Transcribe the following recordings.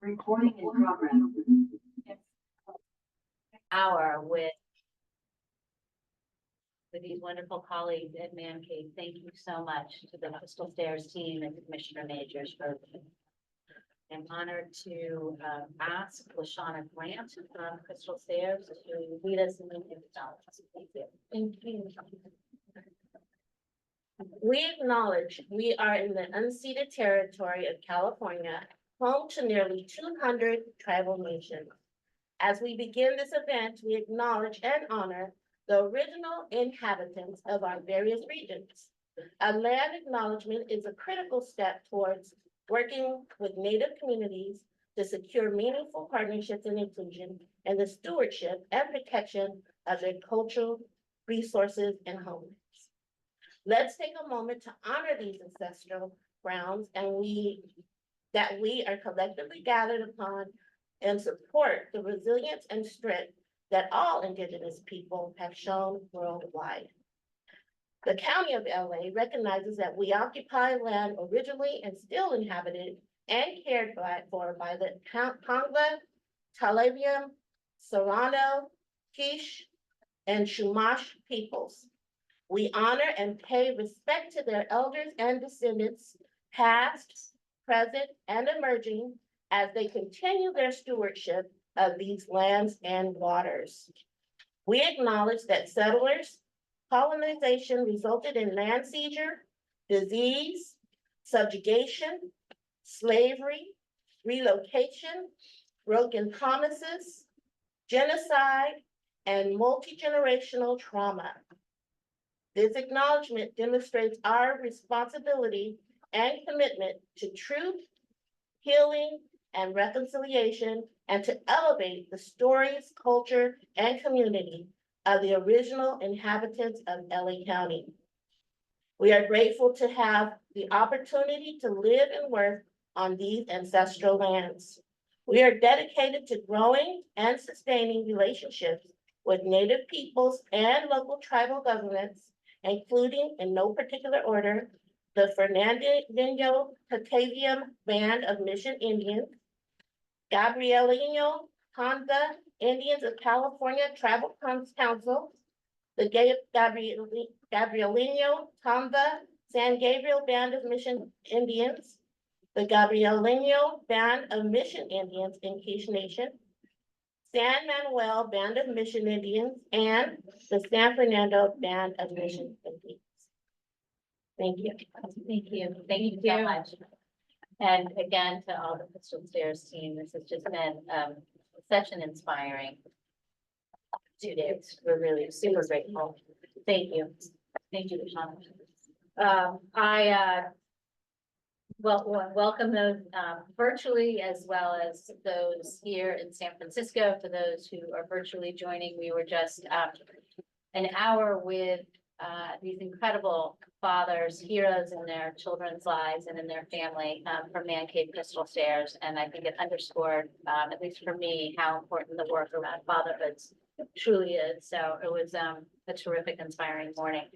Recording in progress. Hour with these wonderful colleagues at Man Cave. Thank you so much to the Crystal Stairs team and Commissioner Majors for. I'm honored to ask Lashana Grant from Crystal Stairs to lead us in the acknowledgments. Thank you. Thank you. We acknowledge we are in the unceded territory of California, home to nearly 200 tribal nations. As we begin this event, we acknowledge and honor the original inhabitants of our various regions. A land acknowledgement is a critical step towards working with Native communities to secure meaningful partnerships and inclusion and the stewardship and protection of their cultural resources and homelands. Let's take a moment to honor these ancestral grounds that we are collectively gathered upon and support the resilience and strength that all Indigenous people have shown worldwide. The County of LA recognizes that we occupy land originally and still inhabited and cared for by the Tongva, Talabiam, Serrano, Quiche, and Chumash peoples. We honor and pay respect to their elders and descendants, past, present, and emerging, as they continue their stewardship of these lands and waters. We acknowledge that settlers, colonization resulted in land seizure, disease, subjugation, slavery, relocation, broken promises, genocide, and multi-generational trauma. This acknowledgement demonstrates our responsibility and commitment to truth, healing, and reconciliation, and to elevate the stories, culture, and community of the original inhabitants of LA County. We are grateful to have the opportunity to live and work on these ancestral lands. We are dedicated to growing and sustaining relationships with Native peoples and local tribal governments, including, in no particular order, the Fernandinho Tataviam Band of Mission Indians, Gabrielino Honda Indians of California Tribal Council, the Gabrielino Honda San Gabriel Band of Mission Indians, the Gabrielino Band of Mission Indians in Quiche Nation, San Manuel Band of Mission Indians, and the San Fernando Band of Mission Indians. Thank you. Thank you. Thank you so much. And again, to all the Crystal Stairs team, this has just been such an inspiring 2 days. We're really super grateful. Thank you. Thank you, Lashana. Welcome those virtually as well as those here in San Francisco. For those who are virtually joining, we were just an hour with these incredible fathers, heroes in their children's lives and in their family from Man Cave Crystal Stairs. And I think it underscored, at least for me, how important the work around fatherhood truly is. So it was a terrific, inspiring morning.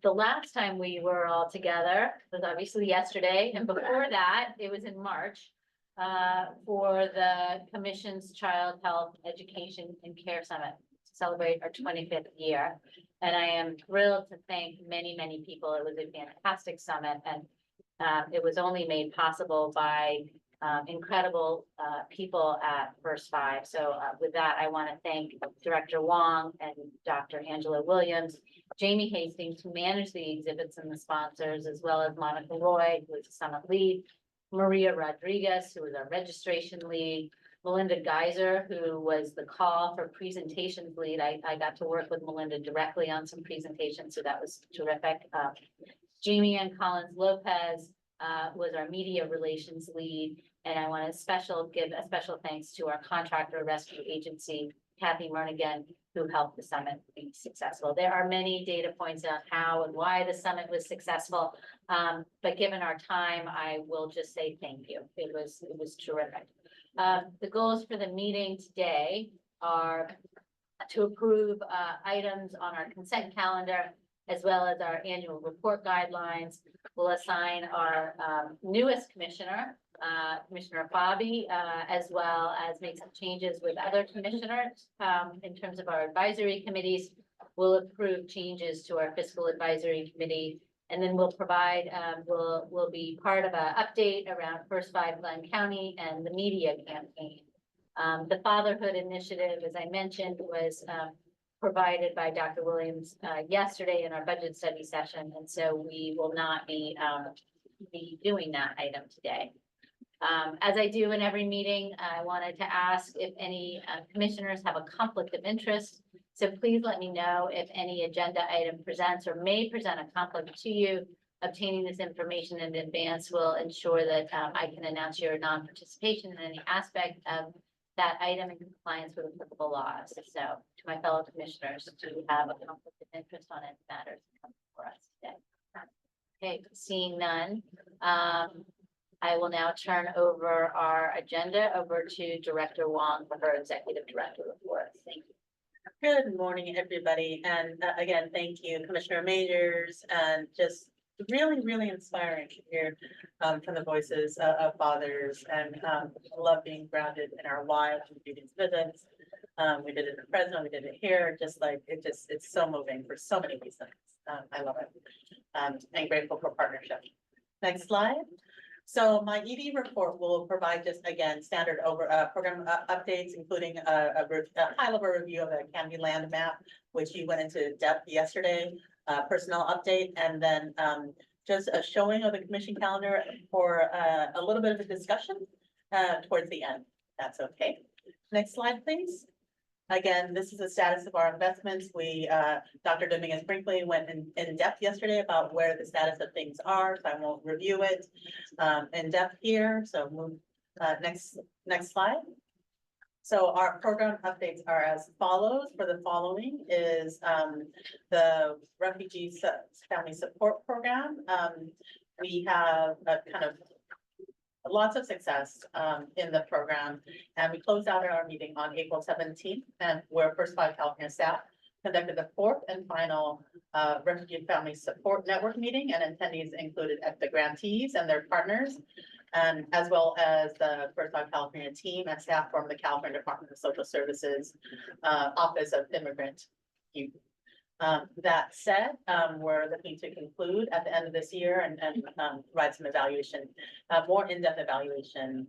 The last time we were all together was obviously yesterday. And before that, it was in March for the Commission's Child Health Education and Care Summit to celebrate our 25th year. And I am thrilled to thank many, many people. It was a fantastic summit, and it was only made possible by incredible people at First Five. So with that, I want to thank Director Wong and Dr. Angela Williams, Jamie Hastings, who managed the exhibits and the sponsors, as well as Monica Roy, who is the summit lead, Maria Rodriguez, who was our registration lead, Melinda Geyser, who was the call for presentations lead. I got to work with Melinda directly on some presentations, so that was terrific. Jamie Ann Collins Lopez was our media relations lead. And I want to give a special thanks to our contractor rescue agency, Kathy Mernigan, who helped the summit be successful. There are many data points on how and why the summit was successful. But given our time, I will just say thank you. It was terrific. The goals for the meeting today are to approve items on our consent calendar, as well as our annual report guidelines. we'll assign our newest commissioner, Commissioner Bobby, as well as make some changes with other commissioners. In terms of our advisory committees, we'll approve changes to our fiscal advisory committee. And then we'll provide, we'll be part of an update around First Five Glen County and the media campaign. The fatherhood initiative, as I mentioned, was provided by Dr. Williams yesterday in our budget study session, and so we will not be doing that item today. As I do in every meeting, I wanted to ask if any commissioners have a conflict of interest. So please let me know if any agenda item presents or may present a conflict to you. Obtaining this information in advance will ensure that I can announce your non-participation in any aspect of that item in compliance with applicable laws. So to my fellow commissioners, do you have a conflict of interest on any matters that come for us today? Okay, seeing none. I will now turn over our agenda over to Director Wong for her executive director report. Thank you. Good morning, everybody. And again, thank you, Commissioner Majors, and just really inspiring to hear from the voices of fathers, and love being grounded in our lives. We do these visits. We did it in Fresno, we did it here, just like it's so moving for so many reasons. I love it. And grateful for partnership. Next slide. So my ED report will provide just again standard program updates, including a high level review of the Canby land map, which you went into depth yesterday, personnel update, and then just a showing of the commission calendar for a little bit of a discussion towards the end. That's okay. Next slide, please. Again, this is the status of our investments. We, Dr. Dominguez Brinkley went in depth yesterday about where the status of things are, so I won't review it in depth here. So move next slide. So our program updates are as follows. For the following is the Refugee Family Support Program. We have a kind of lots of success in the program, and we closed out our meeting on April 17th, and where First Five California staff conducted the fourth and final Refugee Family Support Network meeting, and attendees included at the grantees and their partners, and as well as the First Five California team and staff from the California Department of Social Services Office of Immigrant Youth. That said, we're looking to conclude at the end of this year and provide some evaluation, more in-depth evaluation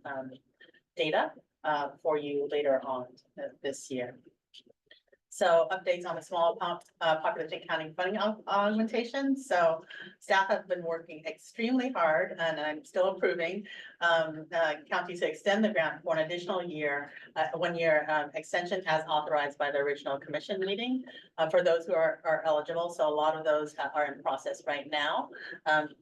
data for you later on this year. So updates on the small population county funding augmentation. So staff have been working extremely hard, and I'm still approving counties to extend the grant for an additional year, 1 year extension as authorized by the original commission meeting for those who are eligible. So a lot of those are in process right now,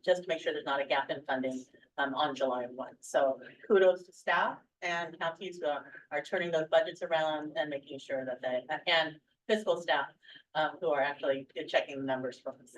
just to make sure there's not a gap in funding on July 1. So kudos to staff and counties who are turning those budgets around and making sure that they, and fiscal staff who are actually checking the numbers for us.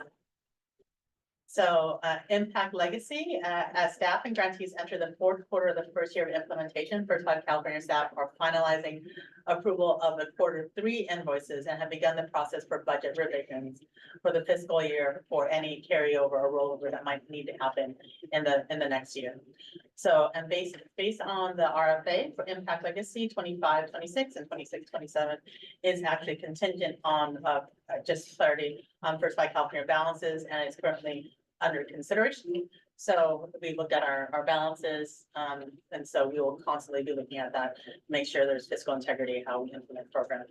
So Impact Legacy, as staff and grantees enter the fourth quarter of the first year of implementation, First Five California staff are finalizing approval of the Q3 invoices and have begun the process for budget revisions for the fiscal year for any carryover or rollover that might need to happen in the next year. So, and based on the RFA for Impact Legacy 25, 26 and 26, 27 is actually contingent on just clarity on First Five California balances, and it's currently under consideration. So we looked at our balances, and so we will constantly be looking at that, make sure there's fiscal integrity, how we implement the program.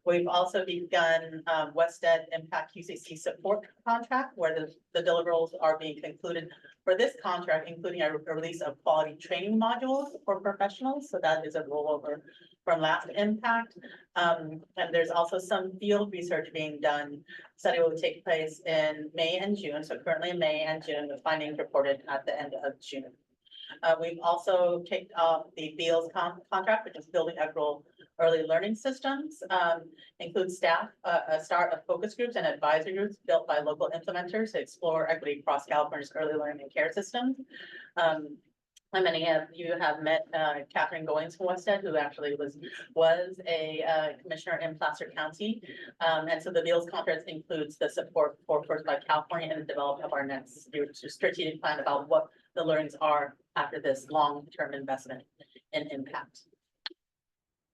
We've also begun Wested Impact QCC support contract, where the deliverables are being concluded for this contract, including a release of quality training modules for professionals. So that is a rollover from last Impact. And there's also some field research being done. Study will take place in May and June. So currently in May and June, the findings reported at the end of June. We've also kicked off the BEALS contract, which is Building Equitable Early Learning Systems, includes staff, a start of focus groups and advisory groups built by local implementers to explore equity across California's early learning and care systems. How many of you have met Catherine Goings from Wested, who actually was a commissioner in Placer County? And so the Beals Conference includes the support for First by California and the development of our next strategic plan about what the learnings are after this long-term investment in impact.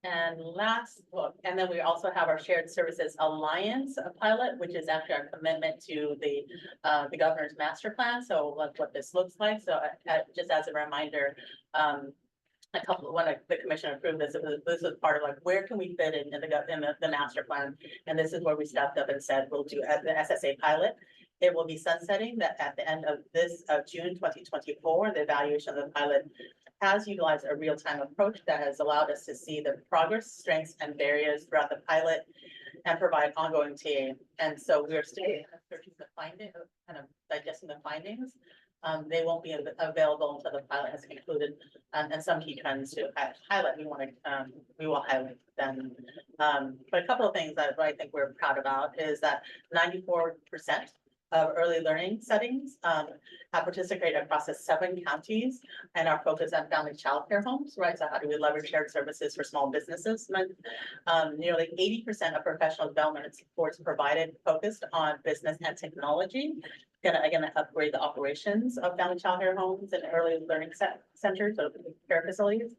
And last, well, and then we also have our Shared Services Alliance pilot, which is actually our commitment to the governor's master plan. So what this looks like. So just as a reminder, when the commission approved this, this was part of like, where can we fit in the master plan? And this is where we stepped up and said, we'll do the SSA pilot. It will be sunsetting that at the end of June 2024, the evaluation of the pilot has utilized a real-time approach that has allowed us to see the progress, strengths, and barriers throughout the pilot and provide ongoing TA. And so we're still searching the findings, kind of digesting the findings. They won't be available until the pilot has concluded, and some key trends to highlight. We will highlight them. But a couple of things that I think we're proud about is that 94% of early learning settings have participated across the 7 counties and are focused on family child care homes, right? So how do we leverage shared services for small businesses? Nearly 80% of professional development supports provided focused on business and technology. Gonna upgrade the operations of family child care homes and early learning centers or care facilities.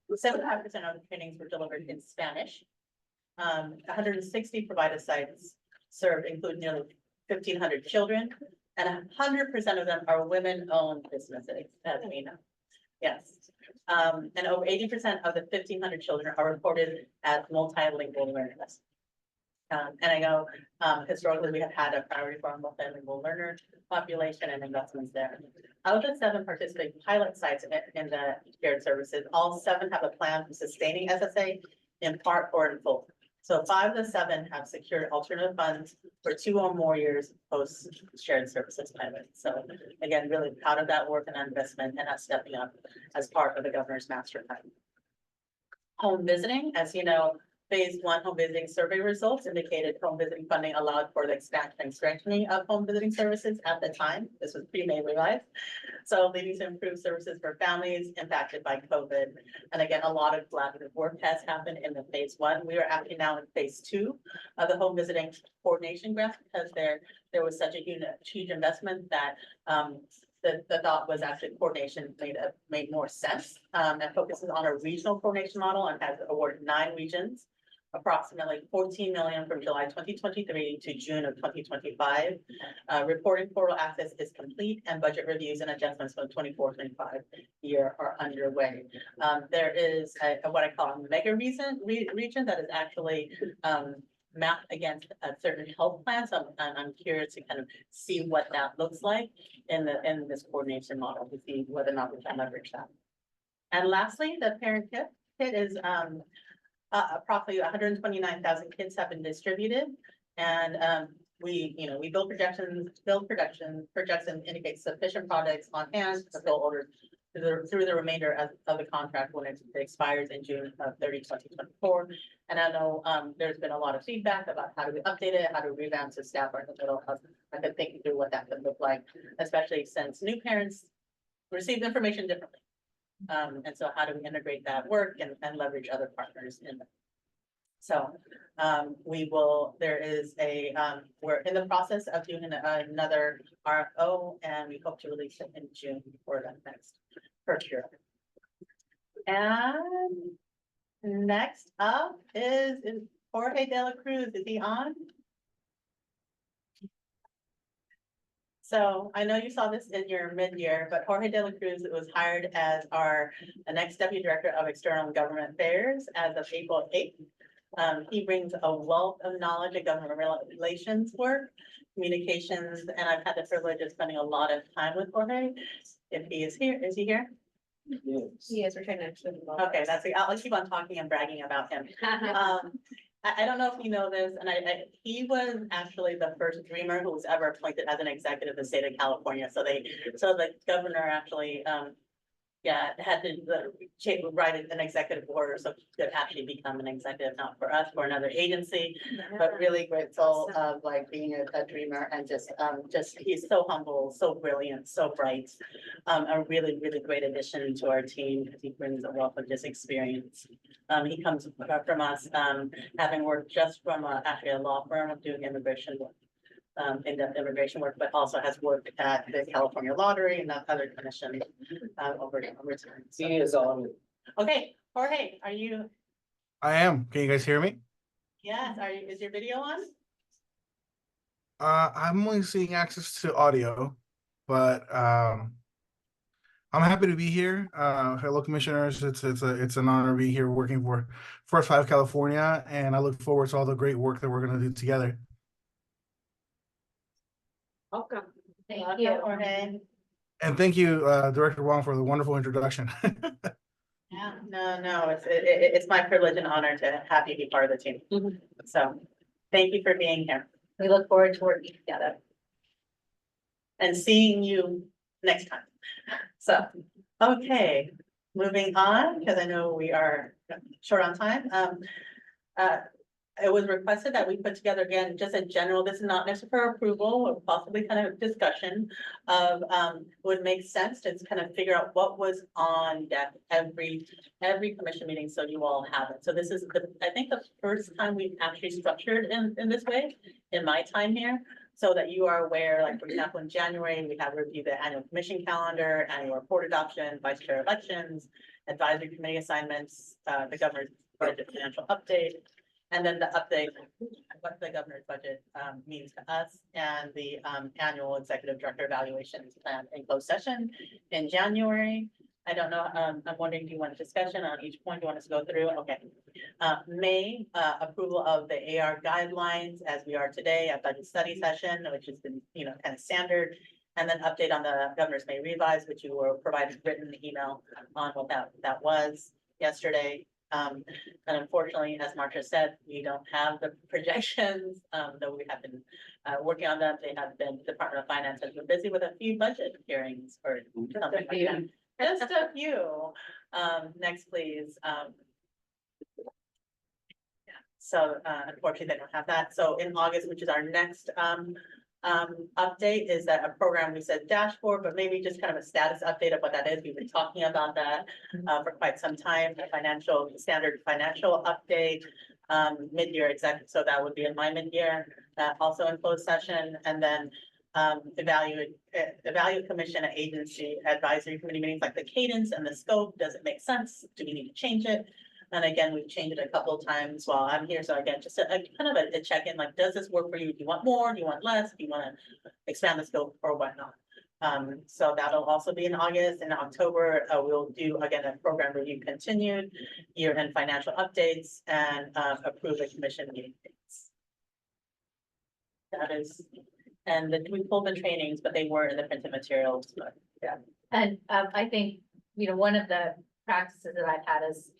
75% of the trainings were delivered in Spanish. 160 provided sites served include nearly 1,500 children, and 100% of them are women-owned businesses, as we know. Yes. And over 80% of the 1,500 children are reported as multilingual learners. And I know historically we have had a priority for our multilingual learner population and investments there. Of the 7 participating pilot sites in the shared services, all 7 have a plan for sustaining SSA in part or in full. So 5 of the 7 have secured alternative funds for 2 or more years post shared services pilot. So again, really proud of that work and investment and us stepping up as part of the governor's master plan. Home visiting, as you know, phase 1 home visiting survey results indicated home visiting funding allowed for the expansion and strengthening of home visiting services at the time. This was pre-May revised. So leading to improved services for families impacted by COVID. And again, a lot of collaborative work has happened in the phase 1. We are actually now in phase 2 of the home visiting coordination grant because there was such a huge investment that the thought was actually coordination made more sense and focuses on a regional coordination model and has awarded 9 regions. Approximately 14 million from July 2023 to June of 2025. Reporting portal access is complete and budget reviews and adjustments for the 24-25 year are underway. There is what I call a mega region that is actually mapped against a certain health plan. So I'm curious to kind of see what that looks like in this coordination model to see whether or not we can leverage that. And lastly, the parent kit is approximately 129,000 kits have been distributed, and we build projections indicate sufficient products on hand to fulfill orders through the remainder of the contract when it expires in June of 2024. And I know there's been a lot of feedback about how do we update it, how do we revamp the staff are in the middle of thinking through what that could look like, especially since new parents receive information differently. And so how do we integrate that work and leverage other partners in them? So we're in the process of doing another RFO and we hope to release it in June for that next procurement. And next up is Jorge De La Cruz. Is he on? So I know you saw this in your mid-year, but Jorge De La Cruz was hired as our next Deputy Director of External and Government Affairs as of April 8th. He brings a wealth of knowledge of government relations work, communications, and I've had the privilege of spending a lot of time with Jorge. If he is here, is he here? Yes, we're trying to. Okay, I'll keep on talking and bragging about him. I don't know if you know this, and he was actually the first Dreamer who was ever appointed as an executive of the state of California. So the governor actually yeah, had to write an executive order, so he could actually become an executive, not for us, for another agency. But really grateful of like being a dreamer and just, he's so humble, so brilliant, so bright. A really, really great addition to our team, because he brings a wealth of just experience. He comes from us, having worked just from actually a law firm of doing immigration work. In-depth immigration work, but also has worked at the California Lottery and other commissions over time. So- He is on. Okay, Jorge, are you, I am. Can you guys hear me? yes, is your video on? I'm only seeing access to audio, but I'm happy to be here. Hello, commissioners. It's an honor to be here working for First Five California, and I look forward to all the great work that we're going to do together. Welcome. Thank Welcome, you. Jorge. And thank you, Director Wong, for the wonderful introduction. Yeah, no, it's my privilege and honor to have you be part of the team. Mhm. So, thank you for being here We look forward to working together. and seeing you next time. So, okay, moving on, because I know we are short on time. It was requested that we put together again, just a general, this is not necessarily for approval or possibly kind of discussion of, would make sense to kind of figure out what was on deck every commission meeting, so you all have it. So this is I think the first time we've actually structured in this way, in my time here, so that you are aware, like, for example, in January, we have reviewed the annual commission calendar, annual report adoption, vice chair elections, advisory committee assignments, the governor's budget financial update, and then the update, what the governor's budget means to us, and the annual executive director evaluations plan in closed session in January. I don't know, I'm wondering, do you want a discussion on each point? Do you want us to go through? Okay. May, approval of the AR guidelines as we are today, a budget study session, which has been, kind of standard. And then update on the governor's May revise, which you were provided written email on what that was yesterday. And unfortunately, as Marcia said, we don't have the projections, though we have been working on them. They have been, Department of Finance has been busy with a few budget hearings or something like that. Just a few. Next, please. So unfortunately, they don't have that. So in August, which is our next update, is that a program we said dashboard, but maybe just kind of a status update of what that is. We've been talking about that for quite some time. The standard financial update, mid-year executive. So that would be in my mid-year, also in closed session, and then evaluate commission and agency advisory committee meetings, like the cadence and the scope. Does it make sense? Do we need to change it? And again, we've changed it a couple of times while I'm here. So again, just a kind of a check-in, like, does this work for you? Do you want more? Do you want less? Do you want to expand the scope or whatnot? So that'll also be in August. In October, we'll do again a program review continued, year-end financial updates, and approve the commission meeting dates. That is, and we pulled the trainings, but they were in the printed materials, but yeah. And I think, one of the practices that I've had is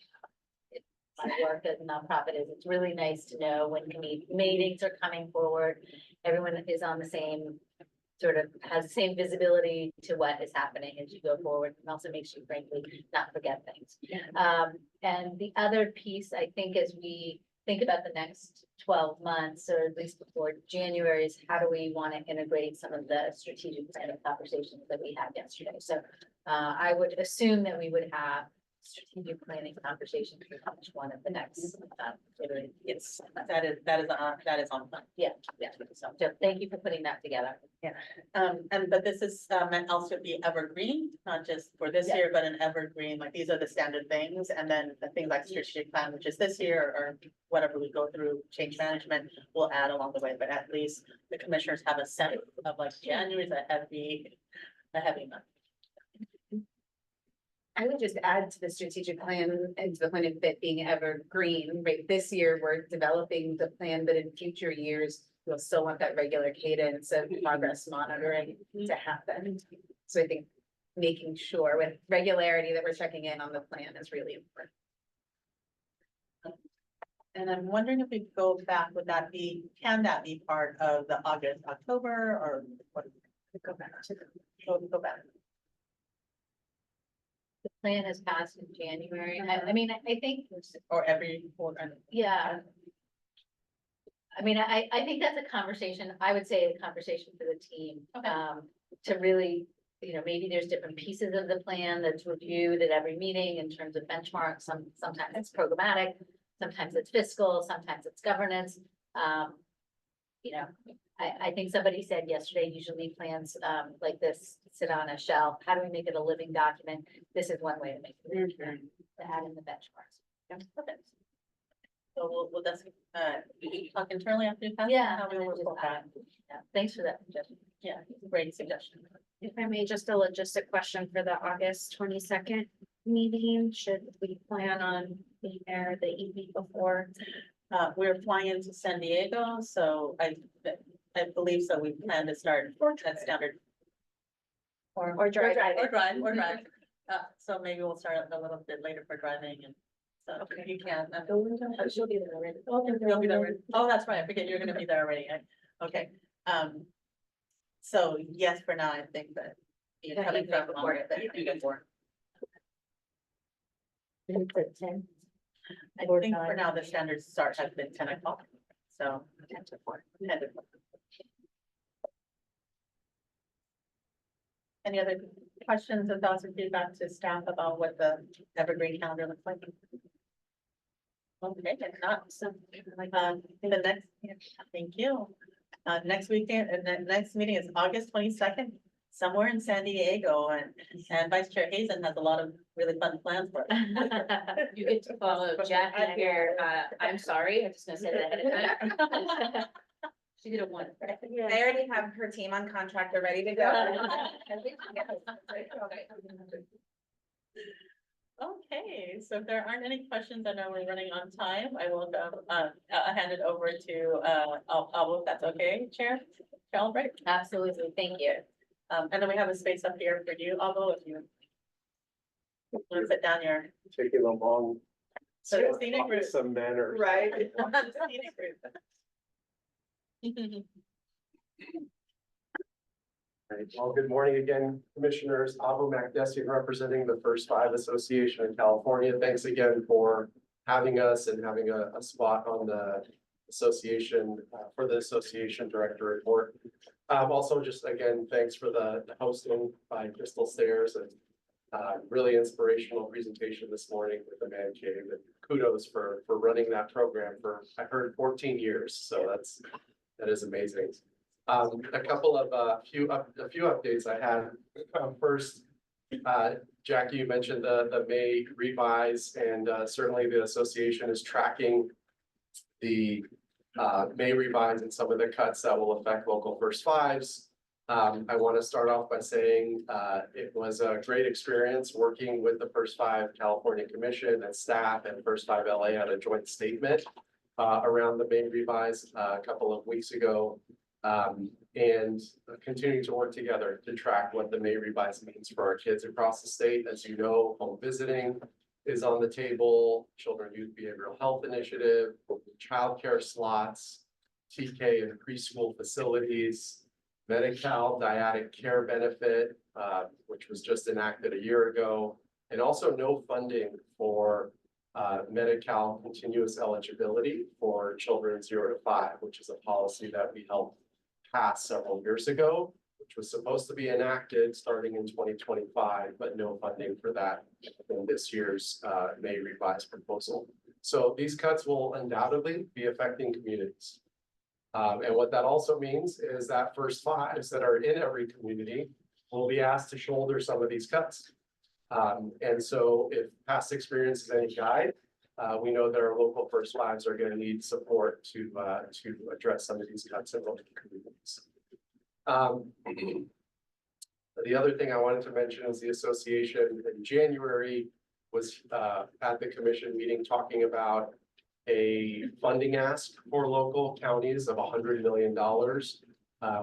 my work as a nonprofit is it's really nice to know when meetings are coming forward. Everyone is on the same has the same visibility to what is happening as you go forward, and also makes you frankly not forget things. And the other piece, I think, as we think about the next 12 months, or at least before January, is how do we want to integrate some of the strategic planning conversations that we had yesterday? So I would assume that we would have strategic planning conversations for each one of the next. Yes, that is on plan. Yeah. So thank you for putting that together. But this is meant also to be evergreen, not just for this Yeah. year, but an evergreen, like, these are the standard things, and then the things like strategic plan, which is this year, or whatever we go through, change management, will add along the way, but at least the commissioners have a sense of, like, January is a heavy month. I would just add to the strategic plan and to the point of it being evergreen, right? This year, we're developing the plan, but in future years, we'll still want that regular cadence of progress monitoring to happen. So I think making sure with regularity that we're checking in on the plan is really important. And I'm wondering if we go back, can that be part of the August, October, or what? Go back. plan is passed in January. I mean, I think, Or every quarter. yeah. I mean, I think that's a conversation, I would say a conversation for the team. Okay. To really, maybe there's different pieces of the plan that's reviewed at every meeting in terms of benchmarks. Sometimes it's programmatic, sometimes it's fiscal, sometimes it's governance. I think somebody said yesterday, usually plans, like this sit on a shelf. How do we make it a living document? This is one way to make it, to add in the benchmarks. Okay. So we'll just, talk internally after you pass. Yeah. How we will report back. Yeah, thanks for that suggestion. Yeah, great suggestion. If I may, just a logistic question for the August 22nd meeting, should we plan on being there the evening before? We're flying into San Diego, so I believe so. We plan to start at standard. Or drive? Or drive. So maybe we'll start a little bit later for driving and so if you can. She'll be there already. You'll be there already. Oh, that's right. I forget you're gonna be there already. Okay. So yes, for now, I think that. You're Yeah, coming evening from before. longer than evening before. I think for now, the standard start has been 10 o'clock, so 10 to 4. 10 to 4. Any other questions or thoughts or feedback to staff about what the evergreen calendar looks like? Okay, if not, so, the next, thank you. Next weekend, and the next meeting is August 22nd, somewhere in San Diego, and Vice Chair Hazen has a lot of really fun plans for us. You get to follow Jackie here. I'm sorry, I'm just gonna say that ahead of time. She did a one. Yeah. already have her team on contract, they're ready to go. Okay, so if there aren't any questions, I know we're running on time. I will hand it over to Alba, if that's okay, Chair Albright. Absolutely, thank you. And then we have a space up here for you, Alba, if you want to sit down here. Taking a long. So the scenic route. Some manners. Right. Scenic route. Right. Well, good morning again, Commissioners. Abu Makdessi representing the First Five Association in California. Thanks again for having us and having a spot on the association, for the association director report. Also, just again, thanks for the hosting by Crystal Stairs and really inspirational presentation this morning with the Man Cave. And kudos for running that program for, I heard 14 years. So that is amazing. A couple of a few updates I had. First, Jackie, you mentioned the May revise, and certainly the association is tracking the May revise and some of the cuts that will affect local first fives. I want to start off by saying it was a great experience working with the First Five California Commission and staff, and First Five LA had a joint statement around the May revise a couple of weeks ago. And continuing to work together to track what the May revise means for our kids across the state. As you know, home visiting is on the table, Children Youth Behavioral Health Initiative, childcare slots, TK and preschool facilities, Medi-Cal dyadic care benefit, which was just enacted a year ago, and also no funding for Medi-Cal continuous eligibility for children 0 to 5, which is a policy that we helped pass several years ago, which was supposed to be enacted starting in 2025, but no funding for that in this year's May revised proposal. So these cuts will undoubtedly be affecting communities. And what that also means is that First Fives that are in every community will be asked to shoulder some of these cuts. And so if past experience is any guide, we know that our local First Fives are going to need support to address some of these cuts in local communities. The other thing I wanted to mention is the association in January was at the commission meeting talking about a funding ask for local counties of $100 million.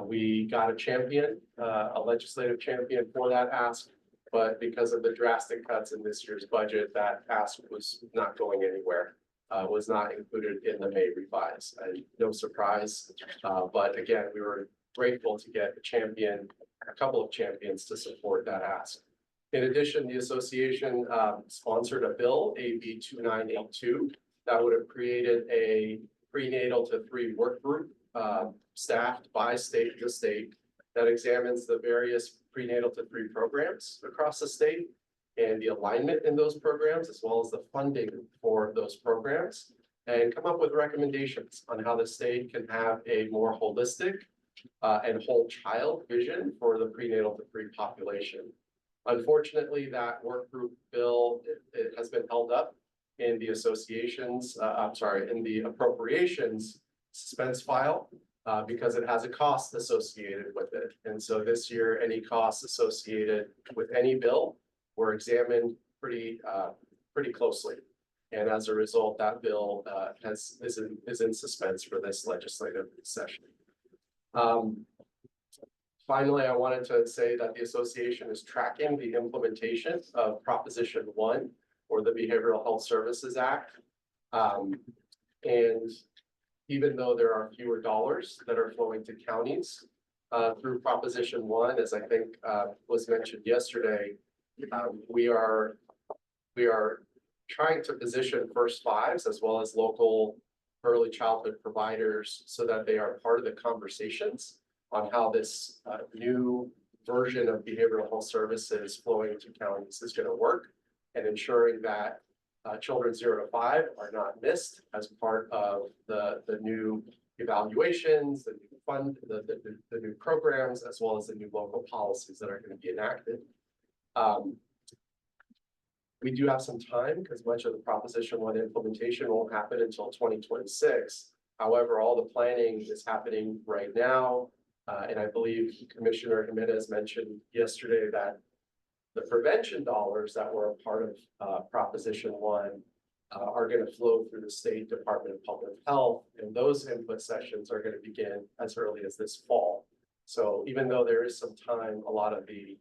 We got a champion, a legislative champion for that ask. But because of the drastic cuts in this year's budget, that ask was not going anywhere, was not included in the May revise. And no surprise, but again, we were grateful to get a champion, a couple of champions to support that ask. In addition, the association sponsored a bill, AB 2982, that would have created a prenatal to 3 work group staffed by the state that examines the various prenatal to 3 programs across the state and the alignment in those programs, as well as the funding for those programs, and come up with recommendations on how the state can have a more holistic and whole child vision for the prenatal to 3 population. Unfortunately, that work group bill, it has been held up in the association's, in the appropriations suspense file because it has a cost associated with it. And so this year, any costs associated with any bill were examined pretty closely. And as a result, that bill is in suspense for this legislative session. Finally, I wanted to say that the association is tracking the implementation of Proposition 1 or the Behavioral Health Services Act. And even though there are fewer dollars that are flowing to counties through Proposition 1, as I think was mentioned yesterday, we are trying to position First Fives as well as local early childhood providers so that they are part of the conversations on how this new version of behavioral health services flowing to counties is going to work, and ensuring that children 0 to 5 are not missed as part of the new evaluations, the new programs, as well as the new local policies that are going to be enacted. We do have some time because much of the Proposition 1 implementation won't happen until 2026. However, all the planning is happening right now. And I believe Commissioner Jimenez mentioned yesterday that the prevention dollars that were a part of Proposition 1 are going to flow through the State Department of Public Health, and those input sessions are going to begin as early as this fall. So even though there is some time, a lot of the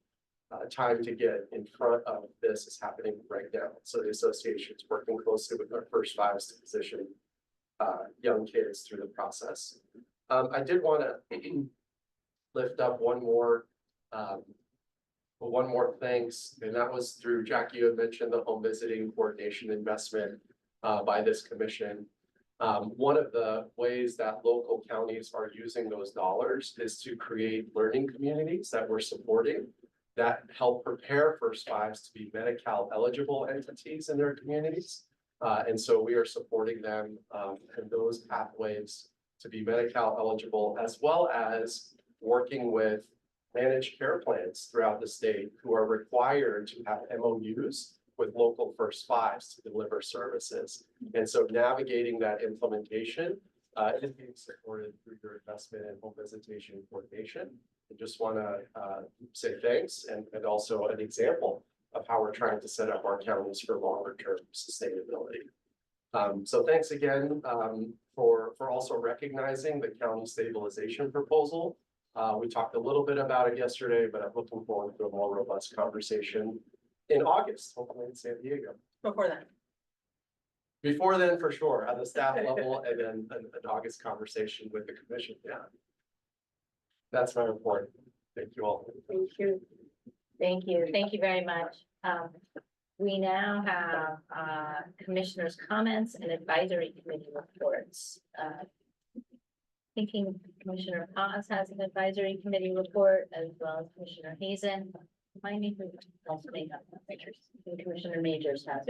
time to get in front of this is happening right now. So the association is working closely with our First Fives to position young kids through the process. I did want to lift up one more thanks, and that was through Jackie. You had mentioned the home visiting coordination investment by this commission. One of the ways that local counties are using those dollars is to create learning communities that we're supporting that help prepare First Fives to be Medi-Cal eligible entities in their communities. And so we are supporting them in those pathways to be Medi-Cal eligible, as well as working with managed care plans throughout the state who are required to have MOUs with local First Fives to deliver services. And so navigating that implementation is being supported through your investment in home visitation coordination. I just want to say thanks and also an example of how we're trying to set up our counties for longer term sustainability. So thanks again for also recognizing the county stabilization proposal. We talked a little bit about it yesterday, but I'm looking forward to a more robust conversation in August, hopefully in San Diego. Before then. Before then, for sure, at the staff level, and then an August conversation with the commission. Yeah. That's my report. Thank you all. Thank you. Thank you. Thank you very much. We now have commissioners' comments and advisory committee reports. Thinking Commissioner Paz has an advisory committee report, as well as Commissioner Hazen. Remind me who else may have pictures. Commissioner Majors has.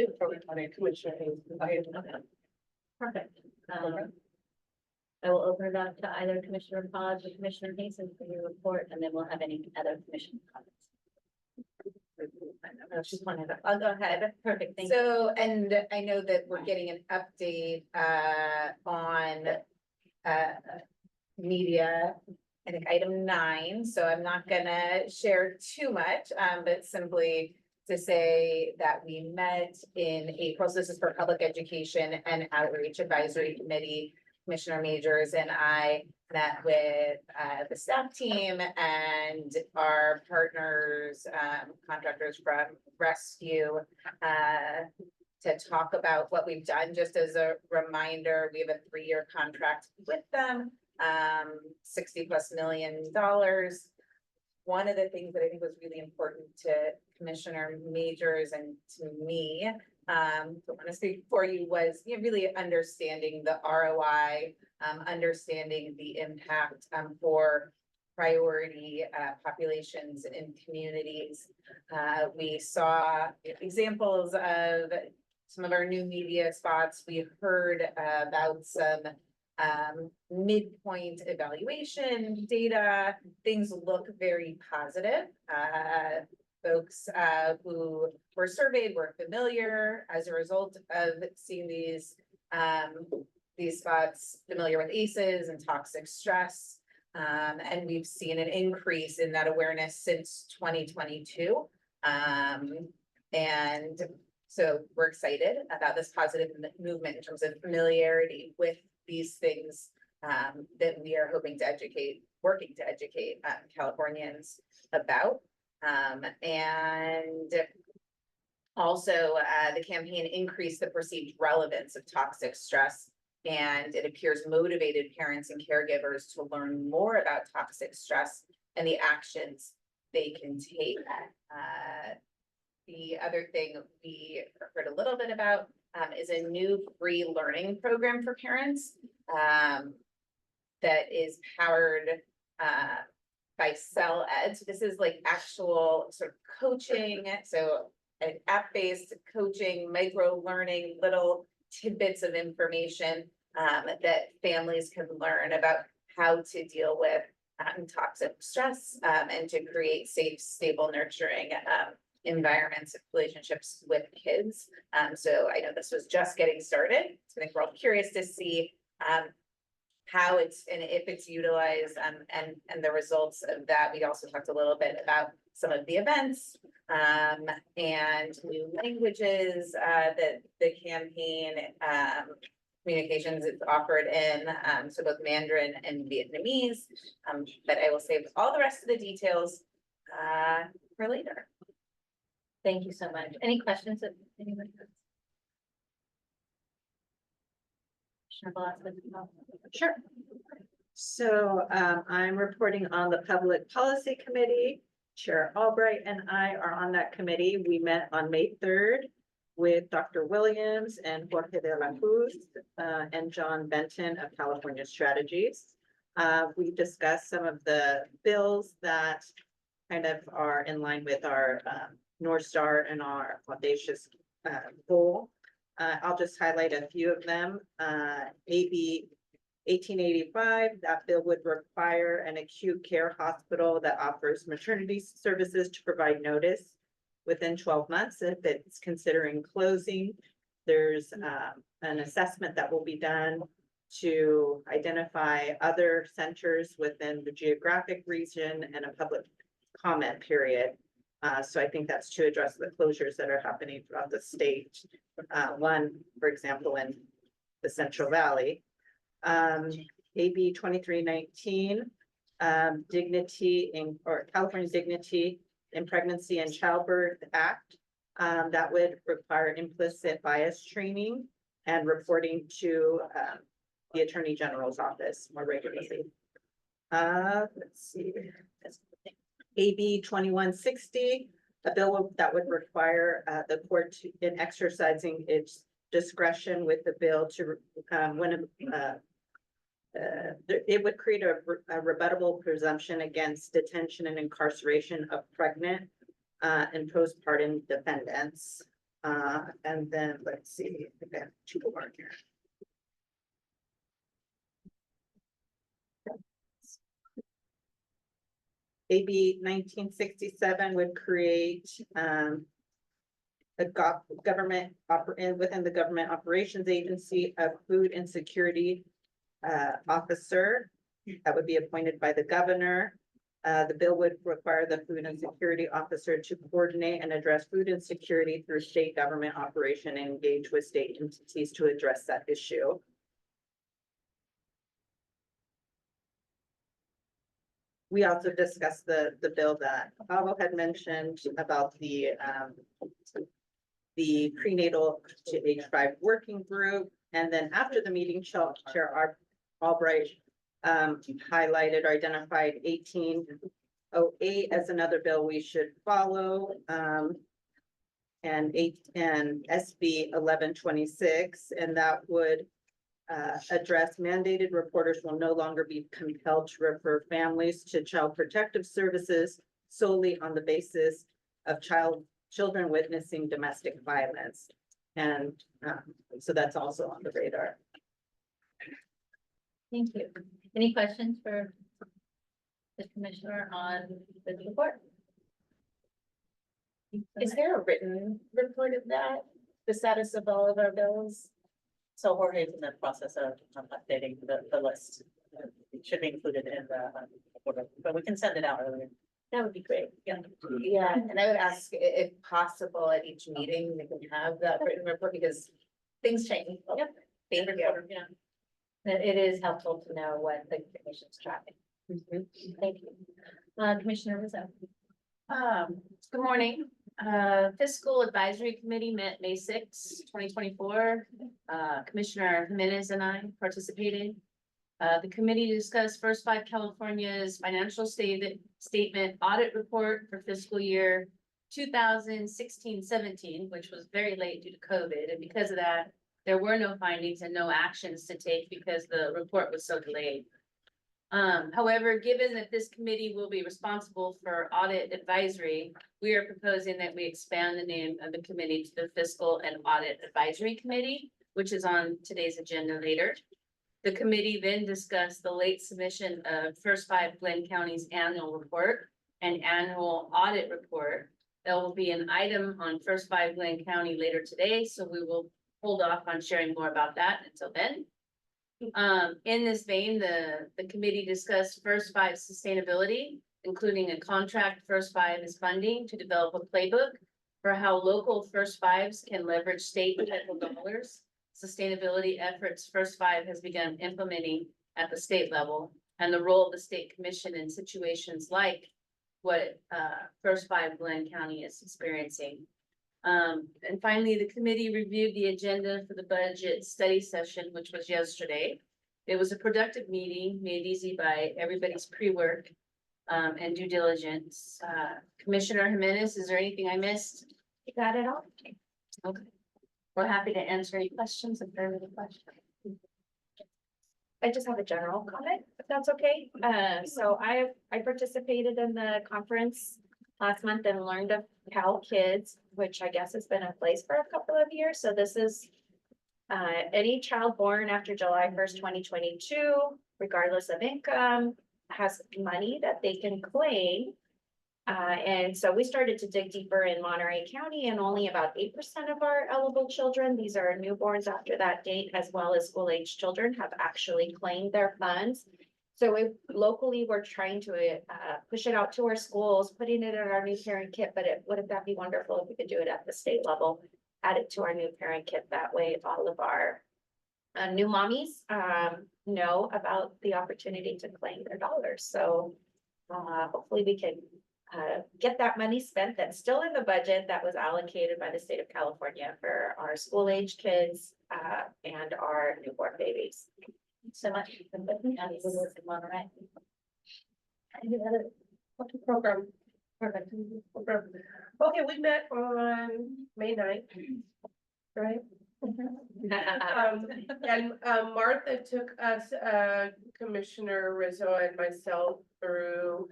Commissioner Hazen. Perfect. I will open it up to either Commissioner Paz or Commissioner Hazen for your report, and then we'll have any other commission comments. I'll go ahead. Perfect, thank you. So, and I know that we're getting an update on media, I think item 9, so I'm not gonna share too much, but simply to say that we met in April. So this is for Public Education and Outreach Advisory Committee. Commissioner Majors and I met with the staff team and our partners, contractors from Rescue, to talk about what we've done. Just as a reminder, we have a 3-year contract with them, $60+ million. One of the things that I think was really important to Commissioner Majors and to me, don't want to speak for you, was, you know, really understanding the ROI, understanding the impact, for priority, populations and communities. We saw examples of some of our new media spots. We heard about some midpoint evaluation data. Things look very positive. Folks who were surveyed were familiar as a result of seeing these spots, familiar with ACEs and toxic stress. And we've seen an increase in that awareness since 2022. And so we're excited about this positive movement in terms of familiarity with these things that we are hoping to working to educate Californians about. And also the campaign increased the perceived relevance of toxic stress, and it appears motivated parents and caregivers to learn more about toxic stress and the actions they can take. The other thing we heard a little bit about is a new free learning program for parents that is powered by Cell Ed. So this is like actual sort of coaching. So an app-based coaching, micro learning, little tidbits of information that families can learn about how to deal with toxic stress and to create safe, stable, nurturing environments and relationships with kids. So I know this was just getting started. So I think we're all curious to see how it's and if it's utilized and the results of that. We also talked a little bit about some of the events and new languages that the campaign communications is offered in, so both Mandarin and Vietnamese. But I will save all the rest of the details for later. Thank you so much. Any questions of anyone? Sure. So I'm reporting on the Public Policy Committee. Chair Albright and I are on that committee. We met on May 3rd with Dr. Williams and Jorge de la Cruz and John Benton of California Strategies. We discussed some of the bills that kind of are in line with our North Star and our audacious goal. I'll just highlight a few of them. AB 1885, that bill would require an acute care hospital that offers maternity services to provide notice within 12 months if it's considering closing. There's an assessment that will be done to identify other centers within the geographic region and a public comment period. So I think that's to address the closures that are happening throughout the state. One, for example, in the Central Valley. AB 2319, California's Dignity in Pregnancy and Childbirth Act. That would require implicit bias training and reporting to the Attorney General's office more regularly. Let's see. AB 2160, a bill that would require the court to, in exercising its discretion with the bill to it would create a rebuttable presumption against detention and incarceration of pregnant and postpartum defendants. And then let's see, I think I have two more here. AB 1967 would create a government within the Government Operations Agency, a food insecurity officer that would be appointed by the governor. The bill would require the food insecurity officer to coordinate and address food insecurity through state government operation and engage with state entities to address that issue. We also discussed the bill that Pablo had mentioned about the prenatal to age 5 working group. And then after the meeting, Chair Albright highlighted or identified 18 08 as another bill we should follow, and SB 1126, and that would address mandated reporters will no longer be compelled to refer families to child protective services solely on the basis of children witnessing domestic violence. And so that's also on the radar. Thank you. Any questions for the commissioner on the report? Is there a written report of that, the status of all of our bills? So Jorge's in the process of updating the list. It should be included in the, but we can send it out earlier. That would be great. Yeah. Yeah, and I would ask if possible at each meeting, we can have that written report because things change. Yep. Thank you. Yeah. It is helpful to know what the commission's tracking. Thank you. Commissioner Rizzo. Good morning. Fiscal Advisory Committee met May 6, 2024. Commissioner Jimenez and I participated. The committee discussed First Five California's financial statement audit report for fiscal year 2016-17, which was very late due to COVID. And because of that, there were no findings and no actions to take because the report was so delayed. However, given that this committee will be responsible for audit advisory, we are proposing that we expand the name of the committee to the Fiscal and Audit Advisory Committee, which is on today's agenda later. The committee then discussed the late submission of First Five Glenn County's annual report and annual audit report. There will be an item on First Five Glenn County later today, so we will hold off on sharing more about that until then. In this vein, the committee discussed First Five sustainability, including a contract First Five is funding to develop a playbook for how local First Fives can leverage state and federal dollars. Sustainability efforts First Five has begun implementing at the state level, and the role of the state commission in situations like what First Five Glenn County is experiencing. And finally, the committee reviewed the agenda for the budget study session, which was yesterday. It was a productive meeting made easy by everybody's pre-work and due diligence. Commissioner Jimenez, is there anything I missed? You got it all? Okay. We're happy to answer any questions if there are any questions. I just have a general comment, if that's okay. So I participated in the conference last month and learned of Cal Kids, which I guess has been in place for a couple of years. So this is any child born after July 1st, 2022, regardless of income, has money that they can claim. And so we started to dig deeper in Monterey County, and only about 8% of our eligible children, these are newborns after that date, as well as school-age children, have actually claimed their funds. So locally, we're trying to push it out to our schools, putting it in our new parent kit, but wouldn't that be wonderful if we could do it at the state level, add it to our new parent kit? That way, all of our new mommies know about the opportunity to claim their dollars. So hopefully we can get that money spent that's still in the budget that was allocated by the state of California for our school-age kids and our newborn babies. So much. Monterey. Program. Perfect. Okay, we met on May 9th, right? And Martha took us, Commissioner Rizzo and myself through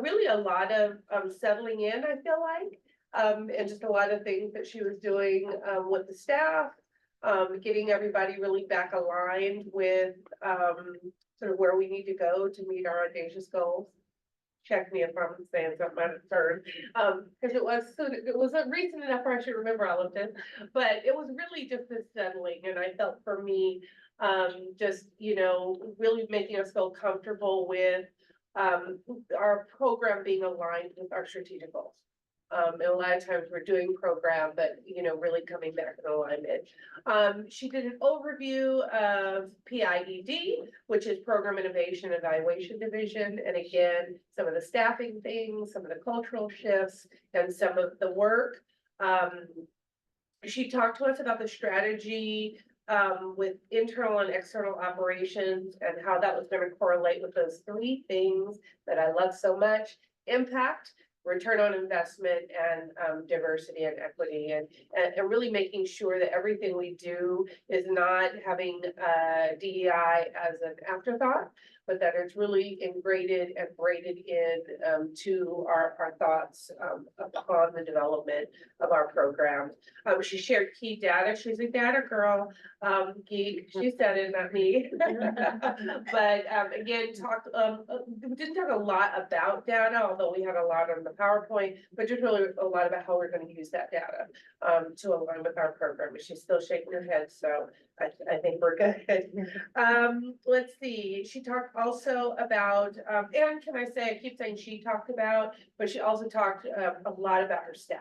really a lot of settling in, I feel like. And just a lot of things that she was doing with the staff, getting everybody really back aligned with sort of where we need to go to meet our audacious goals. Check me if I'm saying something out of turn, because it was a recent enough where I should remember all of this, but it was really just this settling, and I felt for me, just, you know, really making us feel comfortable with our program being aligned with our strategic goals. And a lot of times we're doing program, but, you know, really coming back in alignment. She did an overview of PIED, which is Program Innovation Evaluation Division. And again, some of the staffing things, some of the cultural shifts, and some of the work. She talked to us about the strategy with internal and external operations and how that was gonna correlate with those three things that I love so much: impact, return on investment, and diversity and equity, and really making sure that everything we do is not having DEI as an afterthought, but that it's really integrated and braided in to our thoughts upon the development of our program. She shared key data. She's a data girl, geek. She said it, not me. But again, we didn't talk a lot about data, although we had a lot on the PowerPoint, but just really a lot about how we're going to use that data to align with our program. And she's still shaking her head, so I think we're good. Let's see. She talked also about, and can I say, I keep saying she talked about, but she also talked a lot about her staff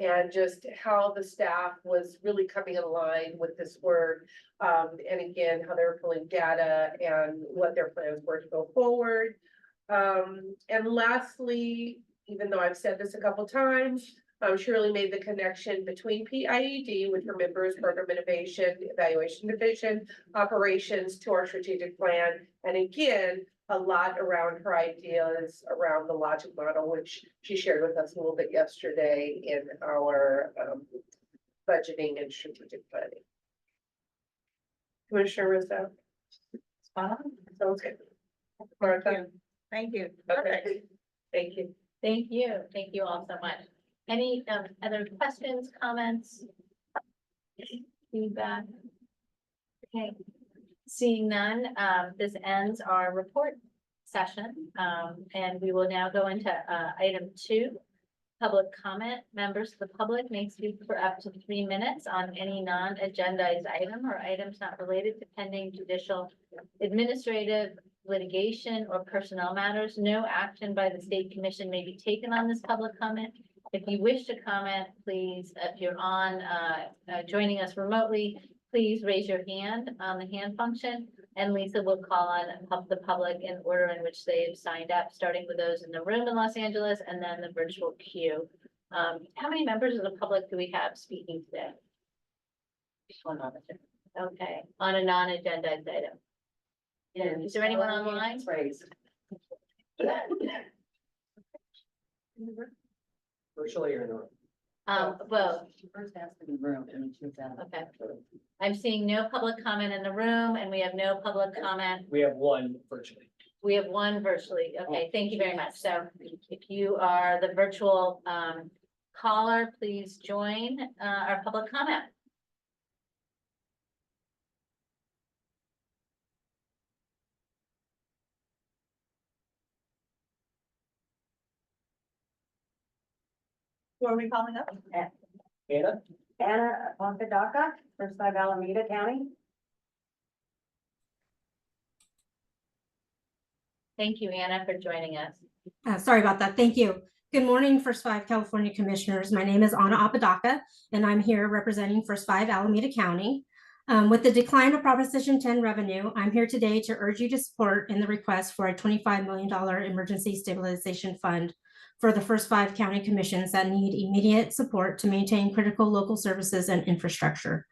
and just how the staff was really coming in line with this work. And again, how they were pulling data and what their plans were to go forward. And lastly, even though I've said this a couple times, Shirley made the connection between PIED, which remembers Program Innovation, Evaluation Division, Operations, to our strategic plan. And again, a lot around her ideas around the logic model, which she shared with us a little bit yesterday in our budgeting and strategic planning. Commissioner Rizzo. Sounds good. Martha? Thank you. Okay, thank you. Thank you. Thank you all so much. Any other questions, comments? Feedback? Okay. Seeing none, this ends our report session. And we will now go into item 2, public comment. Members of the public may speak for up to 3 minutes on any non-agendized item or items not related to pending judicial, administrative, litigation, or personnel matters. No action by the State Commission may be taken on this public comment. If you wish to comment, please, if you're on joining us remotely, please raise your hand on the hand function, and Lisa will call on the public in order in which they have signed up, starting with those in the room in Los Angeles and then the virtual queue. How many members of the public do we have speaking today? One officer. Okay, on a non-agendized item. Is there anyone online? Virtually or not? Well, She first asked in the room and she was out. okay. I'm seeing no public comment in the room, and we have no public comment. We have one virtually. We have one virtually. Okay, thank you very much. So if you are the virtual caller, please join our public comment. Who are we calling up? Anna? Anna Apodaca, First Five Alameda County. Thank you, Anna, for joining us. Sorry about that. Thank you. Good morning, First Five California Commissioners. My name is Anna Apodaca, and I'm here representing First Five Alameda County. With the decline of Proposition 10 revenue, I'm here today to urge you to support in the request for a $25 million emergency stabilization fund for the first 5 county commissions that need immediate support to maintain critical local services and infrastructure.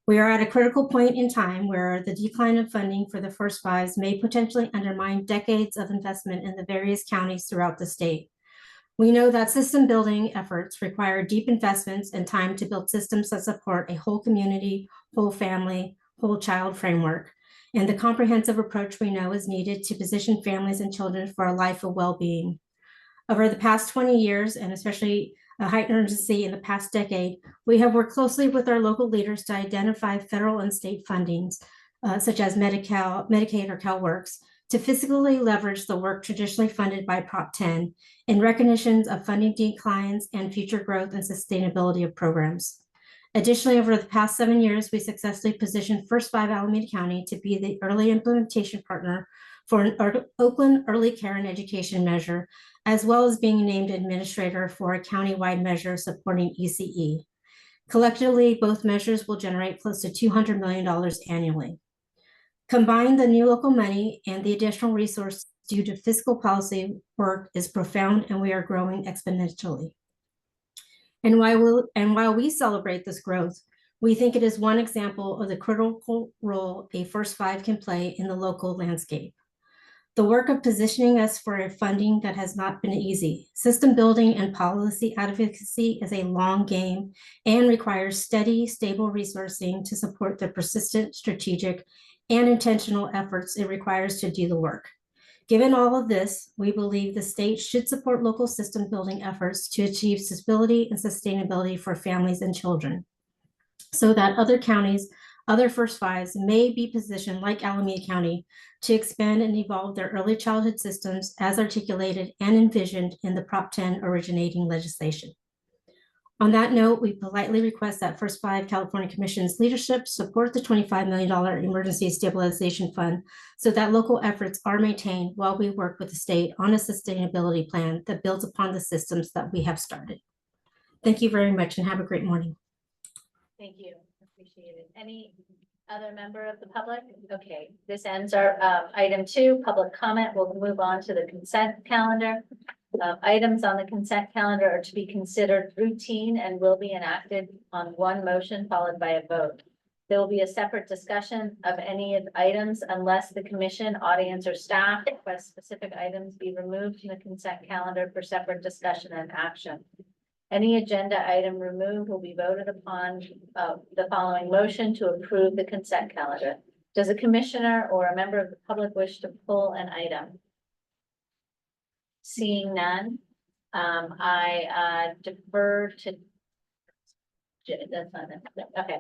We are at a critical point in time where the decline of funding for the first 5s may potentially undermine decades of investment in the various counties throughout the state. We know that system building efforts require deep investments and time to build systems that support a whole community, whole family, whole child framework. And the comprehensive approach we know is needed to position families and children for a life of well-being. Over the past 20 years, and especially a heightened urgency in the past decade, we have worked closely with our local leaders to identify federal and state fundings, such as Medicaid or CalWORKs, to physically leverage the work traditionally funded by Prop 10 in recognition of funding declines and future growth and sustainability of programs. Additionally, over the past 7 years, we successfully positioned First Five Alameda County to be the early implementation partner for an Oakland Early Care and Education measure, as well as being named administrator for a countywide measure supporting ECE. Collectively, both measures will generate close to $200 million annually. Combined, the new local money and the additional resource due to fiscal policy work is profound, and we are growing exponentially. And while we celebrate this growth, We think it is one example of the critical role a First Five can play in the local landscape. The work of positioning us for a funding that has not been easy. System building and policy advocacy is a long game and requires steady, stable resourcing to support the persistent, strategic, and intentional efforts it requires to do the work. Given all of this, we believe the state should support local system building efforts to achieve stability and sustainability for families and children, so that other counties, other First Fives may be positioned like Alameda County to expand and evolve their early childhood systems as articulated and envisioned in the Prop 10 originating legislation. On that note, we politely request that First Five California Commission's leadership support the $25 million Emergency Stabilization Fund so that local efforts are maintained while we work with the state on a sustainability plan that builds upon the systems that we have started. Thank you very much and have a great morning. Thank you, appreciate it. Any other member of the public? Okay, this ends our item 2, public comment. We'll move on to the consent calendar. Items on the consent calendar are to be considered routine and will be enacted on one motion followed by a vote. There will be a separate discussion of any of the items unless the commission, audience, or staff request specific items be removed from the consent calendar for separate discussion and action. Any agenda item removed will be voted upon the following motion to approve the consent calendar. Does a commissioner or a member of the public wish to pull an item? Seeing none, I defer to. That's not it. Okay.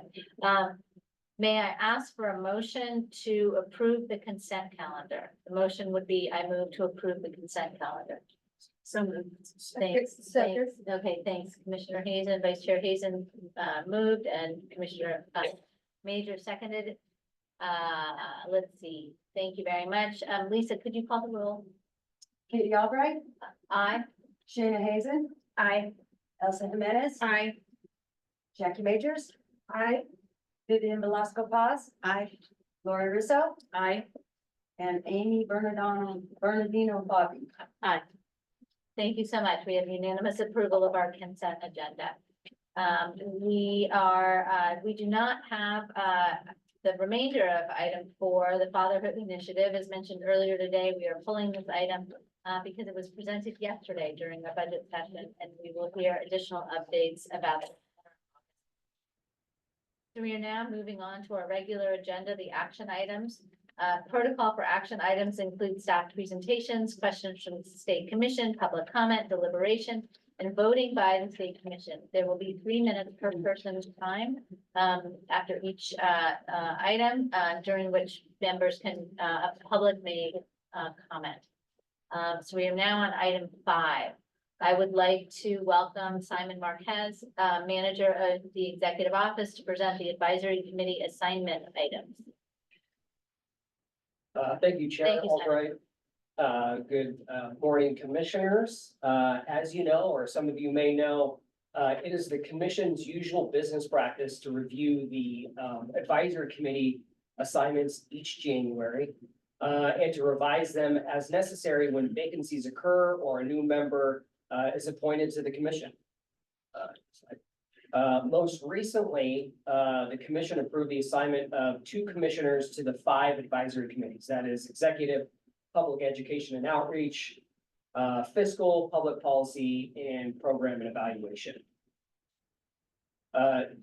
May I ask for a motion to approve the consent calendar? The motion would be, I move to approve the consent calendar. So moved. Thanks. Okay, thanks. Commissioner Hazen, Vice Chair Hazen moved, and Commissioner Major seconded. Let's see. Thank you very much. Lisa, could you call the roll? Katie Albright, Aye. Shayna Hazen, Aye. Elsa Jimenez, Aye. Jackie Majors, aye, Vivian Velasco Paz, Aye. Lori Russo, Aye. and Amy Bernardino Bobby. Aye. Thank you so much. We have unanimous approval of our consent agenda. We do not have the remainder of item 4, the Fatherhood Initiative. As mentioned earlier today, we are pulling this item because it was presented yesterday during the budget session, and we will hear additional updates about it. So we are now moving on to our regular agenda, the action items. Protocol for action items include staff presentations, questions from the state commission, public comment, deliberation, and voting by the state commission. There will be 3 minutes per person's time after each item, during which members of the public may comment. So we are now on item 5. I would like to welcome Simon Marquez, manager of the executive office, to present the advisory committee assignment items. Thank you, Chair Thank you, Simon. Albright. Good morning, commissioners. As you know, or some of you may know, it is the commission's usual business practice to review the advisory committee assignments each January and to revise them as necessary when vacancies occur or a new member is appointed to the commission. Most recently, the commission approved the assignment of 2 commissioners to the 5 advisory committees. That is executive, public education and outreach, fiscal, public policy, and program and evaluation.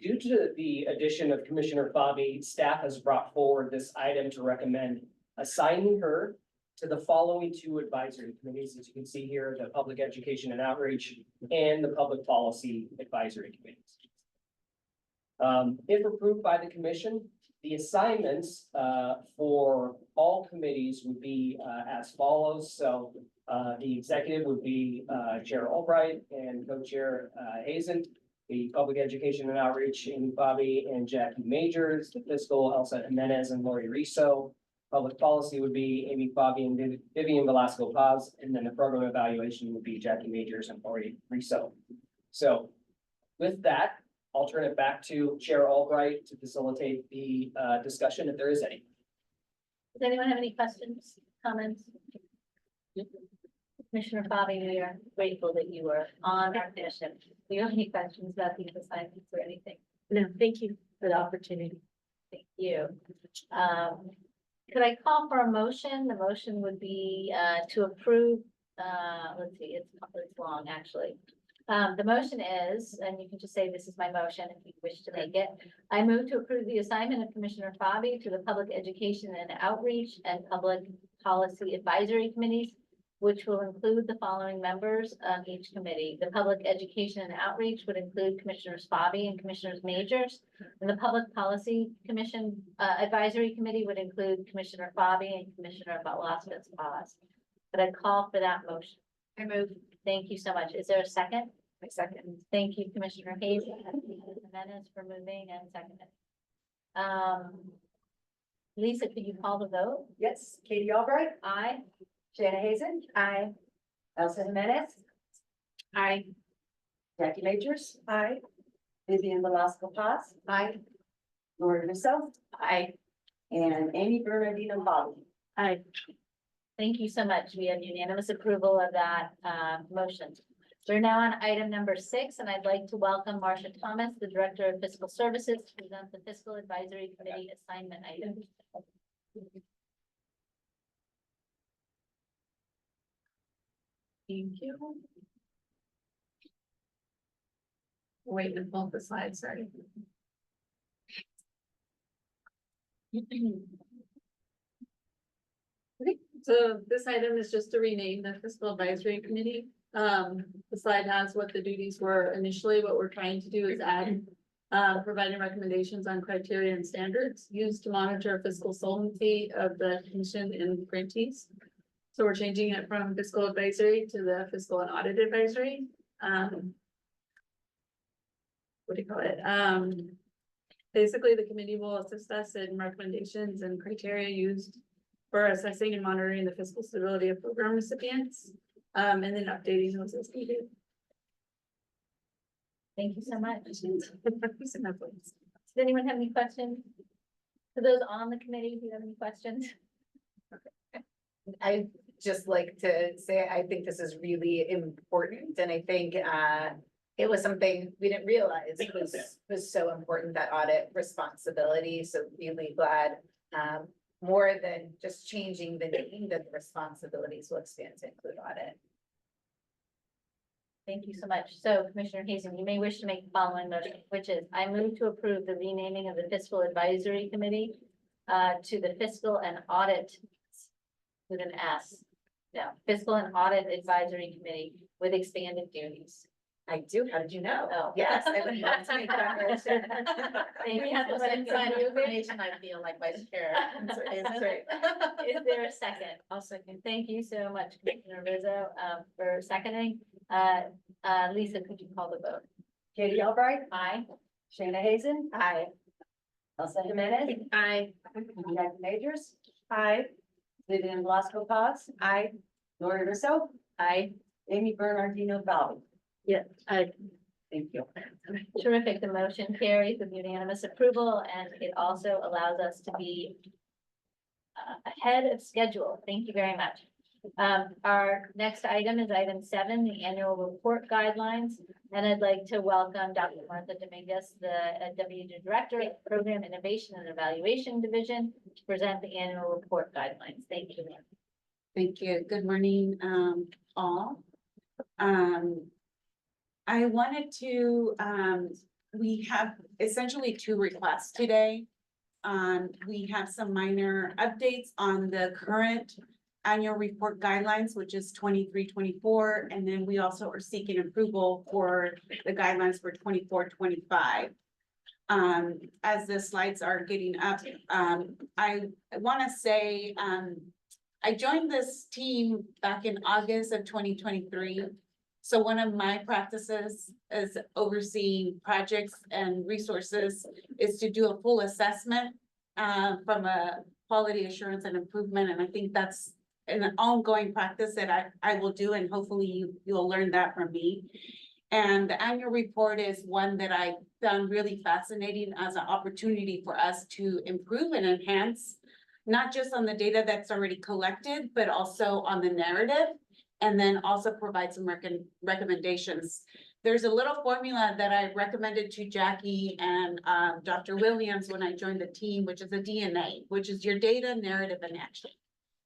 Due to the addition of Commissioner Fabi, staff has brought forward this item to recommend assigning her to the following 2 advisory committees. As you can see here, the public education and outreach and the public policy advisory committees. If approved by the commission, the assignments for all committees would be as follows. So the executive would be Chair Albright and co-chair Hazen. The public education and outreach, Amy Fabi and Jackie Majors. The fiscal, Elsa Jimenez and Lori Riso. Public policy would be Amy Fabi and Vivian Velasco Paz. And then the program evaluation would be Jackie Majors and Lori Riso. So with that, I'll turn it back to Chair Albright to facilitate the discussion if there is any. Does anyone have any questions, comments? Commissioner Fabi, we are grateful that you were on our commission. Do you have any questions about these assignments or anything? No, thank you for the opportunity. Thank you. Could I call for a motion? The motion would be to approve, let's see, it's long, actually. The motion is, and you can just say this is my motion if you wish to make it. I move to approve the assignment of Commissioner Fabi to the Public Education and Outreach and Public Policy Advisory Committees, which will include the following members of each committee. The Public Education and Outreach would include Commissioners Fabi and Commissioners Majors. And the Public Policy Commission Advisory Committee would include Commissioner Fabi and Commissioner Velasquez Paz. Could I call for that motion? I move. Thank you so much. Is there a second? My second. Thank you, Commissioner Hayes and Jimenez for moving and seconding. Lisa, could you call the vote? Yes, Katie Albright, Aye. Shanna Hazen, Aye. Elsa Jimenez, Aye. Jackie Majors, Aye. Vivian Velasco Paz, Aye. Lori Russo, Aye. and Amy Bernardino Bobby. Aye. Thank you so much. We have unanimous approval of that motion. We're now on item number 6, and I'd like to welcome Marcia Thomas, the Director of Fiscal Services, to present the Fiscal Advisory Committee assignment item. Thank you. Wait and pull the slide, sorry. So this item is just to rename the fiscal advisory committee. The slide has what the duties were initially. What we're trying to do is add providing recommendations on criteria and standards used to monitor fiscal solvency of the commission and grantees. So we're changing it from fiscal advisory to the fiscal and audit advisory. What do you call it? Basically, the committee will assist us in recommendations and criteria used for assessing and monitoring the fiscal stability of program recipients, and then updating those as needed. Thank you so much. Does anyone have any questions? For those on the committee, do you have any questions? I just like to say, I think this is really important, and I think it was something we didn't realize was so important, that audit responsibility, so really glad. More than just changing the name, that the responsibilities will expand to include audit. Thank you so much. So Commissioner Hazen, you may wish to make the following motion, which is I move to approve the renaming of the Fiscal Advisory Committee to the Fiscal and Audit with an S. No, Fiscal and Audit Advisory Committee with expanded duties. I do, how did you know? Oh. Yes, I would love to make that motion. Thank We you. have to put inside information, I feel like Vice Chair. That's right. Is there a second? I'll second. Thank you so much, Commissioner Rizzo, for seconding. Lisa, could you call the vote? Katie Albright, Aye. Shanna Hazen, Aye. Elsa Jimenez, Aye. Jackie Majors, Aye. Vivian Velasco Paz, Aye. Lori Russo, Aye. Amy Bernardino Bobby. Yeah, aye. Thank you. Terrific. The motion carries with unanimous approval, and it also allows us to be ahead of schedule. Thank you very much. Our next item is item 7, the annual report guidelines. And I'd like to welcome Dr. Martha Dominguez, the Deputy Director of Program Innovation and Evaluation Division, to present the annual report guidelines. Thank you, ma'am. Thank you. Good morning, all. I wanted to, we have essentially 2 requests today. We have some minor updates on the current annual report guidelines, which is 23-24, and then we also are seeking approval for the guidelines for 24-25. As the slides are getting up, I want to say, I joined this team back in August of 2023. So one of my practices as overseeing projects and resources is to do a full assessment from a quality assurance and improvement. And I think that's an ongoing practice that I will do, and hopefully you'll learn that from me. And the annual report is one that I found really fascinating as an opportunity for us to improve and enhance, not just on the data that's already collected, but also on the narrative. And then also provide some recommendations there's a little formula that I recommended to Jackie and Dr. Williams when I joined the team, which is a DNA, which is your data, narrative, and action.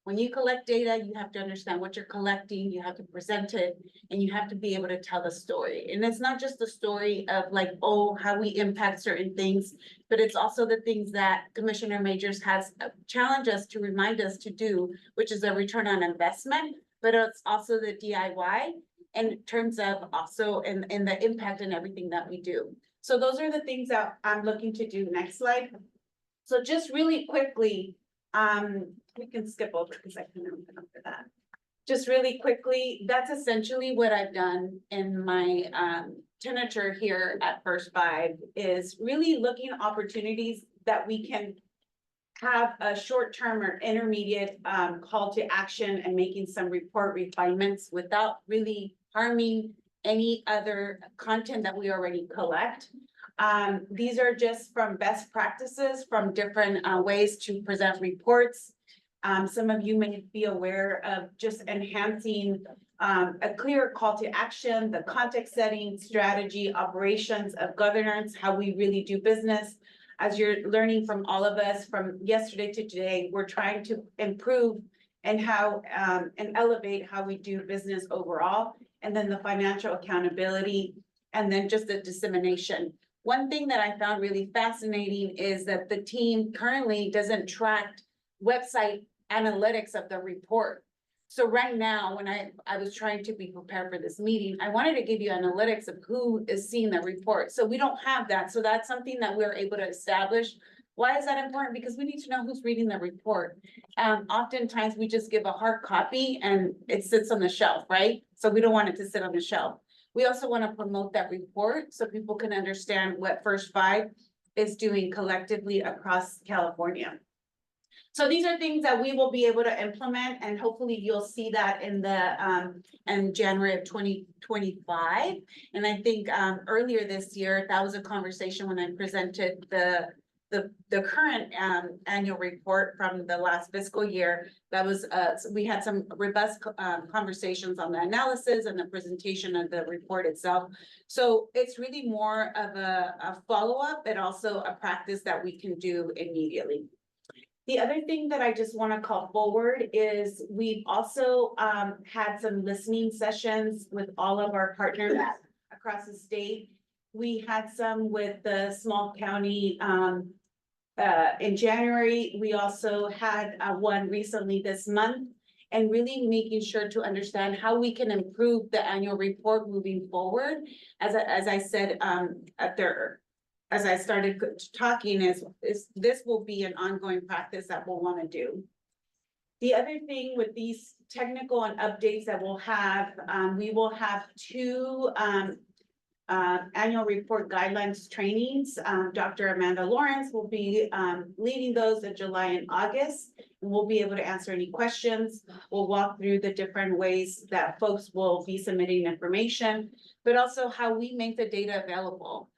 When you collect data, you have to understand what you're collecting, you have to present it, and you have to be able to tell the story. And it's not just the story of like, oh, how we impact certain things, but it's also the things that Commissioner Majors has challenged us to remind us to do, which is a return on investment, but it's also the DIY in terms of also in the impact and everything that we do. So those are the things that I'm looking to do. Next slide. So just really quickly, we can skip over because I can open up for that. Just really quickly, that's essentially what I've done in my tenure here at First Five, is really looking at opportunities that we can have a short-term or intermediate call to action and making some report refinements without really harming any other content that we already collect. These are just from best practices from different ways to present reports. Some of you may be aware of just enhancing a clear call to action, the context setting, strategy, operations of governance, how we really do business. As you're learning from all of us from yesterday to today, we're trying to improve and how and elevate how we do business overall, and then the financial accountability, and then just the dissemination. One thing that I found really fascinating is that the team currently doesn't track website analytics of the report. So right now, when I was trying to be prepared for this meeting, I wanted to give you analytics of who is seeing the report. So we don't have that. So that's something that we're able to establish. Why is that important? Because we need to know who's reading the report. Oftentimes we just give a hard copy and it sits on the shelf, right? So we don't want it to sit on the shelf. We also want to promote that report so people can understand what First Five is doing collectively across California. So these are things that we will be able to implement, and hopefully you'll see that in the in January of 2025. And I think earlier this year, that was a conversation when I presented the current annual report from the last fiscal year. That was we had some robust conversations on the analysis and the presentation of the report itself. So it's really more of a follow-up, but also a practice that we can do immediately. The other thing that I just want to call forward is we've also had some listening sessions with all of our partners across the state. We had some with the small county in January. We also had one recently this month, and really making sure to understand how we can improve the annual report moving forward. As I said as I started talking, is this will be an ongoing practice that we'll want to do. The other thing with these technical and updates that we'll have, we will have 2 annual report guidelines trainings. Dr. Amanda Lawrence will be leading those in July and August. And we'll be able to answer any questions. We'll walk through the different ways that folks will be submitting information, but also how we make the data available.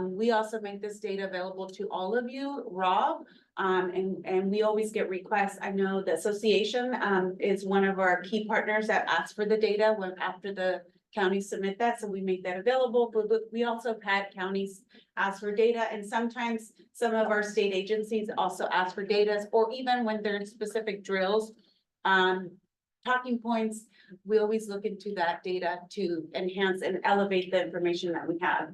We also make this data available to all of you, raw, and we always get requests. I know the association is one of our key partners that asks for the data when after the counties submit that, so we make that available. But we also have had counties ask for data, and sometimes some of our state agencies also ask for data, or even when there's specific drills, talking points, we always look into that data to enhance and elevate the information that we have.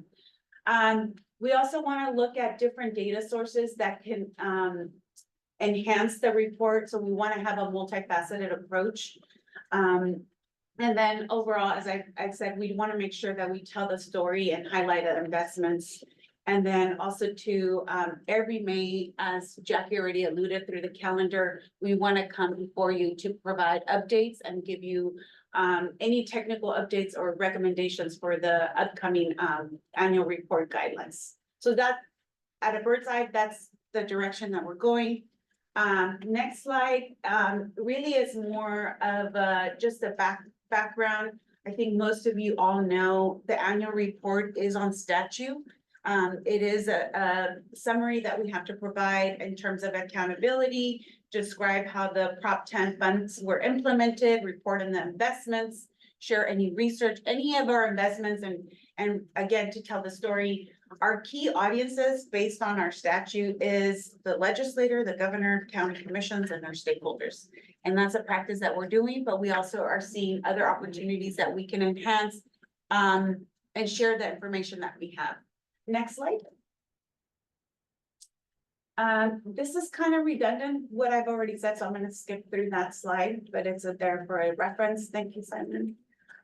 We also want to look at different data sources that can enhance the report. So we want to have a multifaceted approach. And then overall, as I said, we want to make sure that we tell the story and highlight our investments. And then also to every May, as Jackie already alluded through the calendar, we want to come before you to provide updates and give you any technical updates or recommendations for the upcoming annual report guidelines. So that at a bird's eye, that's the direction that we're going. Next slide really is more of just a background. I think most of you all know the annual report is on statute. It is a summary that we have to provide in terms of accountability, describe how the Prop 10 funds were implemented, report on the investments, share any research, any of our investments, and And again, to tell the story, our key audiences based on our statute is the legislator, the governor, county commissions, and their stakeholders. And that's a practice that we're doing, but we also are seeing other opportunities that we can enhance and share the information that we have. Next slide. This is kind of redundant, what I've already said, so I'm gonna skip through that slide, but it's there for a reference. Thank you, Simon.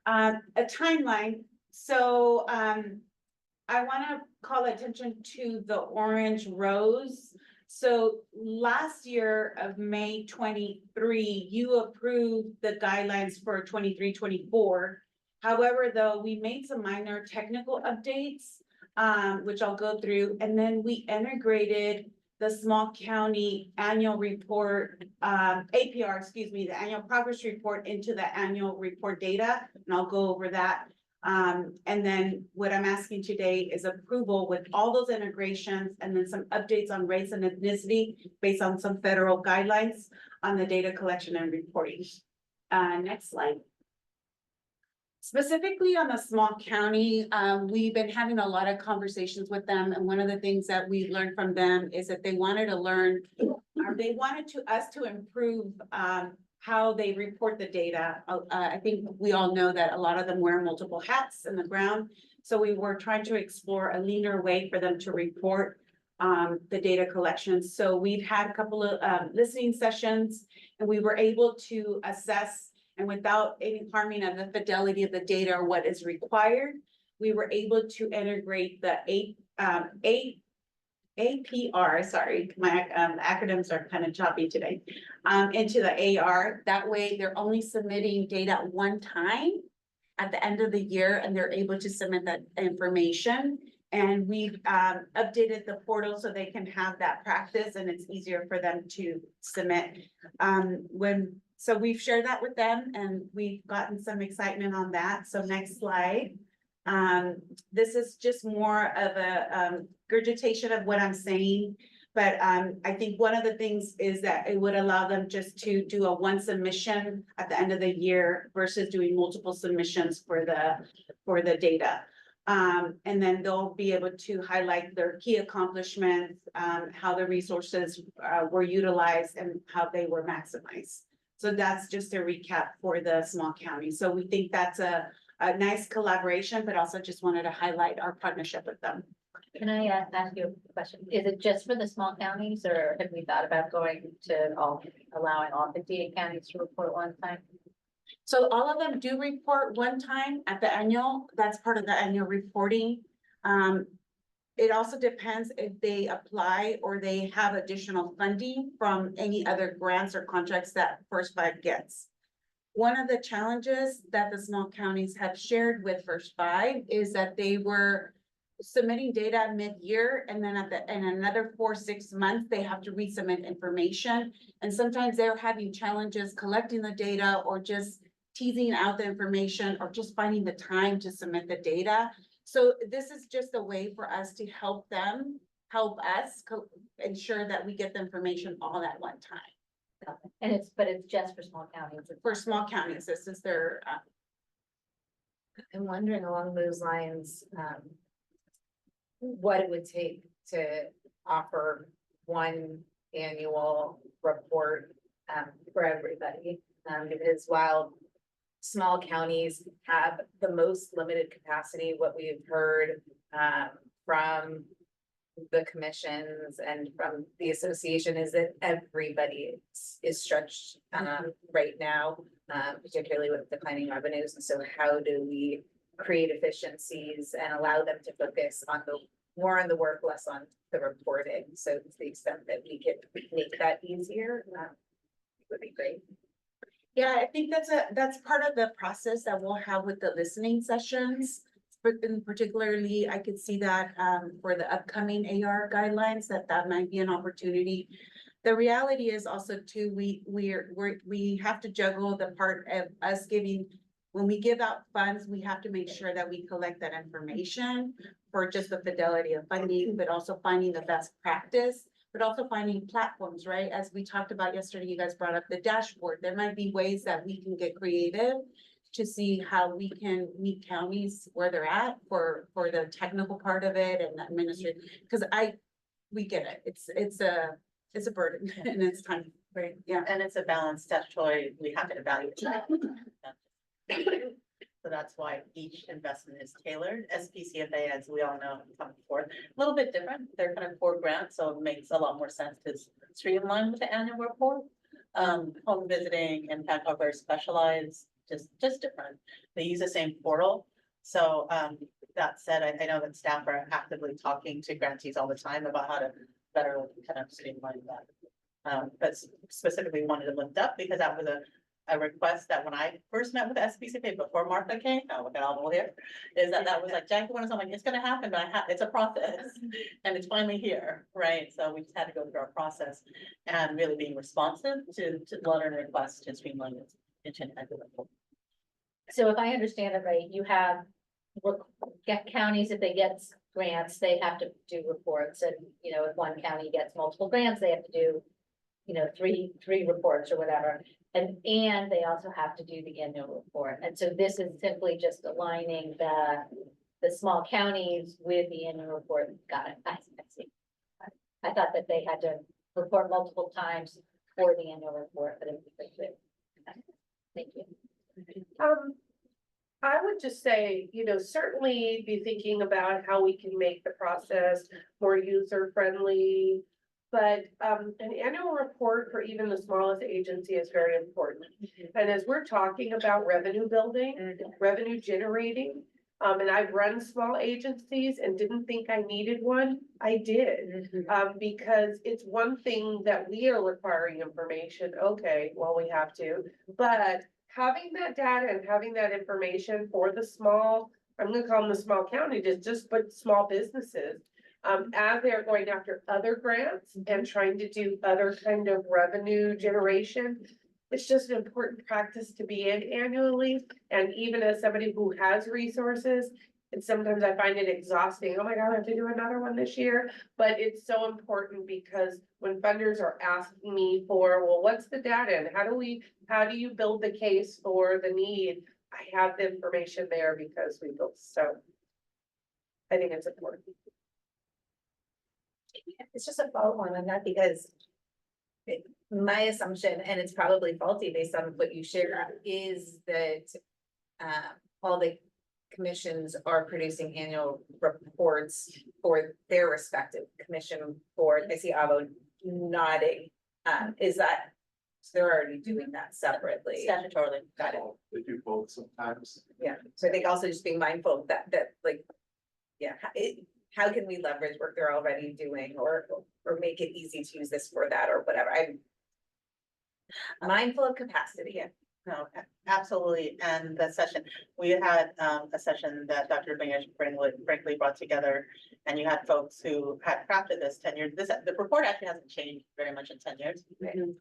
A timeline. So I want to call attention to the orange rows. So last year of May 23, you approved the guidelines for 23-24. However, though, we made some minor technical updates, which I'll go through, and then we integrated the small county annual report, APR, excuse me, the annual progress report into the annual report data, and I'll go over that. And then what I'm asking today is approval with all those integrations and then some updates on race and ethnicity based on some federal guidelines on the data collection and reporting. Next slide. Specifically on the small county, we've been having a lot of conversations with them, and one of the things that we learned from them is that they wanted to learn, or they wanted us to improve how they report the data. I think we all know that a lot of them wear multiple hats in the ground, so we were trying to explore a leaner way for them to report the data collection. So we've had a couple of listening sessions, and we were able to assess, and without any harming of the fidelity of the data or what is required, we were able to integrate the APR, sorry, my acronyms are kind of choppy today, into the AR. That way, they're only submitting data one time at the end of the year, and they're able to submit that information. And we've updated the portal so they can have that practice, and it's easier for them to submit. So we've shared that with them, and we've gotten some excitement on that. So next slide. This is just more of a regurgitation of what I'm saying. But I think one of the things is that it would allow them just to do a one submission at the end of the year versus doing multiple submissions for the data. And then they'll be able to highlight their key accomplishments, how the resources were utilized and how they were maximized. So that's just a recap for the small county. So we think that's a nice collaboration, but also just wanted to highlight our partnership with them. Can I ask you a question? Is it just for the small counties, or have we thought about going to allowing all 58 counties to report one time? So all of them do report one time at the annual. That's part of the annual reporting. It also depends if they apply or they have additional funding from any other grants or contracts that First Five gets. One of the challenges that the small counties have shared with First Five is that they were submitting data mid-year, and then in another 4-6 months, they have to resubmit information. And sometimes they're having challenges collecting the data or just teasing out the information or just finding the time to submit the data. So this is just a way for us to help them, help us ensure that we get the information all at one time. And but it's just for small counties. For small counties, this is their. I'm wondering along those lines, what it would take to offer one annual report for everybody. Because while small counties have the most limited capacity, what we've heard from the commissions and from the association is that everybody is stretched right now, particularly with declining revenues. And so how do we create efficiencies and allow them to focus on more on the work, less on the reporting? So to the extent that we could make that easier, it would be great. Yeah, I think that's part of the process that we'll have with the listening sessions. But particularly, I could see that for the upcoming AR guidelines, that might be an opportunity. The reality is also too, we have to juggle the part of us giving. When we give out funds, we have to make sure that we collect that information for just the fidelity of funding, but also finding the best practice, but also finding platforms, right? As we talked about yesterday, you guys brought up the dashboard. There might be ways that we can get creative to see how we can meet counties where they're at for the technical part of it and administrative, because we get it. It's a burden and it's time. Right, Yeah. and it's a balanced statutory, we have to evaluate. So that's why each investment is tailored. SPCFA, as we all know, come forth, a little bit different. They're kind of core grants, so it makes a lot more sense to streamline with the annual report. Home visiting, impact are very specialized, just different. They use the same portal. So, that said, I know that staff are actively talking to grantees all the time about how to better kind of streamline that. But specifically wanted to lift up because that was a request that when I first met with SPCPA before Martha came, now look at all the here, is that was like, Jackie, when I'm like, it's gonna happen, but it's a process. And it's finally here, right? So we just had to go through our process and really being responsive to letter requests to streamline it. So if I understand it right, you have counties, if they get grants, they have to do reports, and, you know, if one county gets multiple grants, they have to do, you know, three reports or whatever. And they also have to do the annual report. And so this is simply just aligning the small counties with the annual report. Got it. I see. I thought that they had to report multiple times for the annual report, but it's thank you. I would just say, you know, certainly be thinking about how we can make the process more user friendly. But an annual report for even the smallest agency is very important. And as we're talking about revenue building, revenue generating, and I've run small agencies and didn't think I needed one, I did. Because it's one thing that we are requiring information, okay, well, we have to, but having that data and having that information for the small, I'm gonna call them the small county, just but small businesses. As they're going after other grants and trying to do other kind of revenue generation. It's just an important practice to be in annually, and even as somebody who has resources. And sometimes I find it exhausting, oh my God, I have to do another one this year, but it's so important because when funders are asking me for, well, what's the data and how do you build the case for the need? I have the information there because we built, so. I think it's important. It's just a follow-on on that because my assumption, and it's probably faulty based on what you shared, is that all the commissions are producing annual reports for their respective commission board. I see Avo nodding. Is that, so they're already doing that separately? Statutorily. Got it. They do both sometimes. Yeah, so I think also just being mindful that like, yeah, how can we leverage work they're already doing or make it easy to use this for that or whatever? I'm mindful of capacity. Yeah, no, absolutely. And the session, we had a session that Dr. Brinkley brought together. And you had folks who had crafted this 10 years. The report actually hasn't changed very much in 10 years,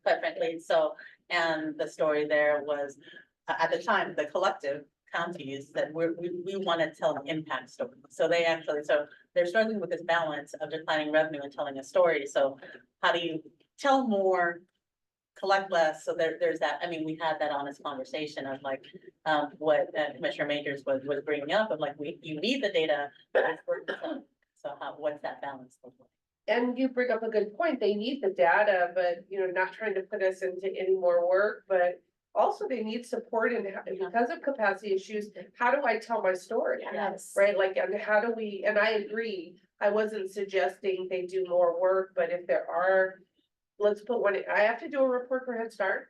quite frankly. So, and the story there was, at the time, the collective counties that we want to tell an impact story. So they're struggling with this balance of declining revenue and telling a story. So how do you tell more, collect less? So there's that. I mean, we had that honest conversation of like what Commissioner Majors was bringing up of like you need the data. So what's that balance look like? And you bring up a good point. They need the data, but you know, not trying to put us into any more work, but also they need support and because of capacity issues, how do I tell my story? Yes. Right, like, and how do we, and I agree, I wasn't suggesting they do more work, but if there are, let's put one, I have to do a report for Head Start.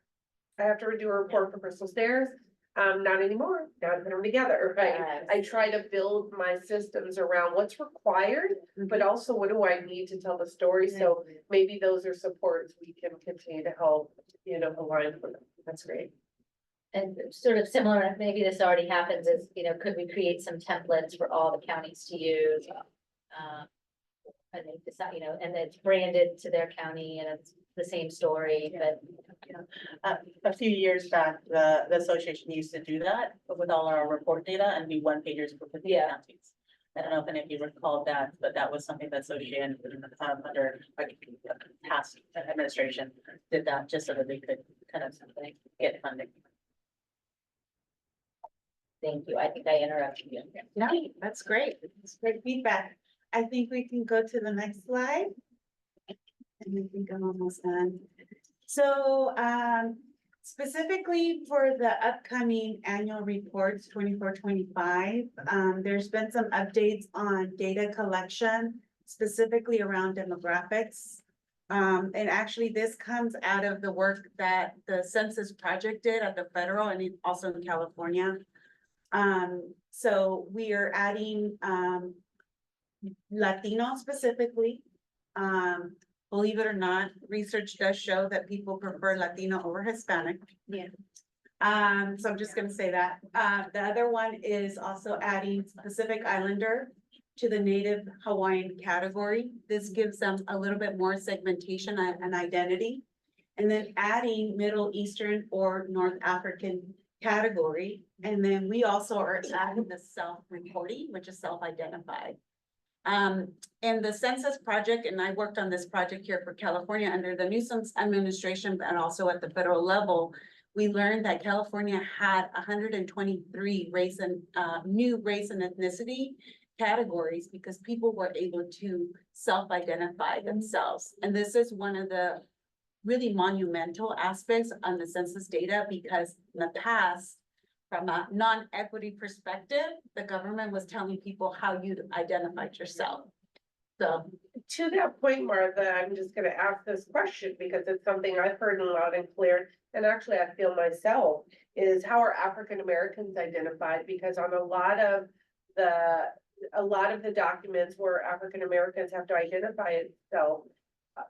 I have to do a report for Crystal Stairs. Not anymore, now I put them together, right? Yes. I try to build my systems around what's required, but also what do I need to tell the story? So maybe those are supports we can continue to help, you know, align with them. That's great. And sort of similar, maybe this already happens, is, you know, could we create some templates for all the counties to use? And they decide, you know, and it's branded to their county and it's the same story, but. A few years back, the association used to do that with all our report data and be one pagers for 50 counties. I don't know if any of you recall that, but that was something that association under like past administration did that just so that they could kind of get funding. Thank you. I think I interrupted you. No, that's great. That's great feedback. I think we can go to the next slide. And I think I'm almost done. So, specifically for the upcoming annual reports 24-25, there's been some updates on data collection, specifically around demographics. And actually this comes out of the work that the Census Project did at the federal and also in California. So we are adding, Latino specifically. Believe it or not, research does show that people prefer Latino over Hispanic. Yeah. So I'm just gonna say that. The other one is also adding Pacific Islander to the Native Hawaiian category. This gives them a little bit more segmentation and identity. And then adding Middle Eastern or North African category. And then we also are adding the self-reporting, which is self-identified. And the Census Project, and I worked on this project here for California under the Newsom administration, and also at the federal level, we learned that California had 123 race and new race and ethnicity categories because people were able to self-identify themselves. And this is one of the really monumental aspects on the census data, because in the past, from a non-equity perspective, the government was telling people how you identified yourself. So, To that point, Martha, I'm just gonna ask this question because it's something I've heard loud and clear, and actually I feel myself, is how are African Americans identified? Because on a lot of the documents where African Americans have to identify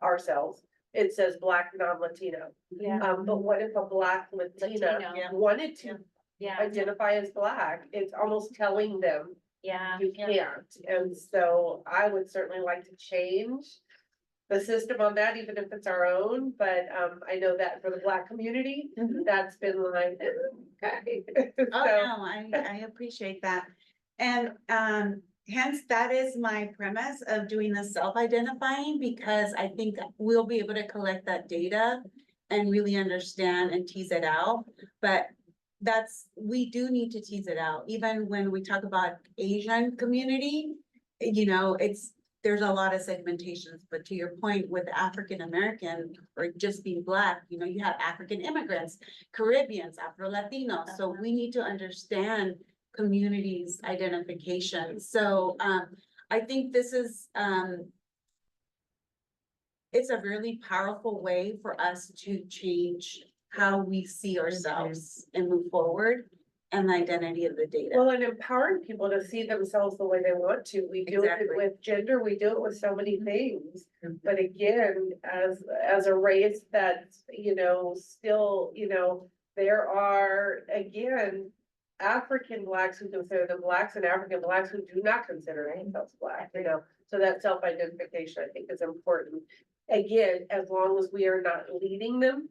ourselves, it says Black non-Latino. Yeah. But what if a Black Latina Latino. wanted to Yeah. identify as Black? It's almost telling them Yeah. you can't. And so I would certainly like to change the system on that, even if it's our own, but I know that for the Black community, that's been like, okay. oh So- no, I appreciate that. And hence that is my premise of doing the self-identifying, because I think we'll be able to collect that data and really understand and tease it out. But we do need to tease it out. Even when we talk about Asian community, you know, there's a lot of segmentations, but to your point with African American or just being Black, you know, you have African immigrants, Caribbeans, Afro-Latinos. So we need to understand communities' identification. So I think this is it's a really powerful way for us to change how we see ourselves and move forward, and the identity of the data. Well, and empowering people to see themselves the way they want to. We do it Exactly. with gender, we do it with so many things. But again, as a race that's, you know, still, you know, there are, again, African Blacks who consider them Blacks and African Blacks who do not consider themselves Black, you know. So that self-identification, I think, is important. Again, as long as we are not leading them,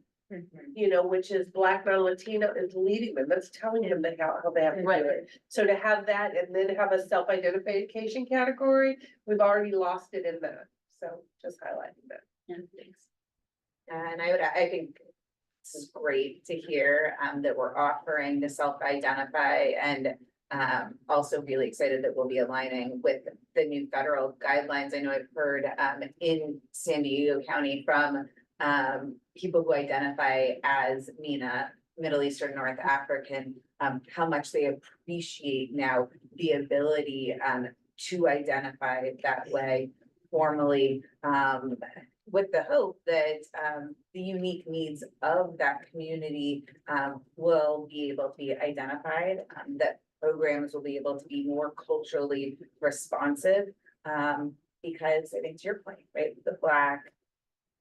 you know, which is Black non-Latino is leading them, that's telling them that how they have to do it. So to have that and then have a self-identification category, we've already lost it in that, so just highlighting that. Yeah, thanks. And I think this is great to hear that we're offering to self-identify, and also really excited that we'll be aligning with the new federal guidelines. I know I've heard in San Diego County from people who identify as MENA, Middle Eastern, North African, how much they appreciate now the ability to identify that way formally, with the hope that the unique needs of that community will be able to be identified, that programs will be able to be more culturally responsive, because I think to your point, right, the Black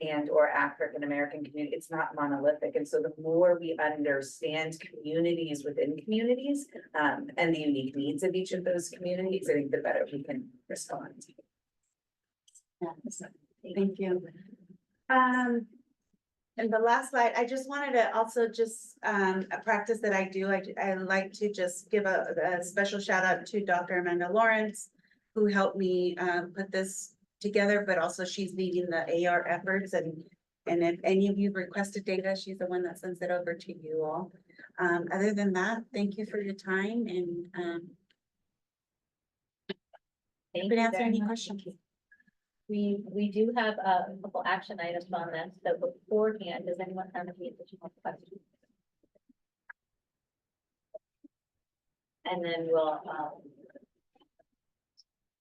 and or African American community, it's not monolithic. And so the more we understand communities within communities and the unique needs of each of those communities, I think the better we can respond. Yeah, thank you. And the last slide, I just wanted to also just a practice that I do. I like to just give a special shout out to Dr. Amanda Lawrence, who helped me put this together, but also she's leading the AR efforts, and if any of you requested data, she's the one that sends it over to you all. Other than that, thank you for your time and, Thank happy to you answer very any much. questions. We do have a couple action items on this, so beforehand, does anyone have any additional questions? And then we'll,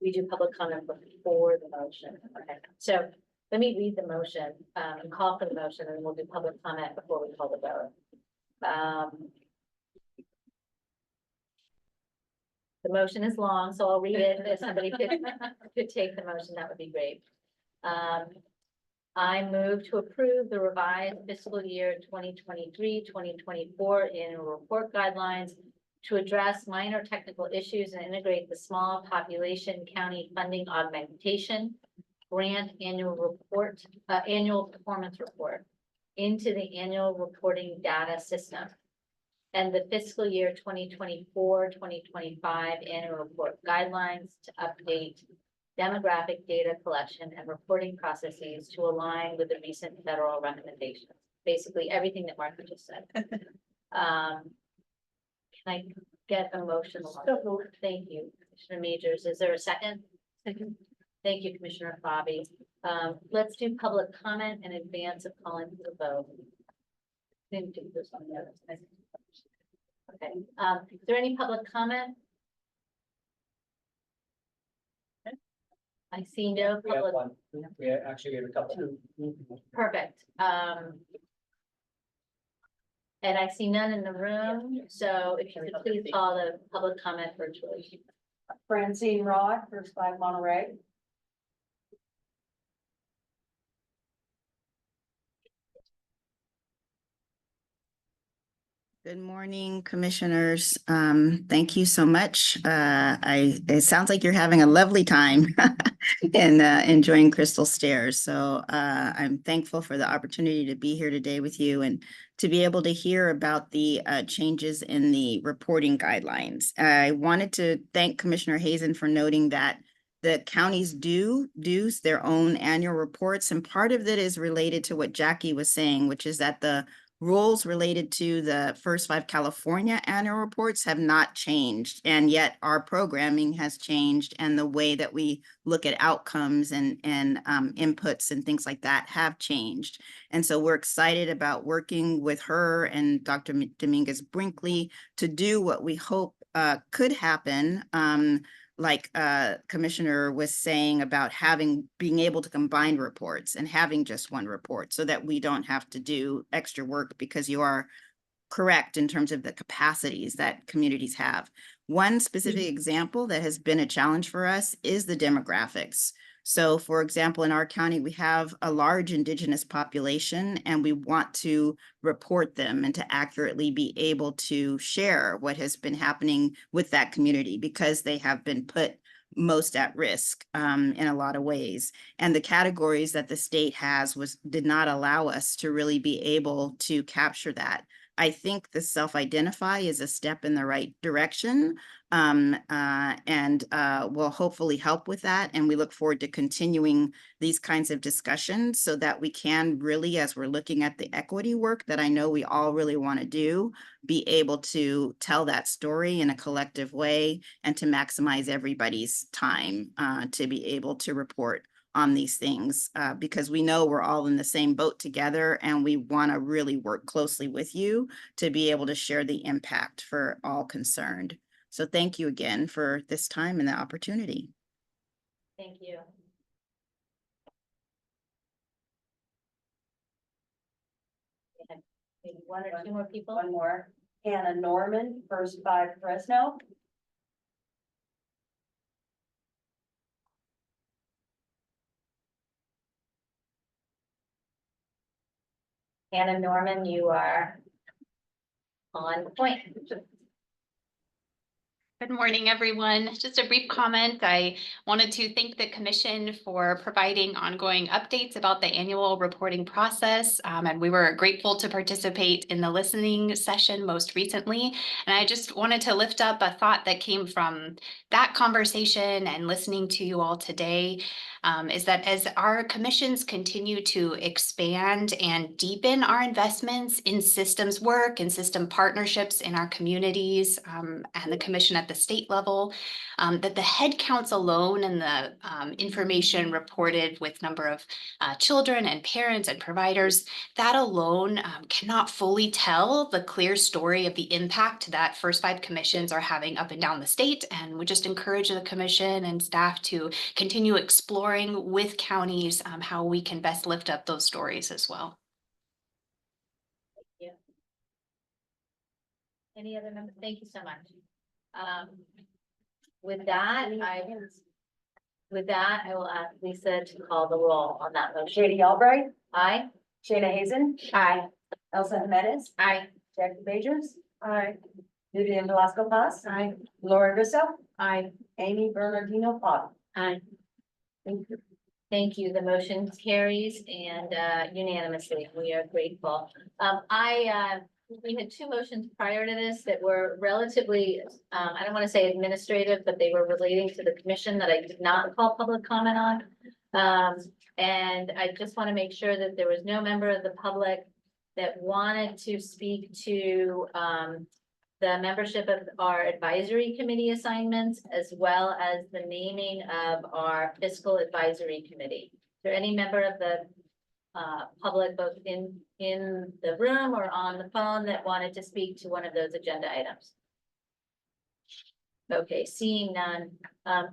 we do public comment before the motion. Okay, so let me read the motion, and call for the motion, and we'll do public comment before we call the vote. The motion is long, so I'll read it. If somebody could take the motion, that would be great. I move to approve the revised fiscal year 2023-2024 annual report guidelines to address minor technical issues and integrate the small population county funding augmentation grant annual performance report into the annual reporting data system, and the fiscal year 2024-2025 annual report guidelines to update demographic data collection and reporting processes to align with the recent federal recommendations. Basically, everything that Martha just said. Can I get a motion? Thank you, Commissioner Majors. Is there a second? Second. Thank you, Commissioner Bobby. Let's do public comment in advance of calling for the vote. Didn't do this on the other side. Okay, is there any public comment? I see no We have public. one. We actually have a couple. Perfect. And I see none in the room, so if you could please call the public comment virtually. Francine Rod, First 5 Monterey. Good morning, commissioners. Thank you so much. It sounds like you're having a lovely time and enjoying Crystal Stairs. So I'm thankful for the opportunity to be here today with you and to be able to hear about the changes in the reporting guidelines. I wanted to thank Commissioner Hazen for noting that the counties do their own annual reports, and part of that is related to what Jackie was saying, which is that the rules related to the First 5 California annual reports have not changed, and yet our programming has changed, and the way that we look at outcomes and inputs and things like that have changed. And so we're excited about working with her and Dr. Dominguez Brinkley to do what we hope could happen. Like Commissioner was saying about being able to combine reports and having just one report so that we don't have to do extra work, because you are correct in terms of the capacities that communities have. One specific example that has been a challenge for us is the demographics. So for example, in our county, we have a large Indigenous population, and we want to report them and to accurately be able to share what has been happening with that community, because they have been put most at risk in a lot of ways. And the categories that the state did not allow us to really be able to capture that. I think the self-identify is a step in the right direction, and will hopefully help with that. And we look forward to continuing these kinds of discussions so that we can really, as we're looking at the equity work that I know we all really want to do, be able to tell that story in a collective way and to maximize everybody's time to be able to report on these things, because we know we're all in the same boat together, and we want to really work closely with you to be able to share the impact for all concerned. So thank you again for this time and the opportunity. Thank you. Maybe one or two more people. One more. Hannah Norman, First 5 Fresno. Hannah Norman, you are on point. Good morning, everyone. Just a brief comment. I wanted to thank the commission for providing ongoing updates about the annual reporting process. And we were grateful to participate in the listening session most recently. And I just wanted to lift up a thought that came from that conversation and listening to you all today. Is that as our commissions continue to expand and deepen our investments in systems work and system partnerships in our communities, and the commission at the state level, that the head counts alone and the information reported with number of children and parents and providers, that alone cannot fully tell the clear story of the impact that First Five commissions are having up and down the state. And we just encourage the commission and staff to continue exploring with counties how we can best lift up those stories as well. Any other members? Thank you so much. With that, I will ask Lisa to call the roll on that motion. Katie Albright, Aye. Shayna Hazen. Aye. Elsa Jimenez. Aye. Jackie Majors. Aye. Vivian Velasco Paz. Aye. Laura Russo. Aye. Amy Bernardino Pop. Aye. Thank you. The motion carries and unanimously. We are grateful. We had two motions prior to this that were relatively, I don't want to say administrative, but they were relating to the commission that I did not call public comment on. And I just want to make sure that there was no member of the public that wanted to speak to the membership of our advisory committee assignments, as well as the naming of our fiscal advisory committee. Is there any member of the public, both in the room or on the phone, that wanted to speak to one of those agenda items? Okay, seeing none.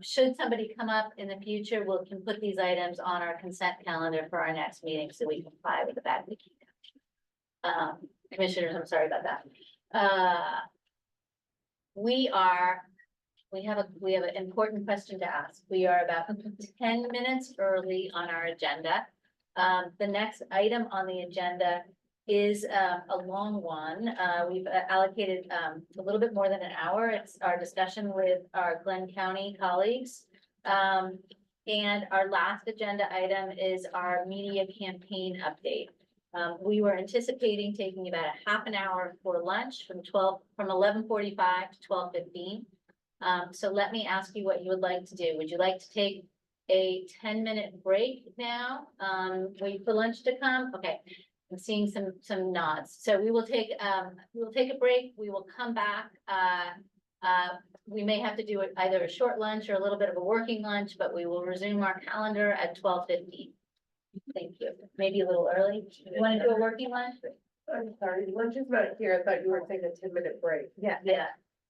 Should somebody come up in the future, we can put these items on our consent calendar for our next meeting so we comply with the back of the key. Commissioners, I'm sorry about that. We have an important question to ask. We are about 10 minutes early on our agenda. The next item on the agenda is a long one. We've allocated a little bit more than an hour. It's our discussion with our Glenn County colleagues. And our last agenda item is our media campaign update. We were anticipating taking about a half an hour for lunch from 11:45 to 12:15. So let me ask you what you would like to do. Would you like to take a 10-minute break now? Wait for lunch to come? Okay, I'm seeing some nods. So we will take a break. We will come back. We may have to do either a short lunch or a little bit of a working lunch, but we will resume our calendar at 12:15. Thank you. Maybe a little early. You want to do a working lunch? I'm sorry, lunch is not here. I thought you were taking a 10-minute break. Yeah.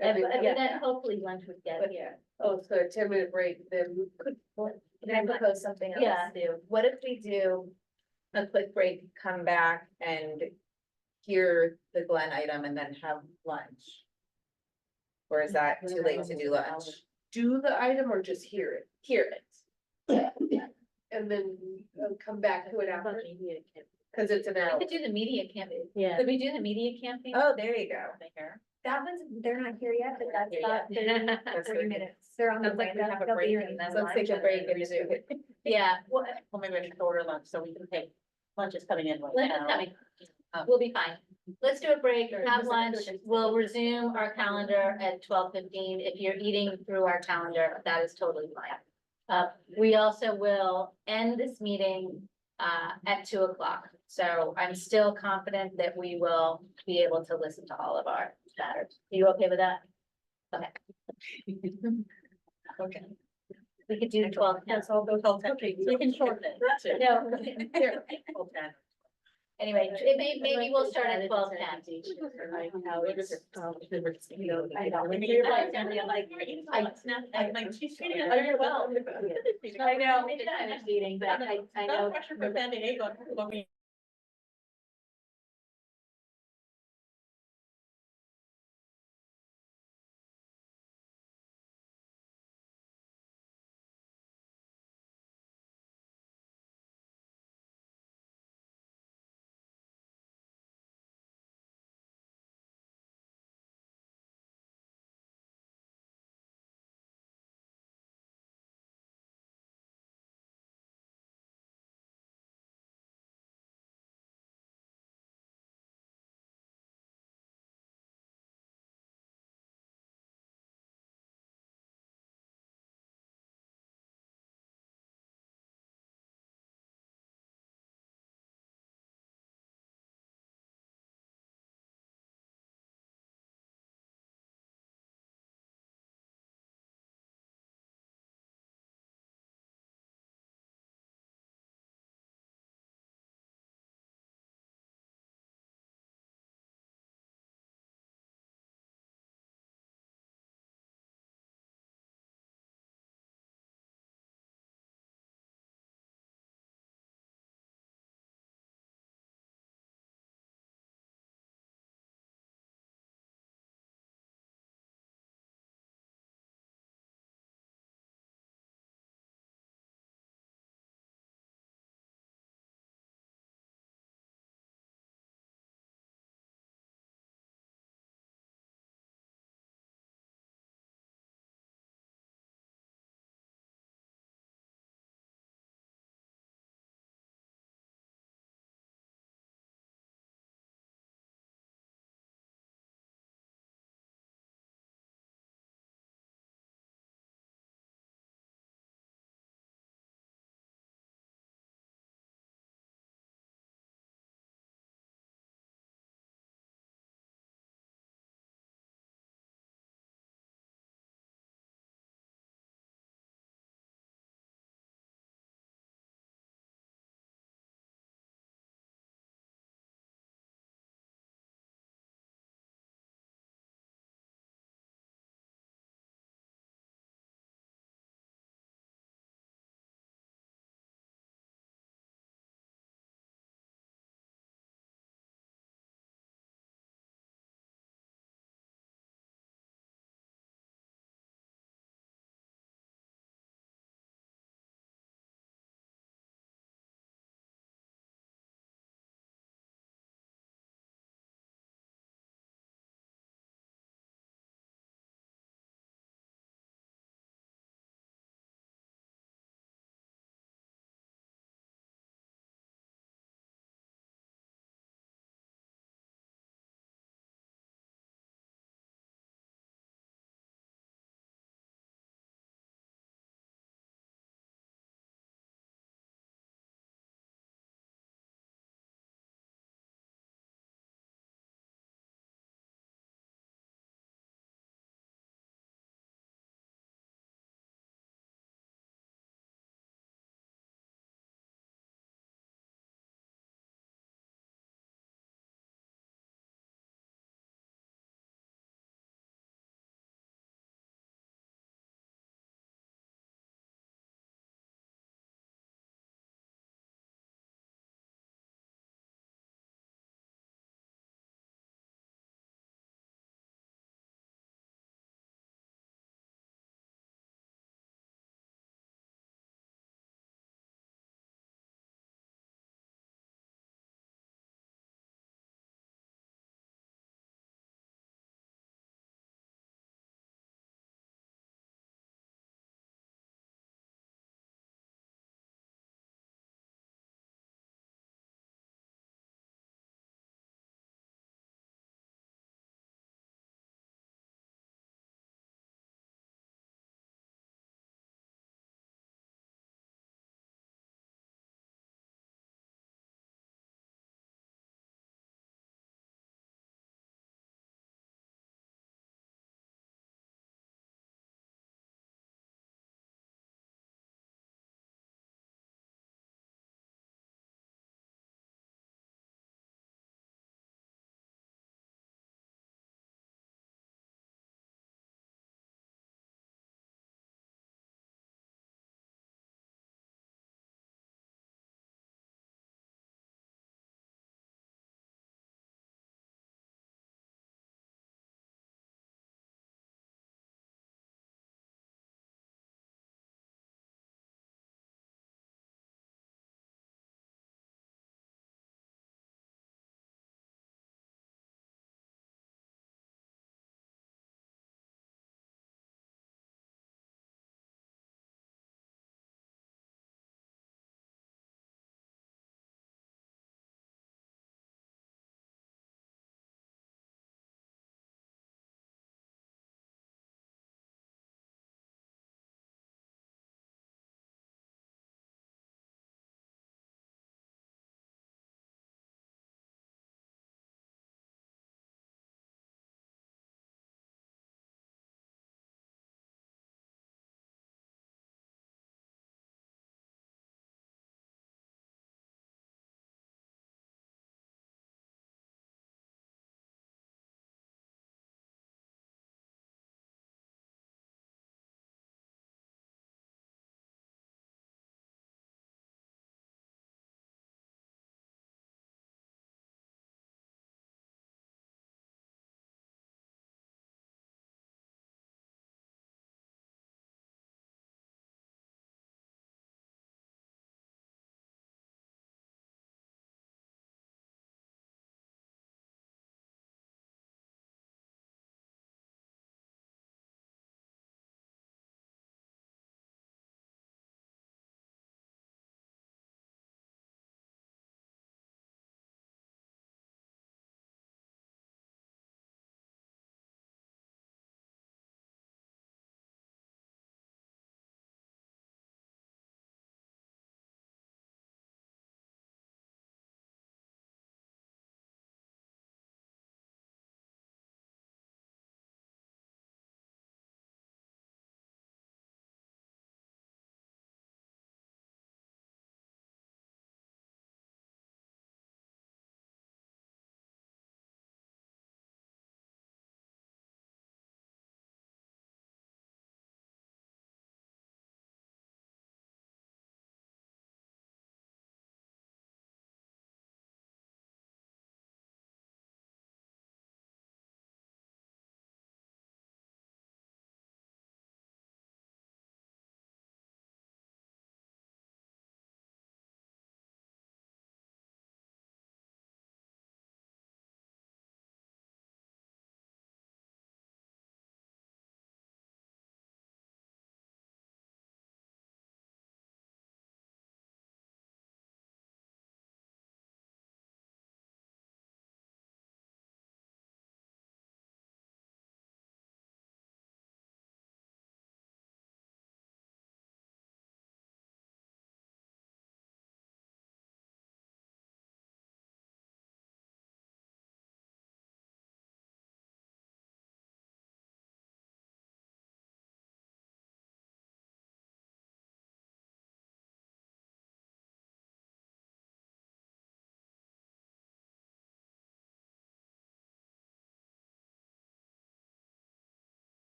And then hopefully lunch would get here. Oh, so a 10-minute break, then we could. Can I propose something else? Yeah. What if we do a quick break, come back and hear the Glenn item and then have lunch? Or is that too late to do lunch? Do the item or just hear it? Hear it. And then come back to it after? Cause it's an hour. We could do the media campaign. Yeah. Could we do the media campaign? Oh, there you go. That one's, they're not here yet, but that's Yeah. about 30 minutes. They're on the Sounds like way. we have a They'll be break here and then in- let's take a break and resume it. Yeah, well, maybe we should order lunch so we can take, lunch is coming in right lunch is now. coming. We'll be fine. Let's do a break, have lunch. We'll resume our calendar at 12:15. If you're eating through our calendar, that is totally fine. We also will end this meeting at 2 o'clock. So I'm still confident that we will be able to listen to all of our matters. Are you okay with that? Okay. Okay. We could do 12. We can shorten it. No. Anyway, maybe we'll start at 12:10. I know. You're well. I know, it's kind of meeting, but I know. Pressure for San Diego.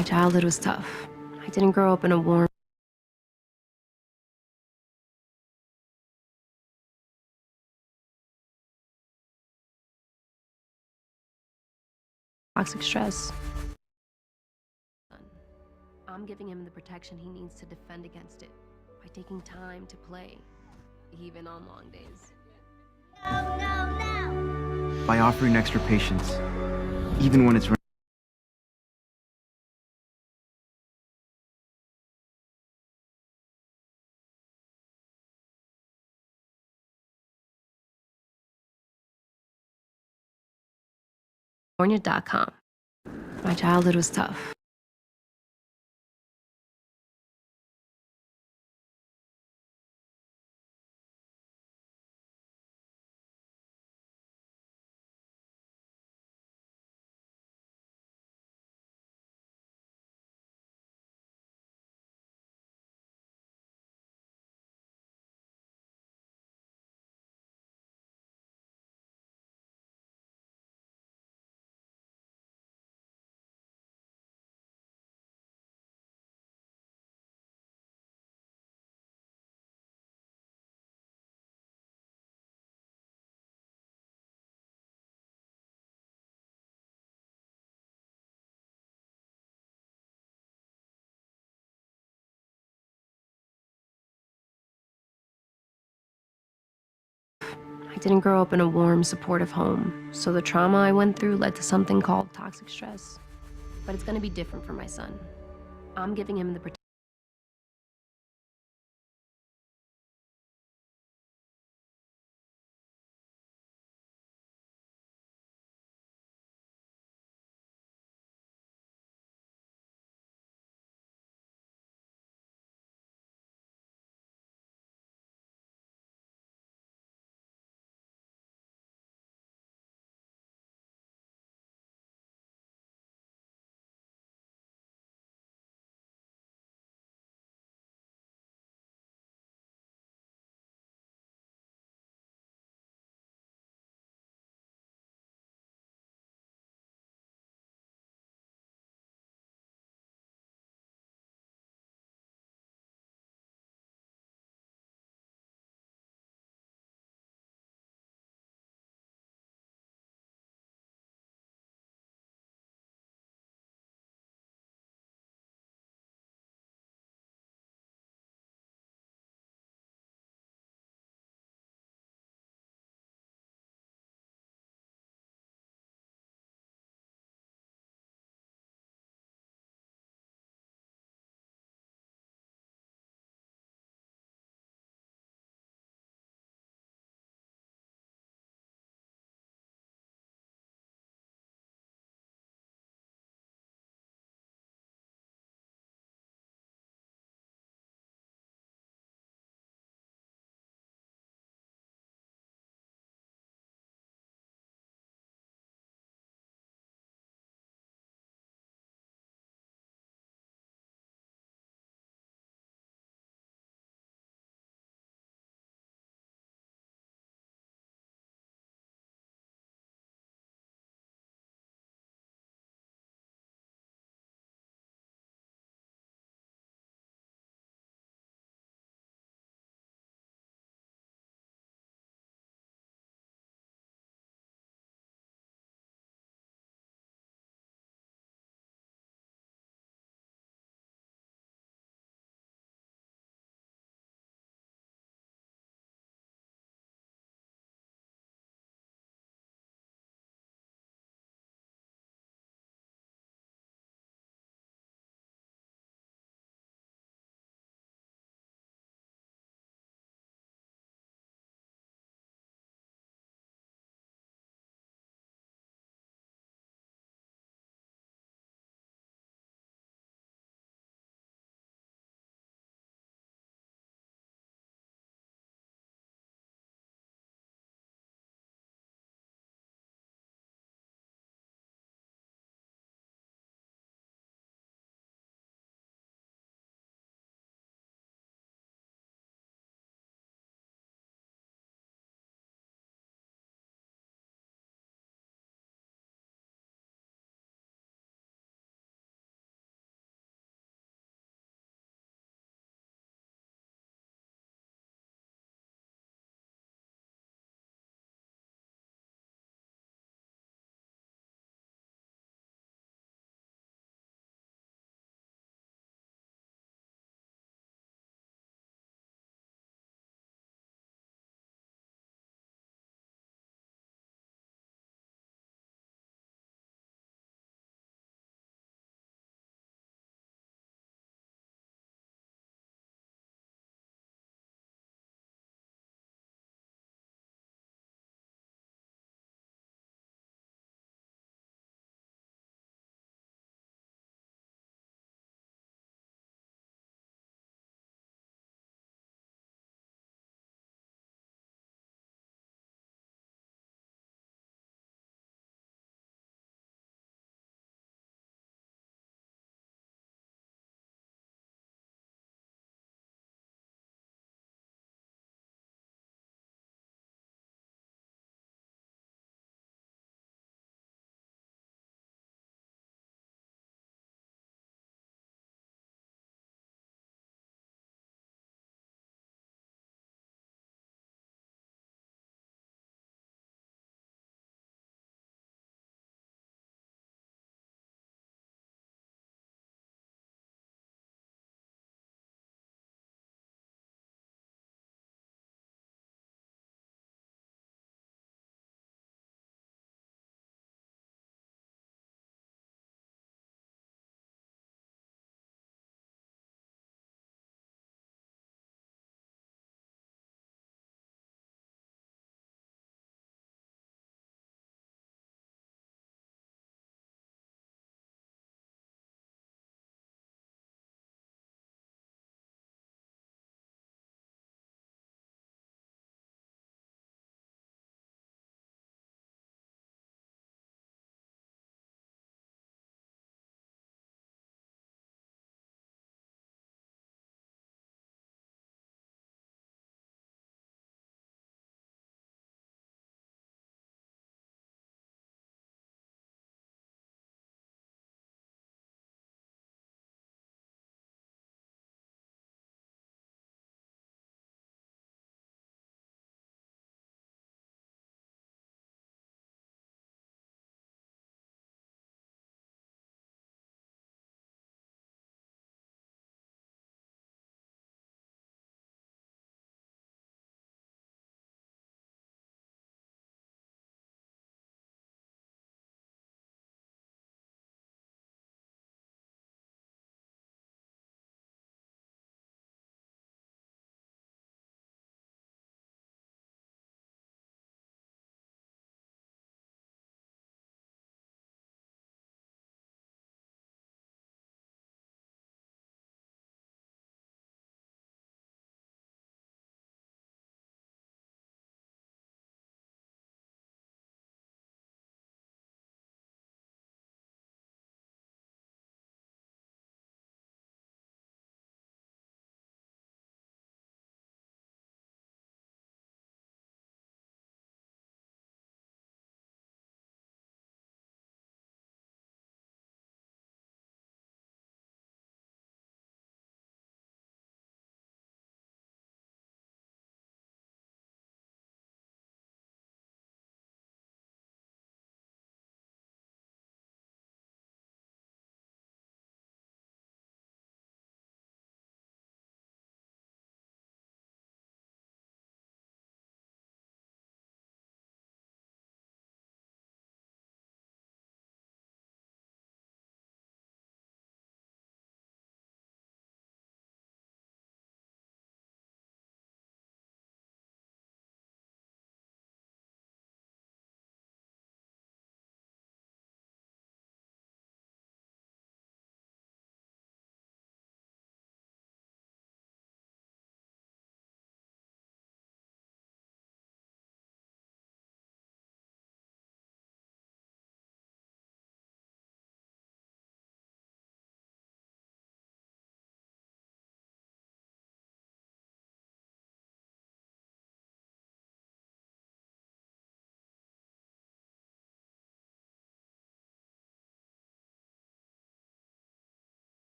My childhood was tough. I didn't grow up in a warm. Toxic stress. I'm giving him the protection he needs to defend against it by taking time to play, even on long days. By offering extra patience, even when it's California.com. My childhood was tough. I didn't grow up in a warm, supportive home, so the trauma I went through led to something called toxic stress. But it's gonna be different for my son. I'm giving him the protection.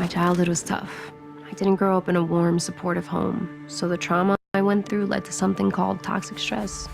My childhood was tough. I didn't grow up in a warm, supportive home, so the trauma I went through led to something called toxic stress.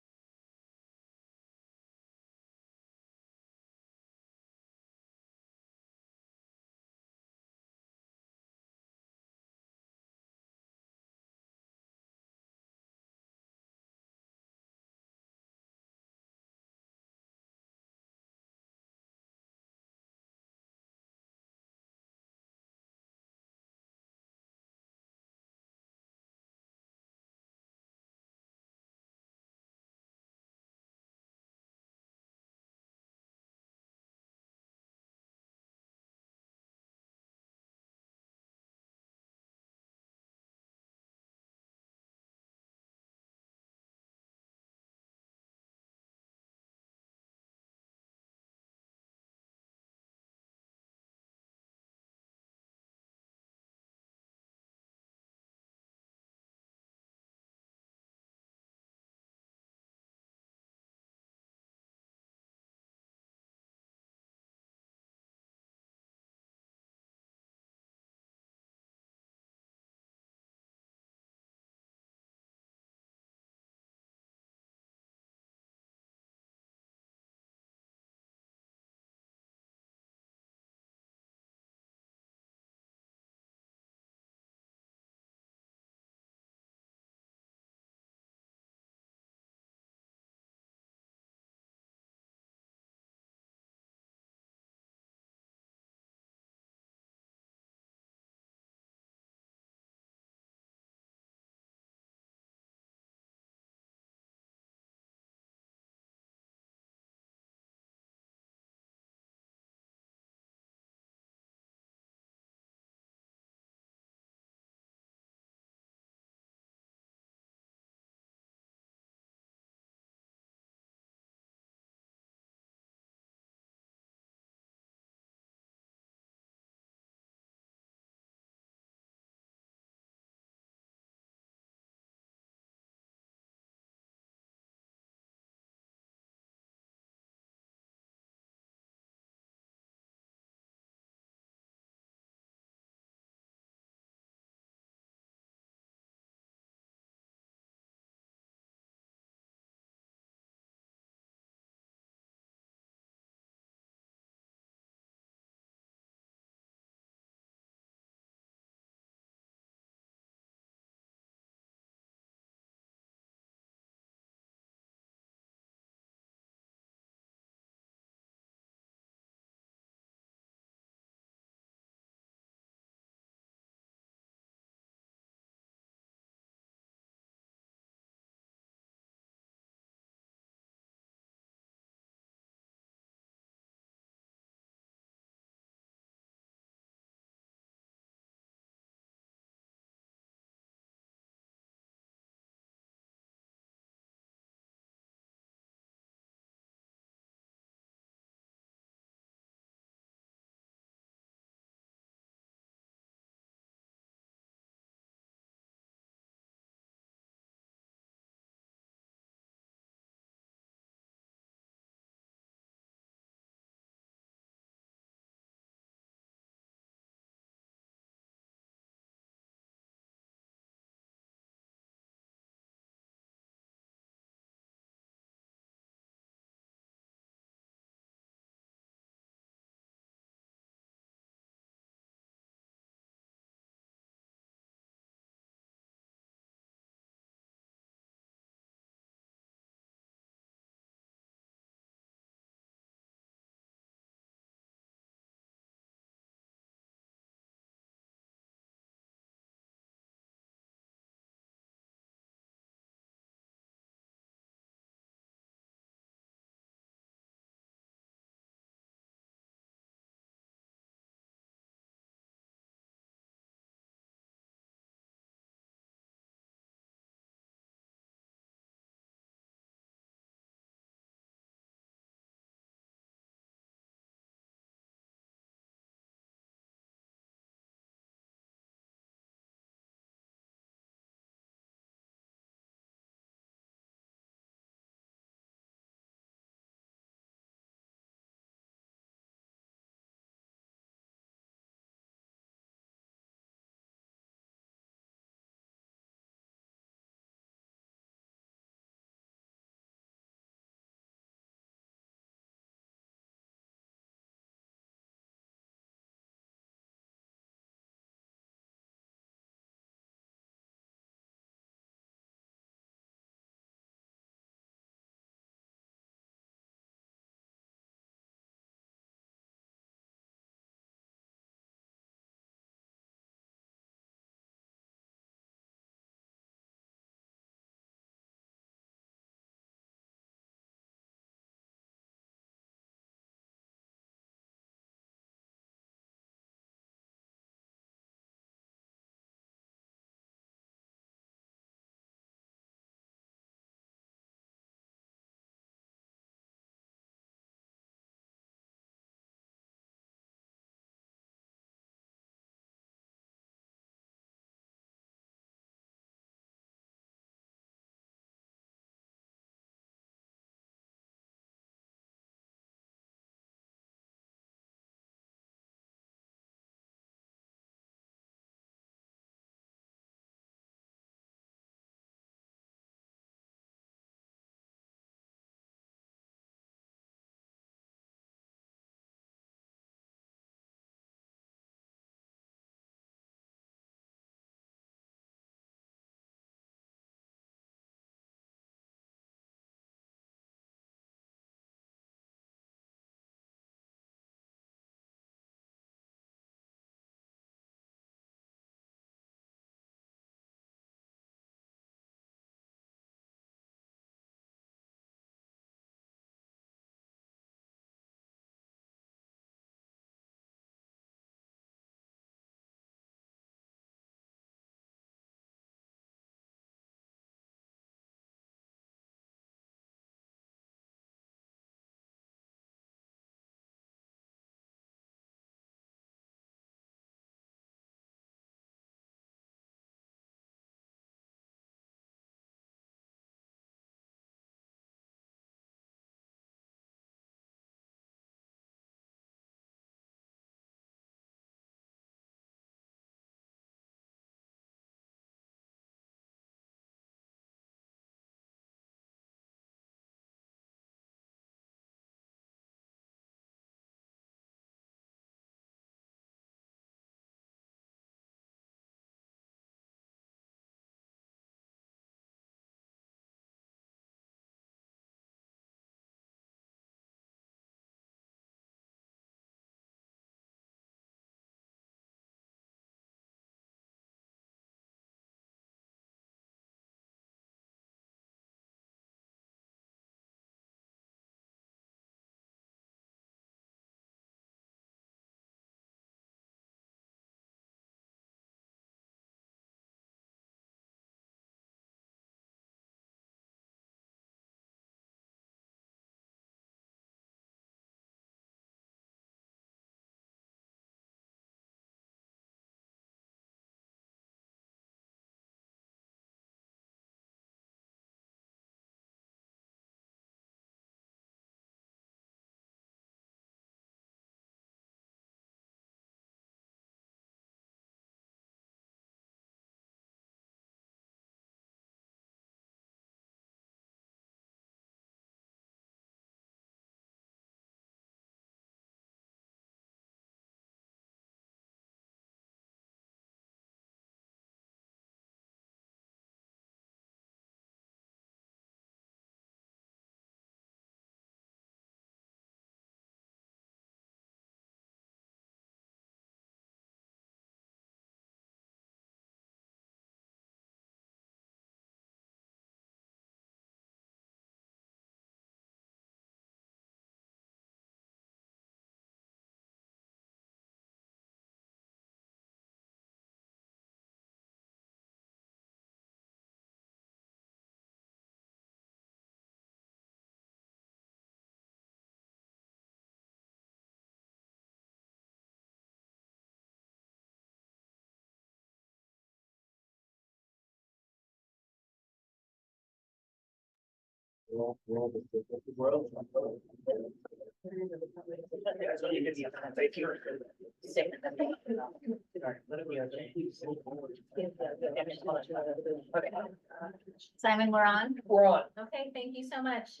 Simon, we're on? We're on. Okay, thank you so much.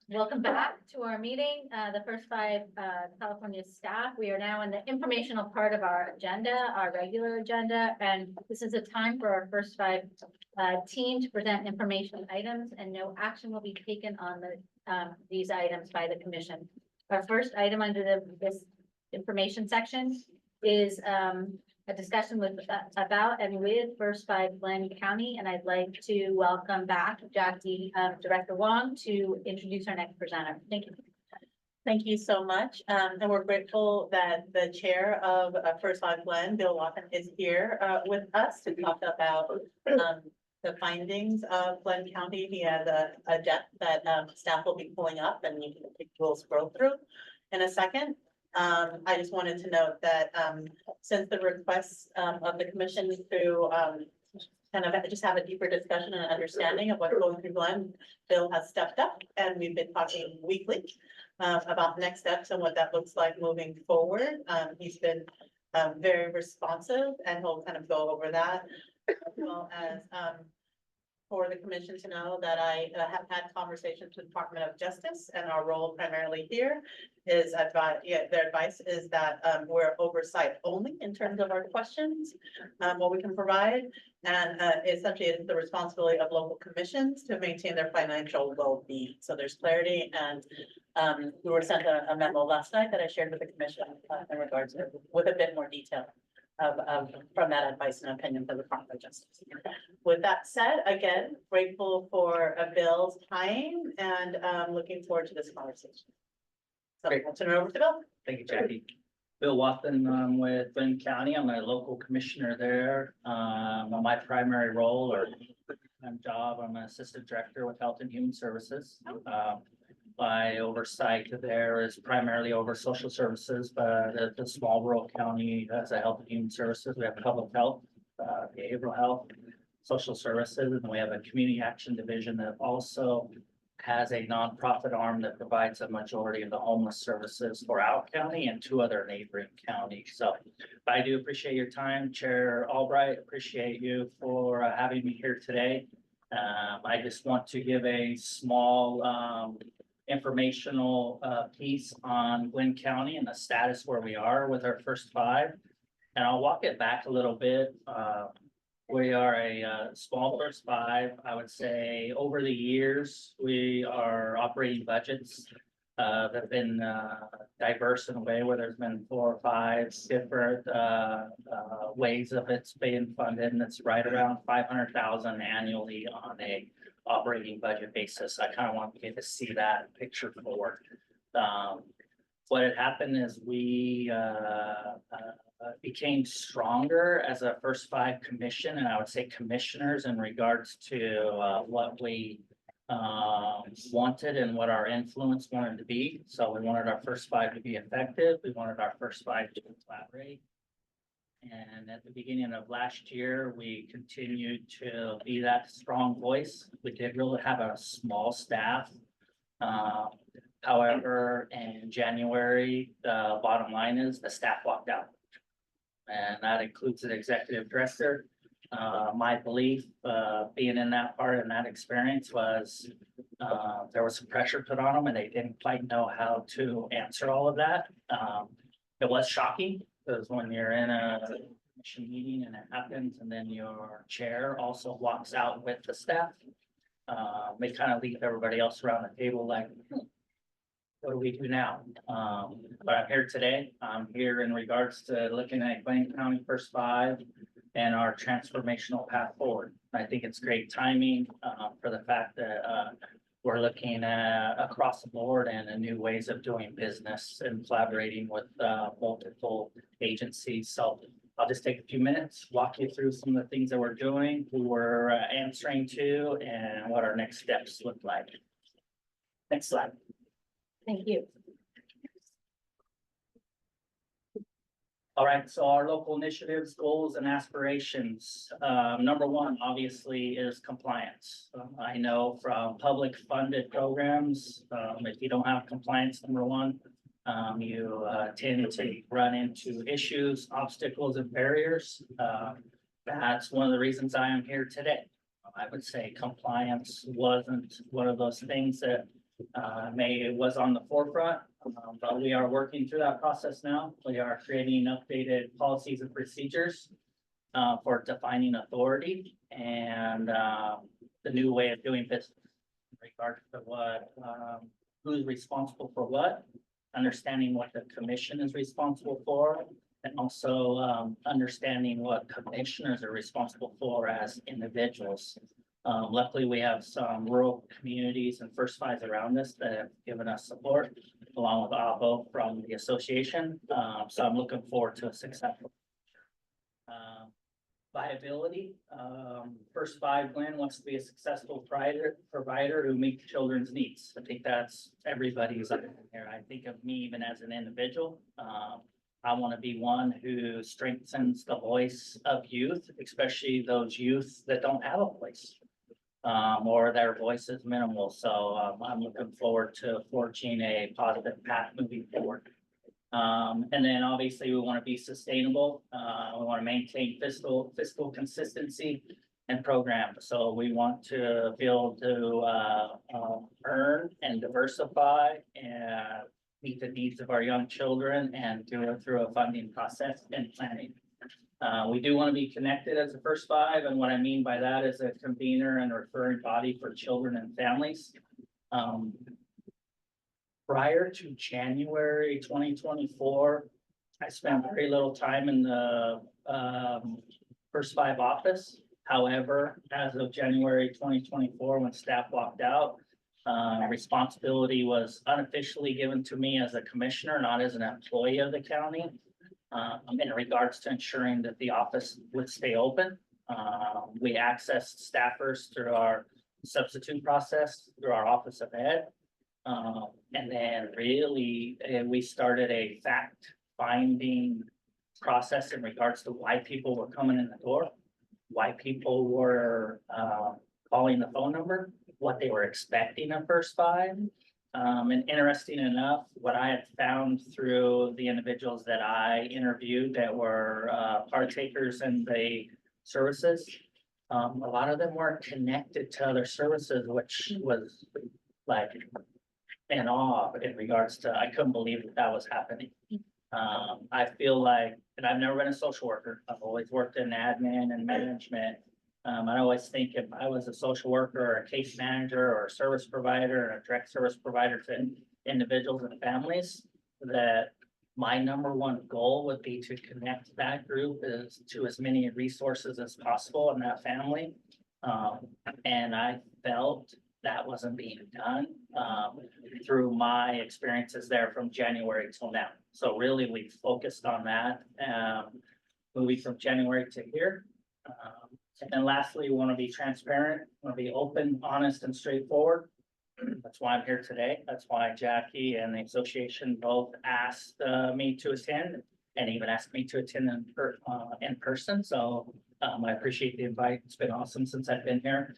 Welcome back to our meeting, the first five, California staff. We are now in the informational part of our agenda, our regular agenda, and this is a time for our first five team to present information items, and no action will be taken on these items by the commission. Our first item under this information section is a discussion about and with First Five Glenn County, and I'd like to welcome back Jackie, Director Wong, to introduce our next presenter. Thank you. Thank you so much. And we're grateful that the chair of First Five Glenn, Bill Watson, is here with us to talk about the findings of Glenn County. He has a deck that staff will be pulling up, and we'll scroll through in a second. I just wanted to note that since the requests of the commission to kind of just have a deeper discussion and understanding of what's going through Glenn, Bill has stepped up, and we've been talking weekly about next steps and what that looks like moving forward. He's been very responsive, and he'll kind of go over that, as well as for the commission to know that I have had conversations with the Department of Justice, and our role primarily here is their advice is that we're oversight only in terms of our questions, what we can provide. And essentially it's the responsibility of local commissions to maintain their financial well-being. So there's clarity, and we were sent a memo last night that I shared with the commission in regards to with a bit more detail from that advice and opinion from the Department of Justice. With that said, again, grateful for Bill's time, and looking forward to this conversation. So I'll turn it over to Bill. Thank you, Jackie. Bill Watson, I'm with Glenn County. I'm a local commissioner there. On my primary role or job, I'm an assistant director with Health and Human Services. My oversight there is primarily over social services, but the small rural county has a Health and Human Services. We have public health, behavioral health, social services, and we have a community action division that also has a nonprofit arm that provides a majority of the homeless services for our county and two other neighboring counties. So I do appreciate your time, Chair Albright. Appreciate you for having me here today. I just want to give a small informational piece on Glenn County and the status where we are with our first five. And I'll walk it back a little bit. We are a small first five. I would say over the years, our operating budgets have been diverse in a way where there's been 4 or 5 different ways of it's being funded, and it's right around 500,000 annually on a operating budget basis. I kind of want to get to see that picture forward. What had happened is we became stronger as a first five commission, and I would say commissioners in regards to what we wanted and what our influence wanted to be. So we wanted our first five to be effective. We wanted our first five to collaborate. And at the beginning of last year, we continued to be that strong voice. We did really have a small staff. However, in January, the bottom line is the staff walked out. And that includes an executive director. My belief, being in that part and that experience was there was some pressure put on them, and they didn't quite know how to answer all of that. It was shocking because when you're in a commission meeting and it happens, and then your chair also walks out with the staff, they kind of leave everybody else around the table like, what do we do now? But I'm here today. I'm here in regards to looking at Glenn County first five and our transformational path forward. I think it's great timing for the fact that we're looking at across the board and new ways of doing business and collaborating with multiple agencies. So I'll just take a few minutes, walk you through some of the things that we're doing, who we're answering to, and what our next steps look like. Next slide. Thank you. All right, so our local initiatives, goals and aspirations. Number one, obviously, is compliance. I know from public funded programs, if you don't have compliance, number one, you tend to run into issues, obstacles and barriers. That's one of the reasons I am here today. I would say compliance wasn't one of those things that was on the forefront, but we are working through that process now. We are creating updated policies and procedures for defining authority and the new way of doing business in regards to what, who's responsible for what, understanding what the commission is responsible for, and also understanding what commissioners are responsible for as individuals. Luckily, we have some rural communities and First Fives around us that have given us support, along with ABO from the association. So I'm looking forward to a successful. Viability, First Five Glenn wants to be a successful provider who meets children's needs. I think that's everybody's up here. I think of me even as an individual. I want to be one who strengthens the voice of youth, especially those youth that don't have a voice. Or their voice is minimal. So I'm looking forward to forging a positive path moving forward. And then obviously we want to be sustainable. We want to maintain fiscal consistency and program. So we want to be able to earn and diversify and meet the needs of our young children and do it through a funding process and planning. We do want to be connected as a First Five, and what I mean by that is a convener and referring body for children and families. Prior to January 2024, I spent very little time in the First Five office. However, as of January 2024, when staff walked out, responsibility was unofficially given to me as a commissioner, not as an employee of the county. In regards to ensuring that the office would stay open. We accessed staffers through our substitute process, through our Office of Ed. And then really, we started a fact-finding process in regards to why people were coming in the door, why people were calling the phone number, what they were expecting of First Five. And interesting enough, what I had found through the individuals that I interviewed that were partakers in the services, a lot of them weren't connected to other services, which was like in awe in regards to, I couldn't believe that was happening. I feel like, and I've never been a social worker, I've always worked in admin and management. I always think if I was a social worker or a case manager or a service provider or a direct service provider to individuals and families, that my number one goal would be to connect that group to as many resources as possible in that family. And I felt that wasn't being done through my experiences there from January till now. So really, we focused on that moving from January to here. And then lastly, we want to be transparent, want to be open, honest, and straightforward. That's why I'm here today. That's why Jackie and the association both asked me to attend and even asked me to attend in person. So I appreciate the invite. It's been awesome since I've been here.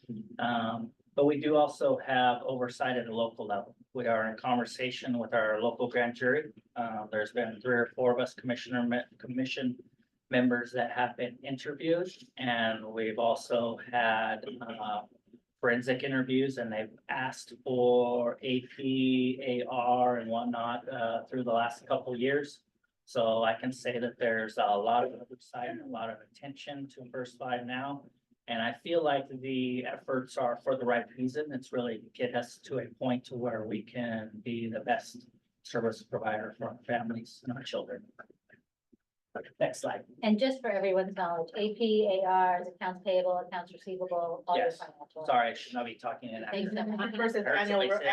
But we do also have oversight at the local level. We are in conversation with our local grand jury. There's been 3 or 4 of us commission members that have been interviewed, and we've also had forensic interviews, and they've asked for AP, AR and whatnot through the last couple of years. So I can say that there's a lot of oversight and a lot of attention to First Five now. And I feel like the efforts are for the right reason. It's really to get us to a point to where we can be the best service provider for our families and our children. Next slide. And just for everyone's knowledge, AP, ARs, accounts payable, accounts receivable, all your Yes. financial. Sorry, I should not be talking in Thanks so acronyms. much. Versus annual report.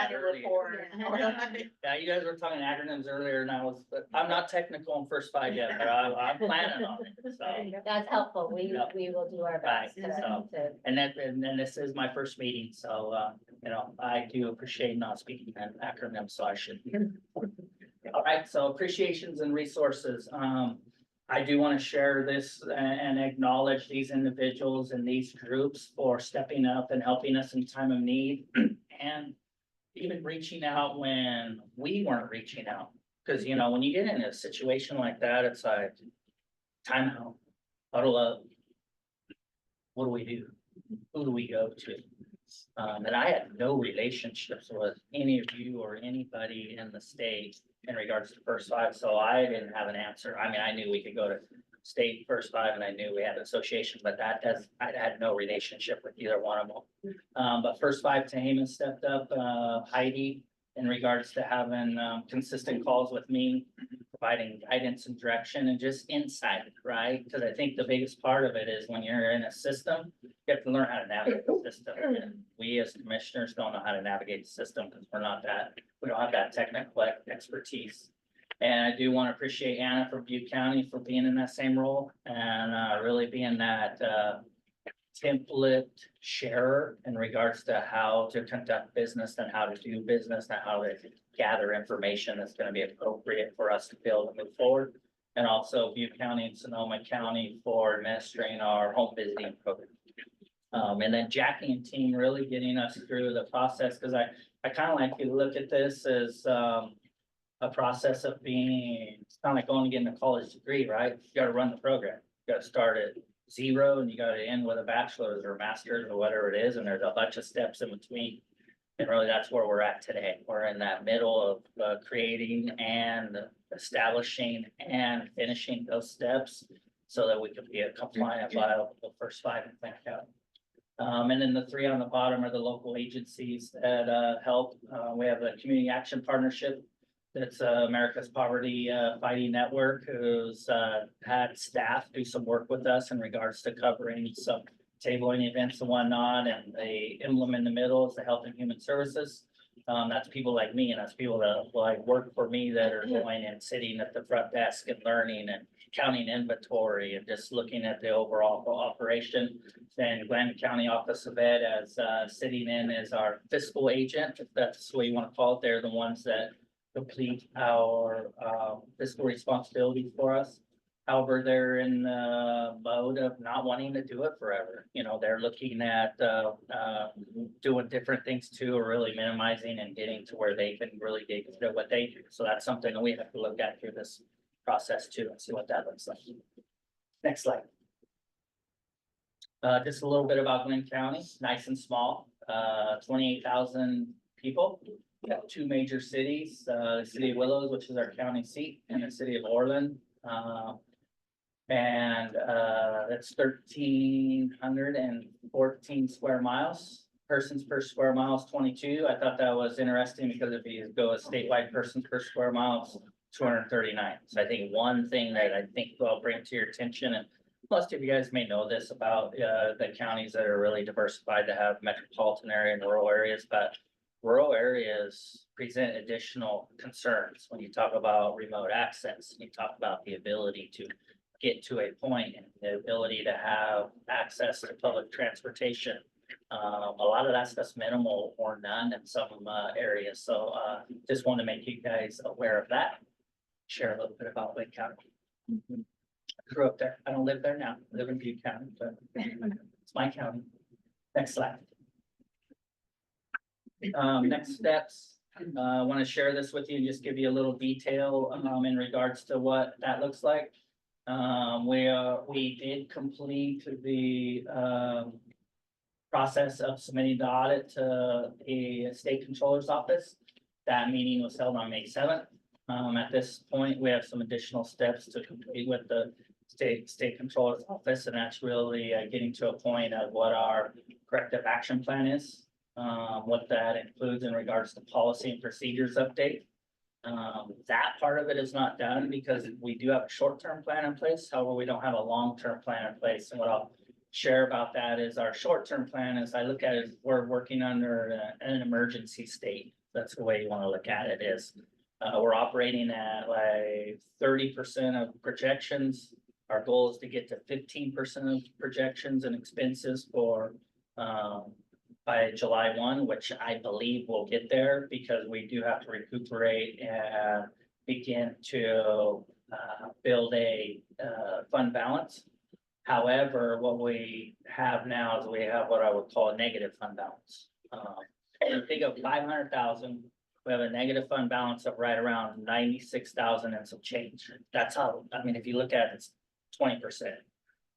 Yeah, you guys were talking acronyms earlier and but I'm not technical in First Five yet, but I'm planning on it, so. That's helpful. We will do our best. Right, so, and then this is my first meeting, so, I do appreciate not speaking in acronyms, so I should. All right, so appreciations and resources. I do want to share this and acknowledge these individuals and these groups for stepping up and helping us in time of need. And even reaching out when we weren't reaching out. Because, you know, when you get in a situation like that, it's like, time out, huddle up. What do we do? Who do we go to? And I had no relationships with any of you or anybody in the state in regards to First Five, so I didn't have an answer. I mean, I knew we could go to state First Five and I knew we had an association, but I had no relationship with either one of them. But First Five Tehama stepped up, Heidi, in regards to having consistent calls with me, providing guidance and direction and just insight, right? Because I think the biggest part of it is when you're in a system, you have to learn how to navigate the system. And we as commissioners don't know how to navigate the system because we don't have that technical expertise. And I do want to appreciate Anna from Butte County for being in that same role and really being that template sharer in regards to how to conduct business and how to do business and how to gather information that's going to be appropriate for us to be able to move forward. And also Butte County and Sonoma County for administering our home visiting program. And then Jackie and team really getting us through the process, because I kind of like to look at this as a process of being, it's kind of like going and getting a college degree, right? You got to run the program. You got to start at zero and you got to end with a bachelor's or master's or whatever it is. And there's a bunch of steps in between. And really that's where we're at today. We're in that middle of creating and establishing and finishing those steps so that we can be a compliant viable First Five in Plant County. And then the three on the bottom are the local agencies that help. We have a community action partnership. That's America's Poverty Fighting Network, who's had staff do some work with us in regards to covering some tabling events and whatnot. And the emblem in the middle is the Health and Human Services. That's people like me, and that's people that like work for me that are going and sitting at the front desk and learning and counting inventory and just looking at the overall operation. Then Glenn County Office of Ed as sitting in as our fiscal agent, if that's what you want to call it. They're the ones that complete our fiscal responsibility for us. However, they're in the mode of not wanting to do it forever. You know, they're looking at doing different things too, or really minimizing and getting to where they can really dig into what they do. So that's something that we have to look at through this process too and see what that looks like. Next slide. Just a little bit about Glenn County, nice and small, 28,000 people. We have two major cities, the city of Willows, which is our county seat, and the city of Orland. That's 1,314 square miles. Persons per square mile is 22. I thought that was interesting because if you go a statewide persons per square mile, it's 239. So I think one thing that I think I'll bring to your attention, and most of you guys may know this about the counties that are really diversified to have metropolitan area and rural areas, but rural areas present additional concerns when you talk about remote access. You talk about the ability to get to a point and the ability to have access to public transportation. A lot of that stuff's minimal or none in some areas. So just want to make you guys aware of that. Share a little bit about Lake County. I grew up there. I don't live there now. I live in Butte County, but it's my county. Next slide. Next steps, I want to share this with you and just give you a little detail in regards to what that looks like. We did complete the process of submitting the audit to the state controller's office. That meeting was held on May 7th. At this point, we have some additional steps to complete with the state controller's office, and that's really getting to a point of what our corrective action plan is. What that includes in regards to policy and procedures update. That part of it is not done because we do have a short-term plan in place. However, we don't have a long-term plan in place. And what I'll share about that is our short-term plan, as I look at it, we're working under an emergency state. That's the way you want to look at it is. We're operating at like 30% of projections. Our goal is to get to 15% of projections and expenses for by July 1, which I believe we'll get there because we do have to recuperate and begin to build a fund balance. However, what we have now is we have what I would call a negative fund balance. Think of 500,000, we have a negative fund balance of right around 96,000 and some change. That's how, I mean, if you look at it, it's 20%.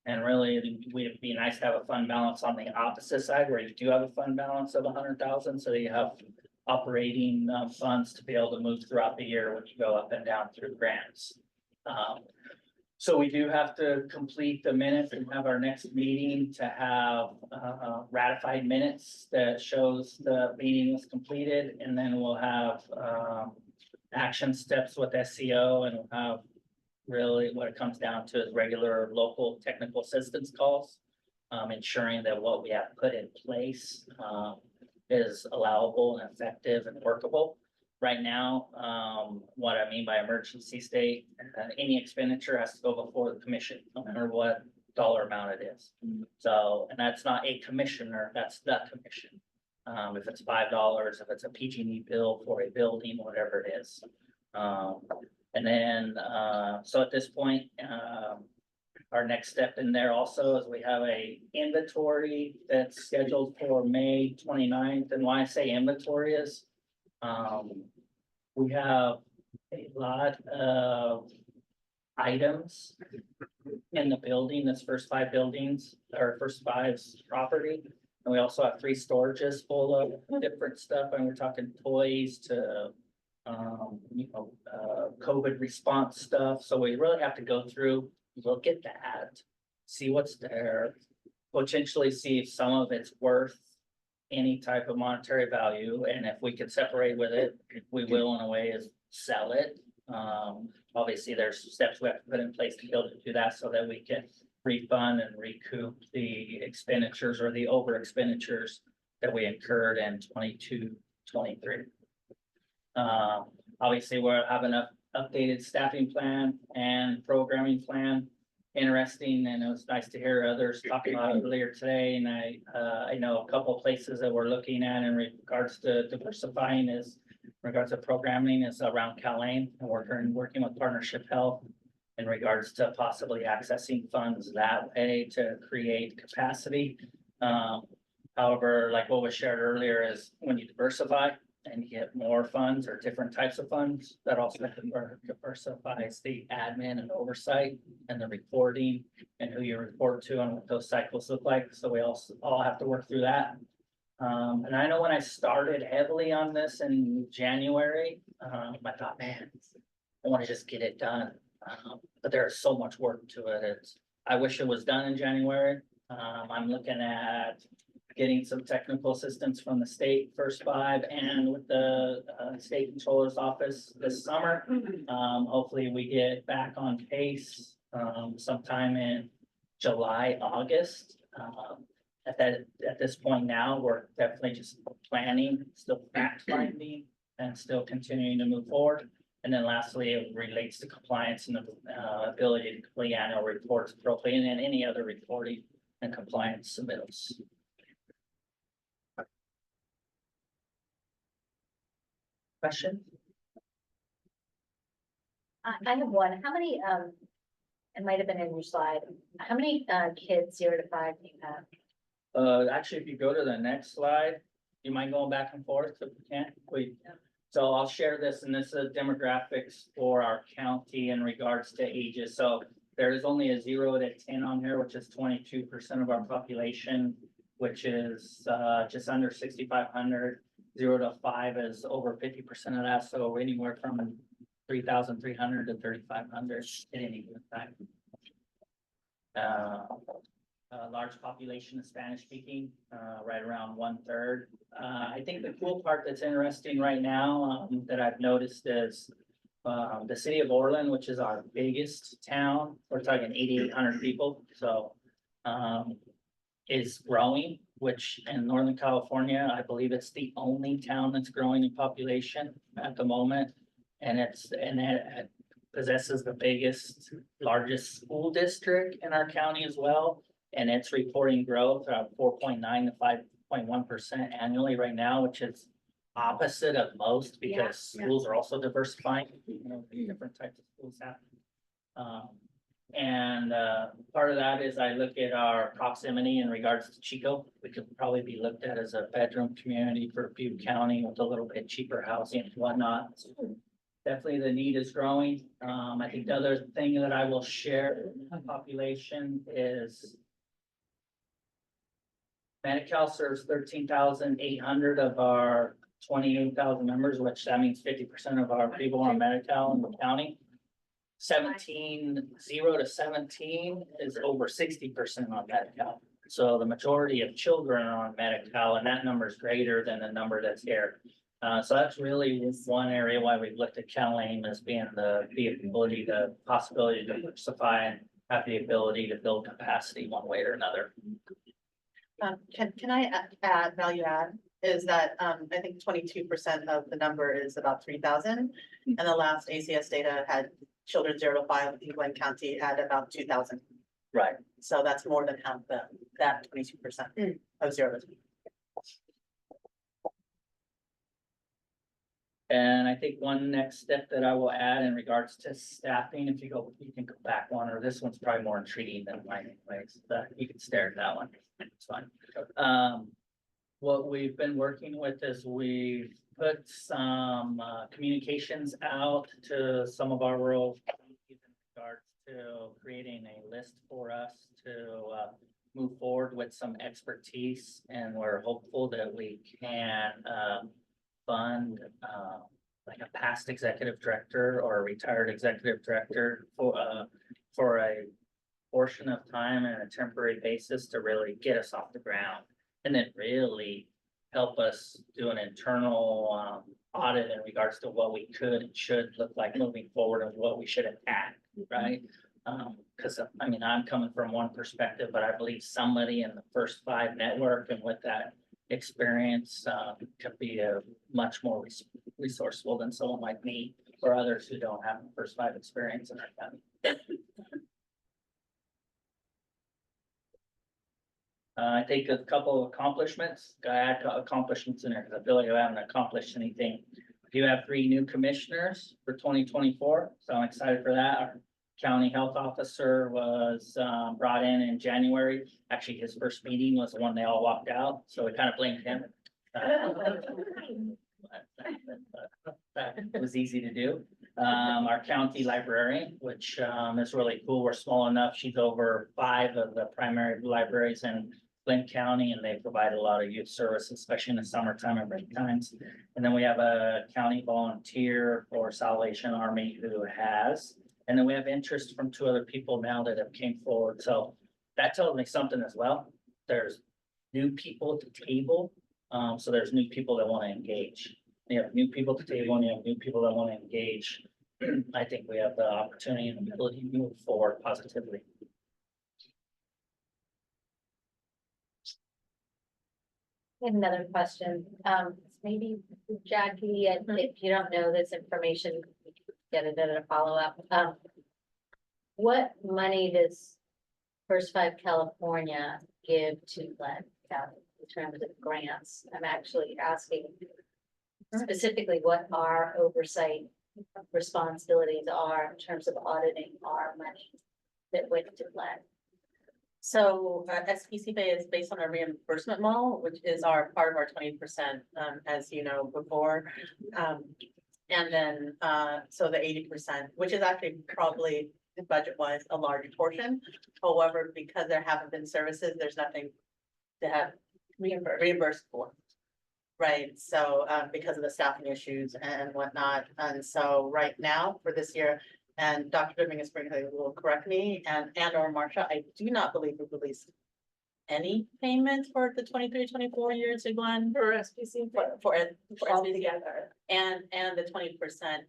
And really, it'd be nice to have a fund balance on the opposite side where you do have a fund balance of 100,000, so you have operating funds to be able to move throughout the year when you go up and down through grants. So we do have to complete the minutes and have our next meeting to have ratified minutes that shows the meeting was completed, and then we'll have action steps with SEO, and we'll have really what it comes down to is regular local technical assistance calls, ensuring that what we have put in place is allowable and effective and workable. Right now, what I mean by emergency state, any expenditure has to go before the commission, no matter what dollar amount it is. So, and that's not a commissioner, that's the commission. If it's $5, if it's a PG&E bill for a building, whatever it is. And then, so at this point, our next step in there also is we have a inventory that's scheduled for May 29th. And why I say inventory is, we have a lot of items in the building, this first 5 buildings, or first 5 property. And we also have 3 storages full of different stuff, and we're talking toys to, COVID response stuff. So we really have to go through, look at that, see what's there, potentially see if some of it's worth any type of monetary value, and if we can separate with it, we will in a way is sell it. Obviously, there's steps we have to put in place to be able to do that so that we can refund and recoup the expenditures or the over expenditures that we incurred in 22-23. Obviously, we'll have an updated staffing plan and programming plan. Interesting, and it was nice to hear others talk about it earlier today, and I know a couple of places that we're looking at in regards to diversifying is in regards to programming is around Cal-Lane, and working with Partnership Health in regards to possibly accessing funds that way to create capacity. However, like what was shared earlier is when you diversify and you get more funds or different types of funds, that also diversifies the admin and oversight and the reporting and who you report to and what those cycles look like. So we also all have to work through that. And I know when I started heavily on this in January, I thought, man, I want to just get it done. But there's so much work to it. I wish it was done in January. I'm looking at getting some technical assistance from the state first 5 and with the state controller's office this summer. Hopefully we get back on pace sometime in July, August. At this point now, we're definitely just planning, still fact finding, and still continuing to move forward. And then lastly, it relates to compliance and the ability to complete annual reports appropriately and any other reporting and compliance submittals. Question? I have one. How many, it might have been in your slide. How many kids 0 to 5 do you have? Actually, if you go to the next slide, you mind going back and forth if you can? So I'll share this, and this is demographics for our county in regards to ages. So there is only a 0 to 10 on here, which is 22% of our population, which is just under 6,500. 0 to 5 is over 50% of that, so anywhere from 3,300 to 3,500 at any given time. A large population of Spanish speaking, right around 1/3. I think the cool part that's interesting right now that I've noticed is the city of Orland, which is our biggest town. We're talking 8,800 people, so is growing, which in Northern California, I believe it's the only town that's growing in population at the moment. And it possesses the biggest, largest school district in our county as well. And it's reporting growth of 4.9 to 5.1% annually right now, which is opposite of most because schools are also diversifying, different types of schools happen. Part of that is I look at our proximity in regards to Chico. We could probably be looked at as a bedroom community for Butte County with a little bit cheaper housing and whatnot. Definitely the need is growing. I think the other thing that I will share with the population is Medi-Cal serves 13,800 of our 28,000 members, which that means 50% of our people are on Medi-Cal in the county. 0 to 17 is over 60% on Medi-Cal. So the majority of children are on Medi-Cal, and that number is greater than the number that's here. So that's really one area why we've looked at CalAIM as being the ability, the possibility to diversify and have the ability to build capacity one way or another. Can I add value add? Is that, I think 22% of the number is about 3,000. And the last ACS data had children 0 to 5 in Glenn County at about 2,000. Right. So that's more than half that 22% of 0 to 5. And I think one next step that I will add in regards to staffing, if you can go back one, or this one's probably more intriguing than mine anyways, but you can stare at that one, it's fine. What we've been working with is we've put some communications out to some of our rural communities in regards to creating a list for us to move forward with some expertise, and we're hopeful that we can fund like a past executive director or a retired executive director for a portion of time and a temporary basis to really get us off the ground, and then really help us do an internal audit in regards to what we could and should look like moving forward and what we should attack, right? Because I mean, I'm coming from one perspective, but I believe somebody in the First Five network and with that experience could be a much more resourceful than someone like me or others who don't have the First Five experience in our county. I think a couple of accomplishments, I add accomplishments in there because I feel like I haven't accomplished anything. We do have 3 new commissioners for 2024, so I'm excited for that. Our county health officer was brought in January. Actually, his first meeting was the one they all walked out, so we kind of blamed him. That was easy to do. Our county librarian, which is really cool. We're small enough. She's over 5 of the primary libraries in Glenn County, and they provide a lot of youth service, especially in the summertime and break times. And then we have a county volunteer for Salvation Army who has, and then we have interest from 2 other people now that have came forward. So that tells me something as well. There's new people at the table. So there's new people that want to engage. You have new people at the table and you have new people that want to engage. I think we have the opportunity and ability to move forward positively. Another question, maybe Jackie, and if you don't know this information, we can get it in a follow-up. What money does First Five California give to Glenn County in terms of grants? I'm actually asking specifically what our oversight responsibilities are in terms of auditing our money that went to Glenn. So SPC Pay is based on a reimbursement model, which is our part of our 20%, as you know, before. And then so the 80%, which is actually probably budget wise a large portion. However, because there haven't been services, there's nothing to have reimbursed for. Right, so because of the staffing issues and whatnot, and so right now for this year, and Dr. Dominguez Brinkley will correct me, and or Marsha, I do not believe we released any payment for the 23-24 years to Glenn. For SPC. For All SPC. together. And the 20%,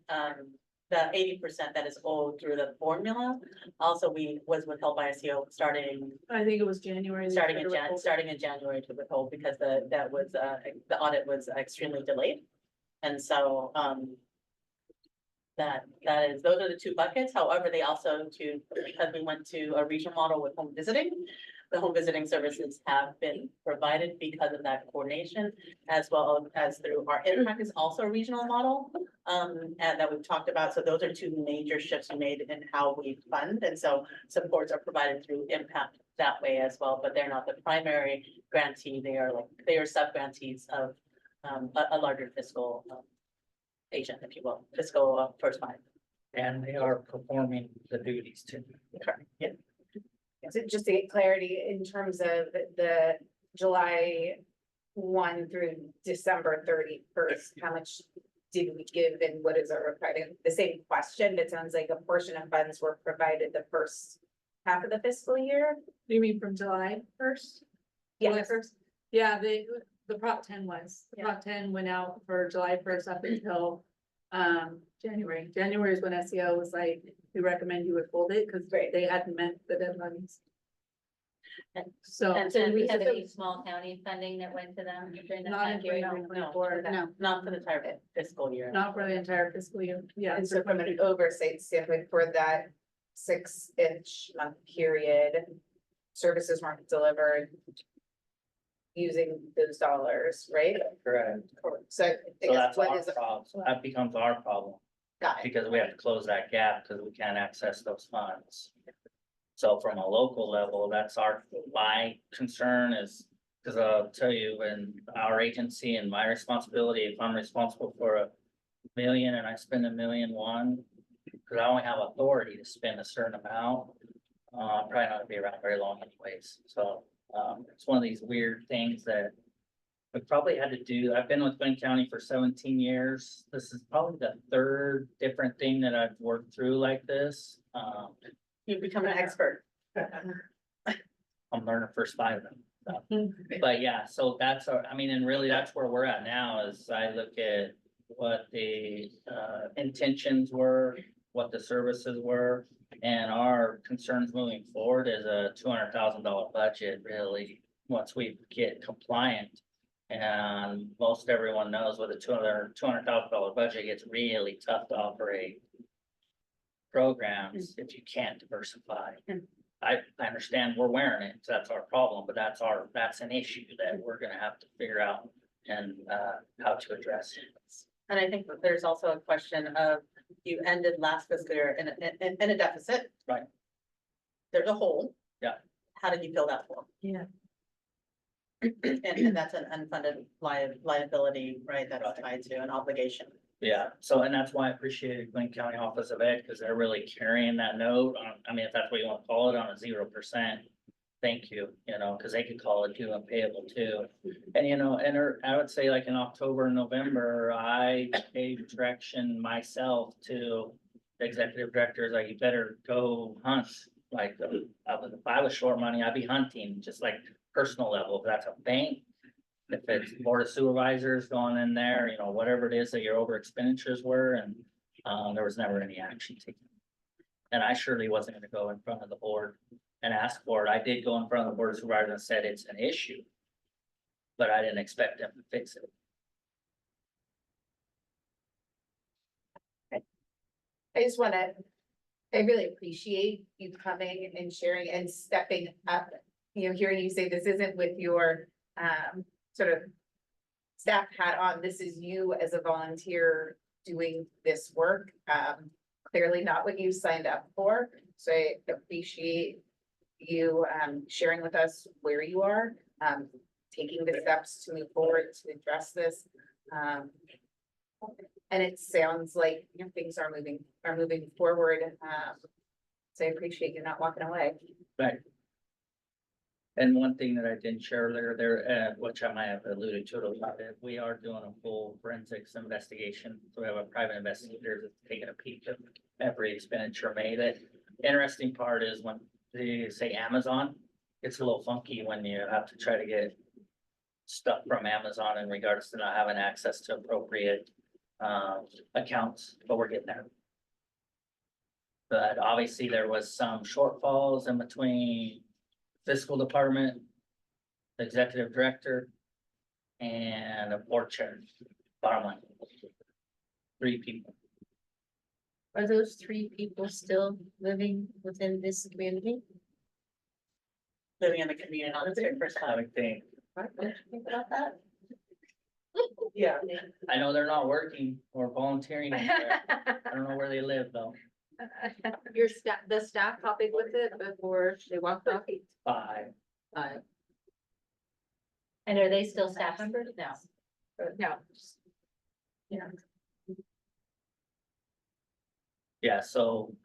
the 80% that is owed through the formula, also was withheld by SEO starting. I think it was January. Starting in January to withhold because the audit was extremely delayed. And so, those are the 2 buckets. However, they also because we went to a regional model with home visiting, the home visiting services have been provided because of that coordination, as well as through our impact is also a regional model. and that we've talked about. So those are two major shifts we made in how we fund. And so supports are provided through impact that way as well, but they're not the primary grantee. They are sub-grantees of a larger fiscal agent, if you will, fiscal first five. And they are performing the duties too. Correct. Yeah. So just to get clarity in terms of the July 1 through December 31st, how much did we give and what is our required? The same question, but it sounds like a portion of funds were provided the first half of the fiscal year. You mean from July first? Yes. Yeah, the Prop 10 was, the Prop 10 went out for July first up until January. January is when SEO was like, we recommend you withhold it because they hadn't met the deadlines. So. And so we have any small county funding that went to them during that Not time in period? 2024. No, not for the entire fiscal year. Not for the entire fiscal year, yeah. And so from an oversight standpoint for that 6-ish month period, services weren't delivered using those dollars, right? Correct. So I So guess that's what our is, problem. So that becomes our problem. got it, Because we have to close that gap because we can't access those funds. So from a local level, my concern is, because I'll tell you, in our agency and my responsibility, if I'm responsible for $1 million and I spend $1.1 million, because I only have authority to spend a certain amount, I'm probably not gonna be around very long anyways. So, it's one of these weird things that we probably had to do. I've been with Glenn County for 17 years. This is probably the third different thing that I've worked through like this. You've become an expert. I'm learning first 5 of them. So. But yeah, so and really that's where we're at now is I look at what the intentions were, what the services were. And our concerns moving forward is a $200,000 budget, really, once we get compliant. And most everyone knows with a $200,000 budget, it gets really tough to operate programs if you can't diversify. I understand we're wearing it, so that's our problem, but that's an issue that we're gonna have to figure out and how to address. And I think that there's also a question of, you ended last fiscal year in a deficit. Right. There's a hole. Yeah. How did you fill that hole? Yeah. And that's an unfunded liability, right, that's tied to an obligation. Yeah, so, and that's why I appreciated Glenn County Office of Ed, because they're really carrying that note on, I mean, if that's what you want to call it, on a 0%. Thank you, because they could call it due and payable too. And, I would say like in October and November, I gave direction myself to the executive directors, like, you better go hunt. Like, if I was short money, I'd be hunting, just like personal level. If that's a bank, if it's board of supervisors going in there, whatever it is that your over expenditures were, and there was never any action taken. And I surely wasn't gonna go in front of the board and ask for it. I did go in front of the board of supervisors and said it's an issue, but I didn't expect them to fix it. I really appreciate you coming and sharing and stepping up. Hearing you say this isn't with your sort of staff hat on, this is you as a volunteer doing this work. Clearly not what you signed up for, so I appreciate you sharing with us where you are, taking the steps to move forward to address this. And it sounds like things are moving forward. So I appreciate you not walking away. Right. And one thing that I didn't share earlier there, which I might have alluded to a little bit, we are doing a full forensics investigation. So we have a private investigator that's taking a peek at every expenditure made. The interesting part is when they say Amazon, it's a little funky when you have to try to get stuff from Amazon in regards to not having access to appropriate accounts, but we're getting there. But obviously there was some shortfalls in between fiscal department, the executive director, and a board chair. Bottom line. 3 people. Are those 3 people still living within this community? Living in the community, not the first I time. would think. Think about that. Yeah. I know they're not working or volunteering anywhere. I don't know where they live though. Your staff, the staff hopping with it before they walked off? Bye. And are they still staff members? No. No. Yeah. Yeah, so,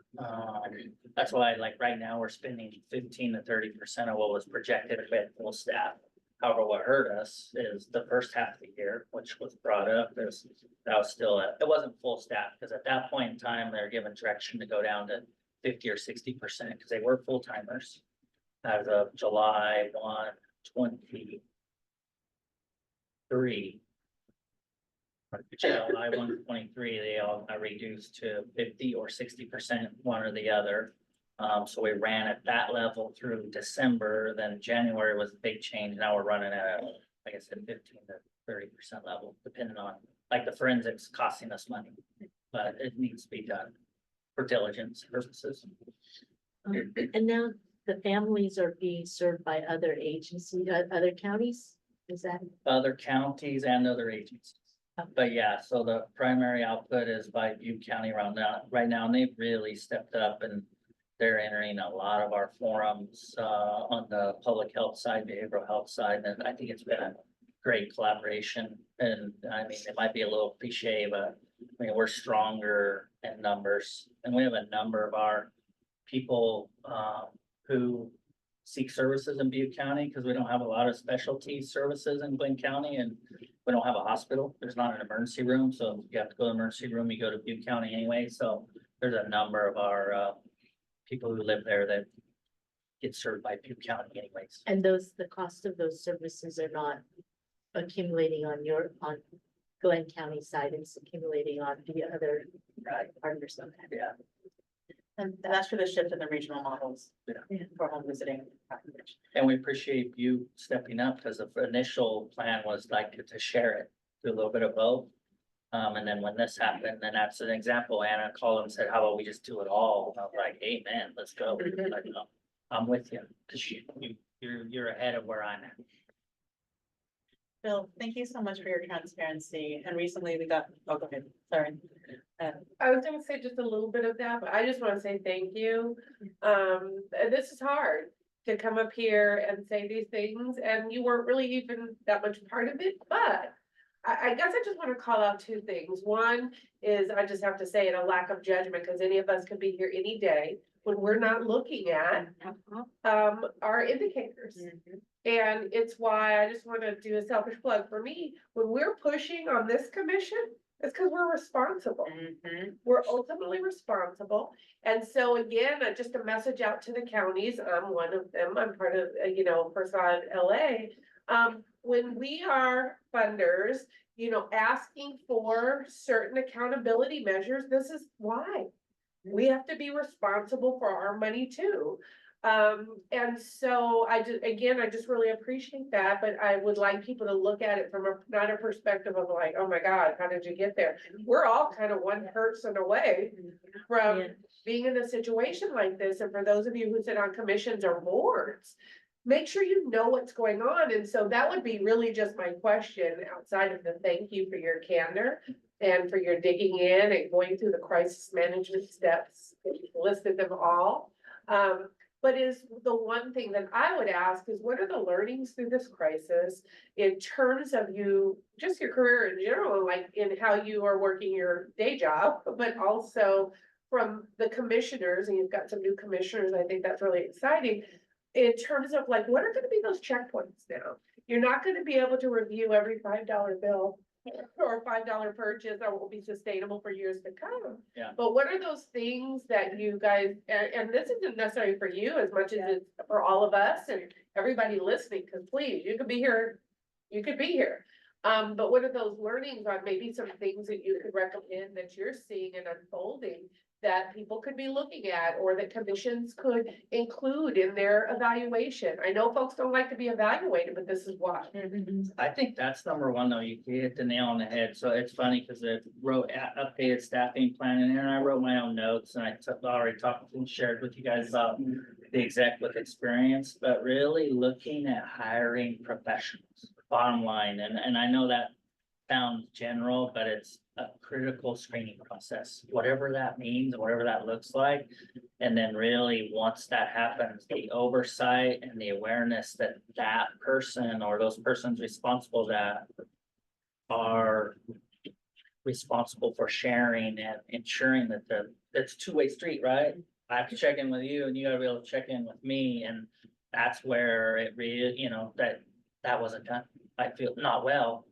that's why, like, right now, we're spending 15 to 30% of what was projected with full staff. However, what hurt us is the first half of the year, which was brought up, is that was still, it wasn't full staff, because at that point in time, they're given direction to go down to 50 or 60%, because they were full timers. As of July 1, 23. July 1, 23, they all got reduced to 50 or 60%, one or the other. So we ran at that level through December, then January was a big change. Now we're running at, like I said, 15 to 30% level, depending on, like, the forensics costing us money. But it needs to be done for diligence purposes. And now the families are being served by other agencies, other counties? Is that? Other counties and other agencies. But yeah, so the primary output is by Butte County right now, and they've really stepped up and they're entering a lot of our forums, on the public health side, behavioral health side, and I think it's been a great collaboration. And I mean, it might be a little cliche, but I mean, we're stronger in numbers, and we have a number of our people, who seek services in Butte County, because we don't have a lot of specialty services in Glenn County, and we don't have a hospital. There's not an emergency room, so if you have to go to the emergency room, you go to Butte County anyway. So there's a number of our people who live there that get served by Butte County anyways. And the cost of those services are not accumulating on Glenn County side, it's accumulating on the other partners of that. Yeah. And that's for the shift in the regional models for home visiting population. And we appreciate you stepping up, because the initial plan was like to share it, do a little bit of both. And then when this happened, then that's an example. Anna called and said, how about we just do it all? And I was like, hey, man, let's go. Like, I'm with you, because you're ahead of where I'm at. Bill, thank you so much for your transparency. And recently we got, oh, go ahead, sorry. I was gonna say just a little bit of that, but I just wanna say thank you. This is hard to come up here and say these things, and you weren't really even that much part of it, but I guess I just wanna call out two things. One is, I just have to say it, a lack of judgment, because any of us could be here any day when we're not looking at our indicators. And it's why I just wanna do a selfish plug for me. When we're pushing on this commission, it's because we're responsible. We're ultimately responsible. And so again, just a message out to the counties. I'm one of them. I'm part of, Persad LA. When we are funders, asking for certain accountability measures, this is why. We have to be responsible for our money too. And so I just really appreciate that, but I would like people to look at it from not a perspective of like, oh my God, how did you get there? We're all kind of one person away from being in a situation like this. And for those of you who sit on commissions or boards, make sure you know what's going on. And so that would be really just my question, outside of the thank you for your candor and for your digging in and going through the crisis management steps. You've listed them all. But is the one thing that I would ask is, what are the learnings through this crisis in terms of just your career in general, like in how you are working your day job, but also from the commissioners, and you've got some new commissioners, I think that's really exciting, in terms of like, what are gonna be those checkpoints now? You're not gonna be able to review every $5 bill or $5 purchase that will be sustainable for years to come. Yeah. But what are those things that you guys, and this isn't necessarily for you as much as it's for all of us and everybody listening, because please, you could be here. But what are those learnings on maybe some things that you could recommend that you're seeing and unfolding that people could be looking at, or that commissions could include in their evaluation? I know folks don't like to be evaluated, but this is why. I think that's number one, though. You hit the nail on the head. So it's funny because it wrote updated staffing plan, and then I wrote my own notes, and I already talked and shared with you guys about the exec with experience, but really looking at hiring professionals, bottom line. And I know that sounds general, but it's a critical screening process, whatever that means, whatever that looks like. And then really, once that happens, the oversight and the awareness that that person or those persons responsible that are responsible for sharing and ensuring that it's a two-way street, right? I have to check in with you and you gotta be able to check in with me, and that's where it really, that wasn't done. I feel not well.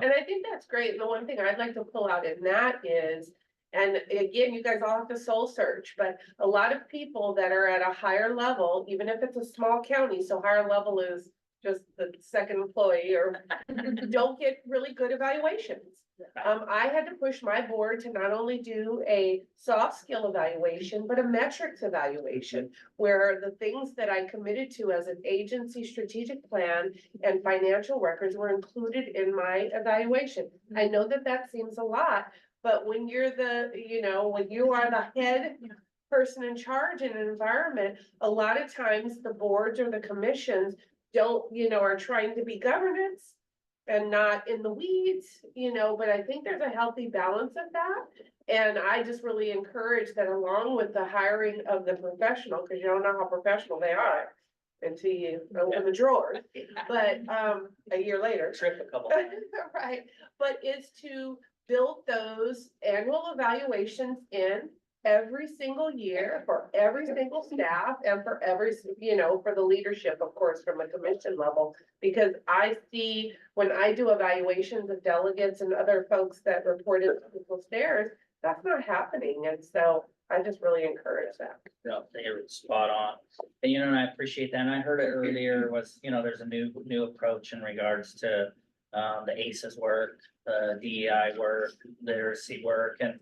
And I think that's great. And the one thing I'd like to pull out in that is, and again, you guys all have to soul search, but a lot of people that are at a higher level, even if it's a small county, so higher level is just the second employee or don't get really good evaluations. I had to push my board to not only do a soft skill evaluation, but a metrics evaluation, where the things that I committed to as an agency strategic plan and financial records were included in my evaluation. I know that that seems a lot, but when you're when you are the head person in charge in an environment, a lot of times the boards or the commissions don't, are trying to be governance and not in the weeds, but I think there's a healthy balance of that. And I just really encourage that, along with the hiring of the professional, because you don't know how professional they are until you open the drawers, but a year later. Trip a couple. Right, but it's to build those annual evaluations in every single year for every single staff and for every, for the leadership, of course, from a commission level. Because I see when I do evaluations of delegates and other folks that reported to stairs, that's not happening. And so I just really encourage that. Yeah, they're spot on. And and I appreciate that. And I heard it earlier was, there's a new approach in regards to the ACEs work, the DEI work, literacy work, and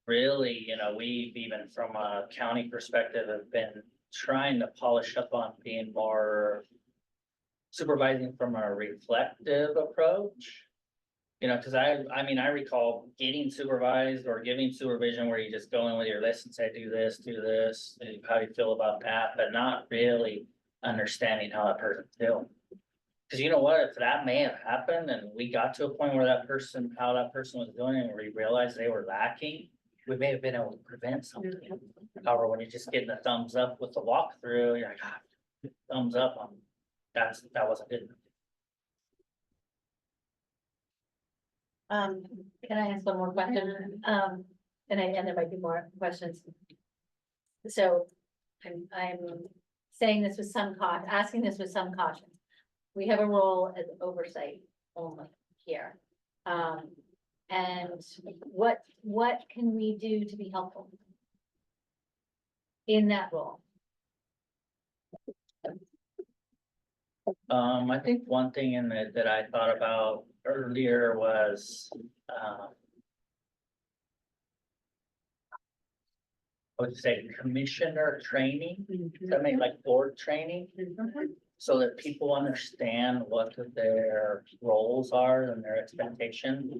really, we've even from a county perspective have been trying to polish up on being more supervising from a reflective approach. Cause I recall getting supervised or giving supervision where you just go in with your list and say, do this, and how do you feel about that, but not really understanding how that person's feeling. Cause you know what, if that may have happened and we got to a point where how that person was doing and we realized they were lacking, we may have been able to prevent something. However, when you're just getting a thumbs up with the walkthrough, you're like, thumbs up, that wasn't good. Can I ask one more question? And there might be more questions. So I'm saying this with some asking this with some caution. We have a role as oversight only here. And what can we do to be helpful in that role? I think one thing in it that I thought about earlier was, I would say commissioner training, that make like board training. So that people understand what their roles are and their expectations.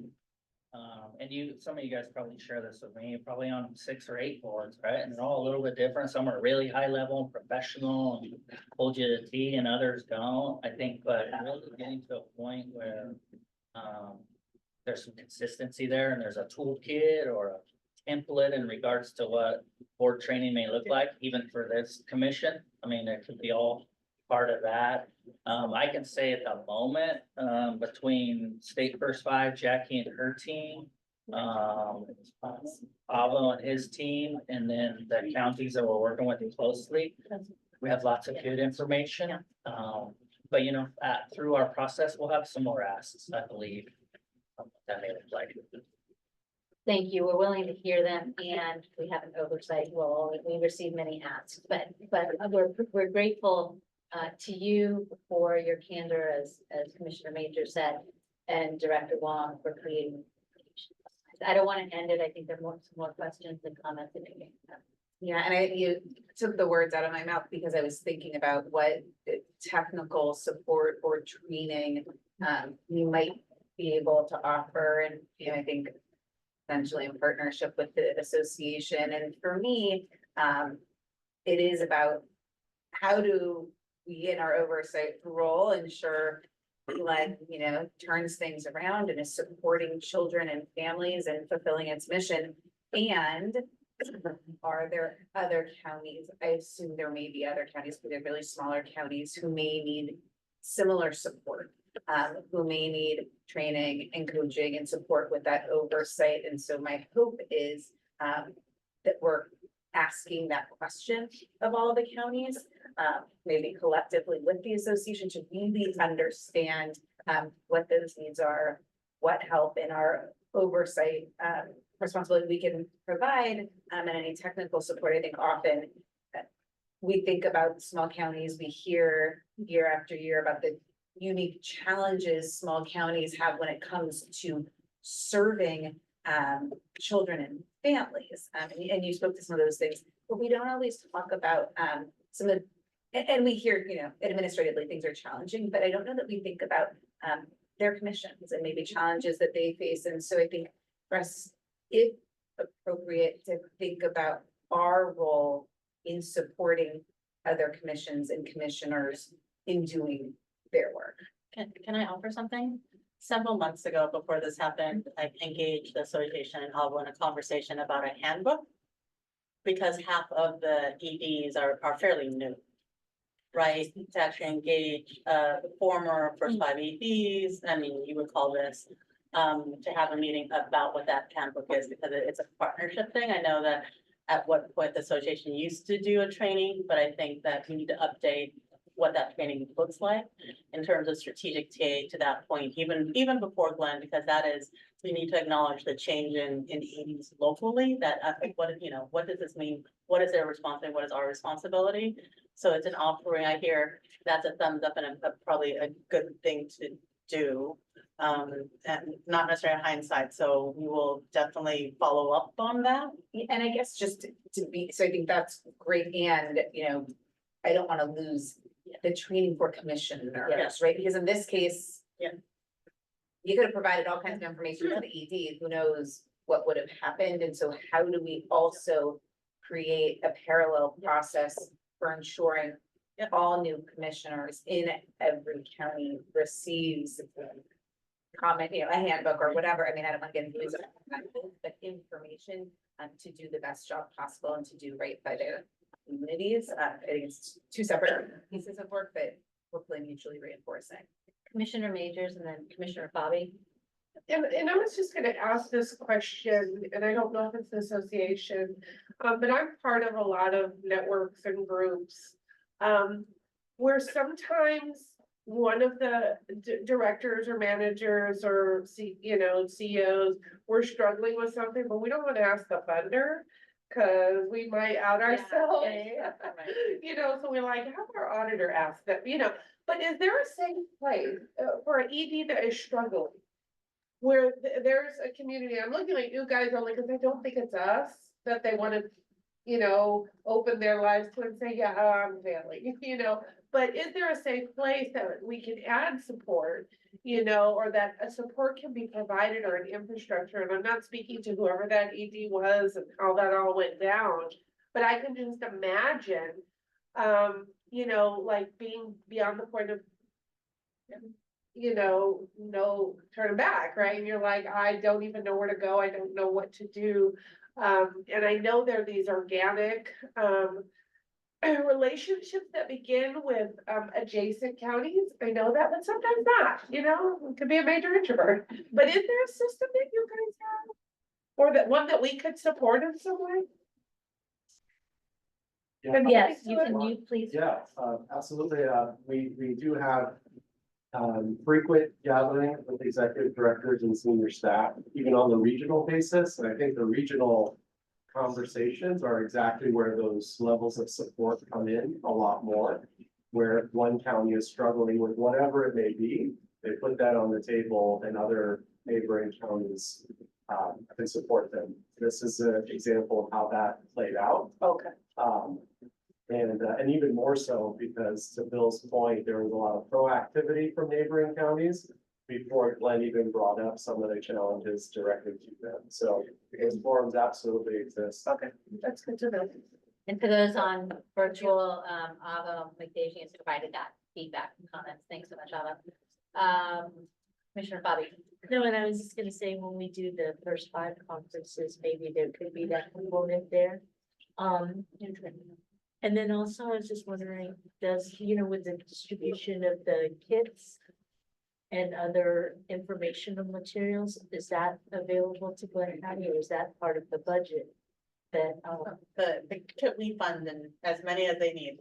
And some of you guys probably share this with me, probably on 6 or 8 boards, right? And they're all a little bit different. Some are really high level and professional and hold you to T, and others don't, I think, but really getting to a point where there's some consistency there and there's a toolkit or a template in regards to what board training may look like, even for this commission. I mean, it could be all part of that. I can say at the moment, between State First 5, Jackie and her team, Avo and his team, and then the counties that we're working with closely, we have lots of good information. But through our process, we'll have some more asks, I believe, that may look like. Thank you. We're willing to hear them, and we have an oversight role. We receive many asks, but we're grateful to you for your candor, as Commissioner Major said, and Director Wong for creating. I don't want to end it. I think there are some more questions and comments. Yeah, and you took the words out of my mouth because I was thinking about what technical support or training you might be able to offer, and I think essentially in partnership with the association. And for me, it is about how do we in our oversight role ensure Glenn, you know, turns things around and is supporting children and families and fulfilling its mission. And are there other counties? I assume there may be other counties, but they're really smaller counties who may need similar support. Who may need training and coaching and support with that oversight. And so my hope is that we're asking that question of all of the counties, maybe collectively with the association to really understand what those needs are, what help in our oversight responsibility we can provide, and any technical support. I think often we think about small counties, we hear year after year about the unique challenges small counties have when it comes to serving children and families. And you spoke to some of those things, but we don't always talk about some of, and we hear, you know, administratively things are challenging, but I don't know that we think about their commissions and maybe challenges that they face. And so I think for us, if appropriate, to think about our role in supporting other commissions and commissioners in doing their work. Can I offer something? Several months ago, before this happened, I engaged the association in Avo in a conversation about a handbook. Because half of the EDs are fairly new. Right, to actually engage the former first 5 EDs, I mean, you would call this. To have a meeting about what that handbook is, because it's a partnership thing. I know that at what point the association used to do a training, but I think that we need to update what that training looks like in terms of strategic TA to that point, even before Glenn, because that is, we need to acknowledge the change in EDs locally, that I think what, you know, what does this mean? What is their responsibility? What is our responsibility? So it's an offering. I hear that's a thumbs up and probably a good thing to do. And not necessarily hindsight, so we will definitely follow up on that. And I guess just to be, so I think that's great. And, you know, I don't want to lose the training for commissioners, right? Because in this case, you could have provided all kinds of information to the ED, who knows what would have happened. And so how do we also create a parallel process for ensuring all new commissioners in every county receives comment, you know, a handbook or whatever. I mean, I don't want to get into this, but information to do the best job possible and to do right by their communities. I think it's two separate pieces of work, but hopefully mutually reinforcing. Commissioner Majors and then Commissioner Bobby. And I was just gonna ask this question, and I don't know if it's an association, but I'm part of a lot of networks and groups. Where sometimes one of the directors or managers or CEOs, we're struggling with something, but we don't want to ask the funder. Cause we might out ourselves, you know, so we're like, have our auditor ask them, you know, but is there a safe place for an ED that is struggling? Where there's a community, I'm looking at you guys only because I don't think it's us that they want to, you know, open their lives to and say, yeah, I'm failing, you know, but is there a safe place that we can add support, you know, or that a support can be provided or an infrastructure? And I'm not speaking to whoever that ED was and how that all went down, but I can just imagine, you know, like being beyond the point of, you know, no turning back, right? And you're like, I don't even know where to go. I don't know what to do. And I know there are these organic, relationships that begin with adjacent counties. I know that, but sometimes not, you know, it could be a major introvert. But is there a system that you guys have? Or that one that we could support in some way? Yes, can you please? Yeah, absolutely. We do have frequent gathering with executive directors and senior staff, even on the regional basis. And I think the regional conversations are exactly where those levels of support come in a lot more. Where if one county is struggling with whatever it may be, they put that on the table and other neighboring counties can support them. This is an example of how that played out. Okay. And even more so because, to Bill's point, there was a lot of proactivity from neighboring counties before Glenn even brought up some of the challenges directly to them. So those forums absolutely exist. Okay, that's good to know. And for those on virtual, Ava McDavies has provided that feedback and comments. Thanks so much, Ava. Commissioner Bobby. No, and I was just gonna say, when we do the first 5 conferences, maybe there could be that component there. And then also, I was just wondering, does, with the distribution of the kits and other informational materials, is that available to Glen County, or is that part of the budget? That, The kit we fund and as many as they need,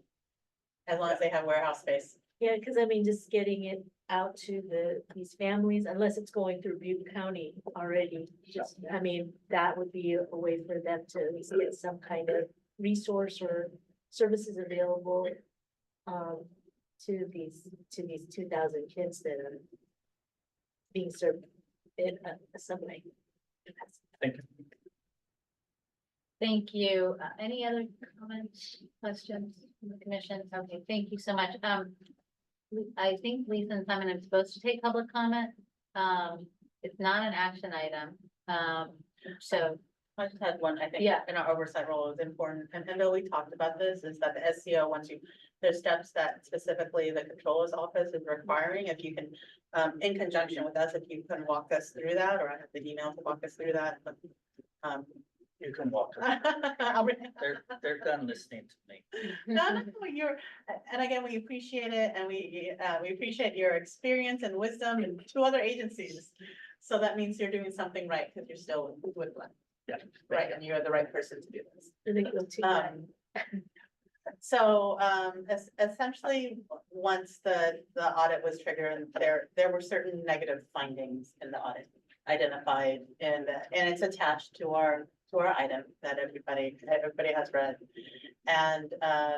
as long as they have warehouse space. yeah, because I mean, just getting it out to these families, unless it's going through Butte County already. Just, I mean, that would be a way for them to at least get some kind of resource or services available to these 2,000 kids that are being served in some way. Thank you. Thank you. Any other comments, questions from the commission? Okay, thank you so much. I think Lisa and Simon are supposed to take public comment. It's not an action item. So I just had one, I think, Yeah. in our oversight role is important, and I know we talked about this, is that the SCO, there's steps that specifically the controller's office is requiring, if you can, in conjunction with us, if you can walk us through that, or I have the email to walk us through that. You can walk. They're done listening to me. No, and again, we appreciate it, and we appreciate your experience and wisdom in 2 other agencies. So that means you're doing something right, because you're still with Glenn. Yeah. Right, and you're the right person to do this. I think we'll take that. So, essentially, once the audit was triggered, there were certain negative findings in the audit identified, and it's attached to our item that everybody has read. And,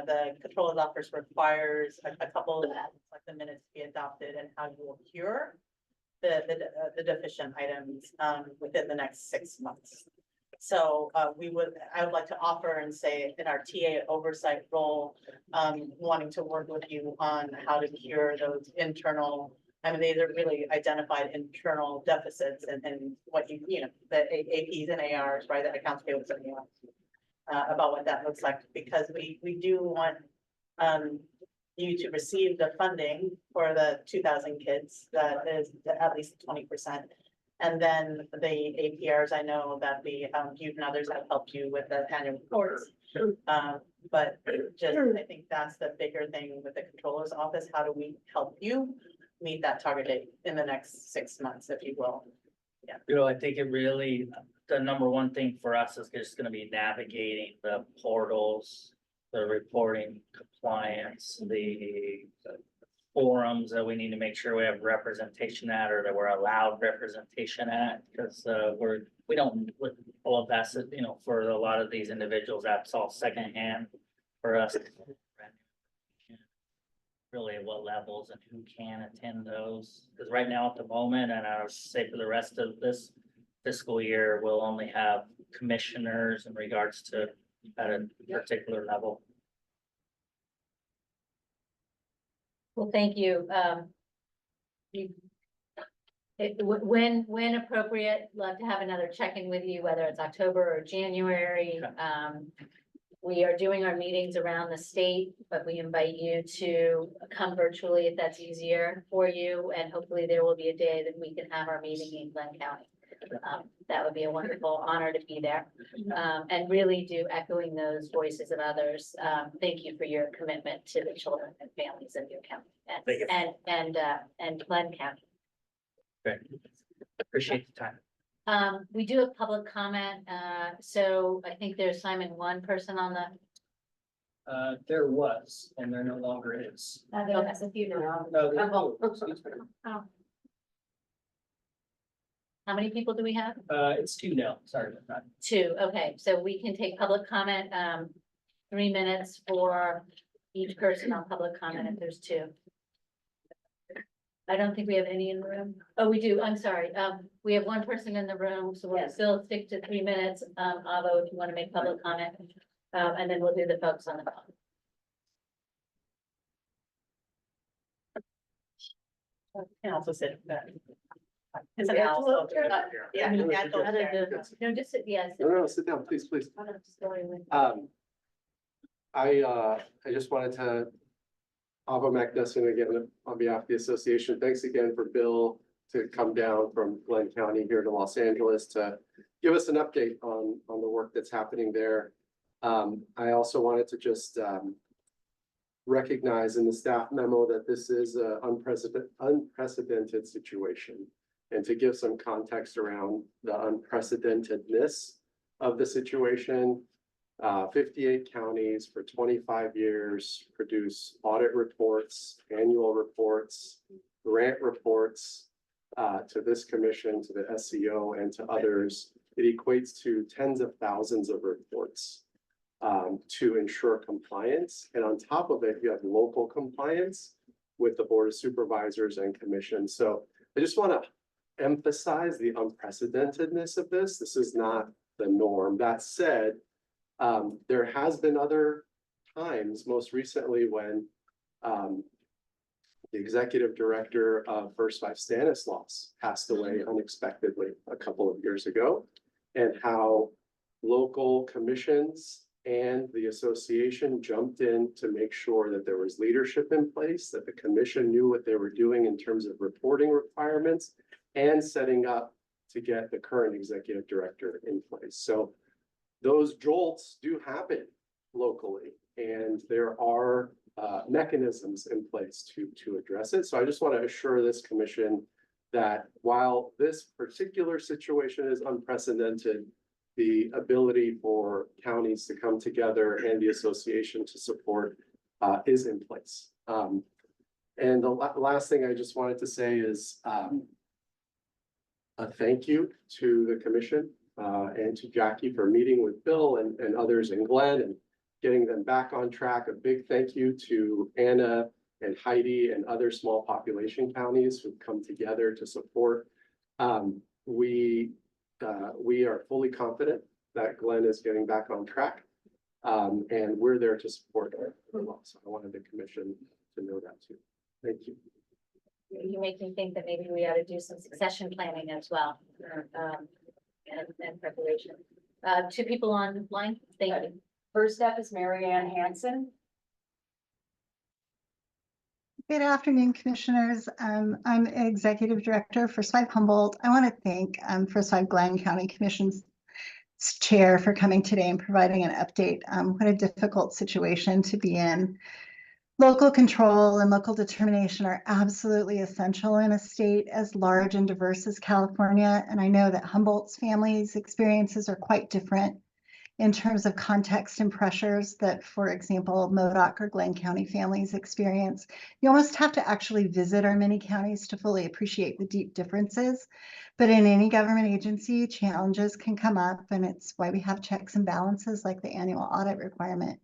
the controller's office requires a couple of, like, the minutes to be adopted and how you will cure the deficient items, within the next 6 months. So, I would like to offer and say in our TA oversight role, wanting to work with you on how to cure those internal, I mean, these are really identified internal deficits and what the APs and ARs, right, the accounts payable and ARs, about what that looks like, because we do want, you to receive the funding for the 2,000 kids, that is at least 20%. And then the APRs, I know that you and others have helped you with the annual reports. But just, I think that's the bigger thing with the controller's office. How do we help you meet that target date in the next 6 months, if you will? Yeah. I think it really, the number one thing for us is just gonna be navigating the portals, the reporting compliance, the forums that we need to make sure we have representation at, or that we're allowed representation at, because we don't, with all of that, for a lot of these individuals, that's all secondhand for us. Really at what levels and who can attend those, because right now at the moment, and I would say for the rest of this fiscal year, we'll only have commissioners in regards to at a particular level. Well, thank you. When appropriate, love to have another check-in with you, whether it's October or January. We are doing our meetings around the state, but we invite you to come virtually if that's easier for you. And hopefully there will be a day that we can have our meeting in Glen County. That would be a wonderful honor to be there. And really do echoing those voices of others. Thank you for your commitment to the children and families of your county and Glen County. Great. Appreciate the time. We do have public comment. So I think there's Simon, one person on the. There was, and there no longer is. There's a few now. No, excuse me. How many people do we have? It's 2 now, sorry about that. 2, okay, so we can take public comment, 3 minutes for each person on public comment if there's 2. I don't think we have any in the room. Oh, we do, I'm sorry, we have 1 person in the room, so we'll still stick to 3 minutes. Avo, if you want to make public comment, and then we'll do the folks on the phone. Can also sit back. It's an owl. Yeah. No, just sit, yes. No, sit down, please, please. I just wanted to Ava Macdesson again on behalf of the association. Thanks again for Bill to come down from Glenn County here to Los Angeles to give us an update on the work that's happening there. I also wanted to just recognize in the staff memo that this is an unprecedented situation. And to give some context around the unprecedentedness of the situation, 58 counties for 25 years produce audit reports, annual reports, grant reports to this commission, to the SEO, and to others. It equates to tens of thousands of reports to ensure compliance. And on top of it, you have local compliance with the Board of Supervisors and Commission. So I just want to emphasize the unprecedentedness of this. This is not the norm. That said, there has been other times, most recently when the executive director of First Five Stanislaus passed away unexpectedly a couple of years ago, and how local commissions and the association jumped in to make sure that there was leadership in place, that the commission knew what they were doing in terms of reporting requirements and setting up to get the current executive director in place. So those jolts do happen locally, and there are mechanisms in place to address it. So I just want to assure this commission that while this particular situation is unprecedented, the ability for counties to come together and the association to support is in place. And the last thing I just wanted to say is a thank you to the commission and to Jackie for meeting with Bill and others in Glenn and getting them back on track. A big thank you to Anna and Heidi and other small population counties who've come together to support. We are fully confident that Glenn is getting back on track, and we're there to support her. So I wanted the commission to know that too. Thank you. You make me think that maybe we ought to do some succession planning as well, and preparation. Two people online, thank you. First up is Mary Ann Hansen. Good afternoon, commissioners. I'm Executive Director for First Five Humboldt. I want to thank First Five Glenn County Commission's chair for coming today and providing an update. What a difficult situation to be in. Local control and local determination are absolutely essential in a state as large and diverse as California. And I know that Humboldt's families' experiences are quite different in terms of context and pressures that, for example, Modoc or Glenn County families experience. You almost have to actually visit our many counties to fully appreciate the deep differences. But in any government agency, challenges can come up, and it's why we have checks and balances like the annual audit requirement.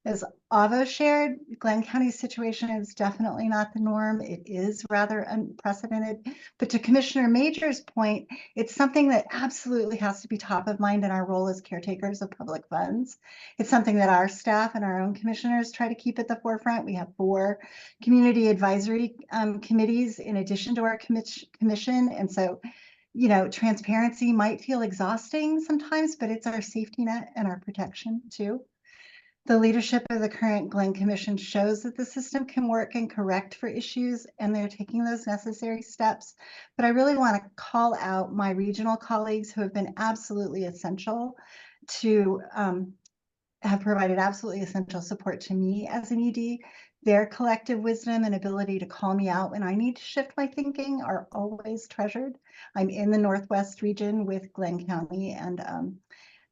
As Avo shared, Glenn County's situation is definitely not the norm. It is rather unprecedented. But to Commissioner Major's point, it's something that absolutely has to be top of mind in our role as caretakers of public funds. It's something that our staff and our own commissioners try to keep at the forefront. We have 4 community advisory committees in addition to our commission. And so, you know, transparency might feel exhausting sometimes, but it's our safety net and our protection too. The leadership of the current Glenn Commission shows that the system can work and correct for issues, and they're taking those necessary steps. But I really want to call out my regional colleagues who have been absolutely essential to have provided absolutely essential support to me as an ED. Their collective wisdom and ability to call me out when I need to shift my thinking are always treasured. I'm in the Northwest region with Glenn County, and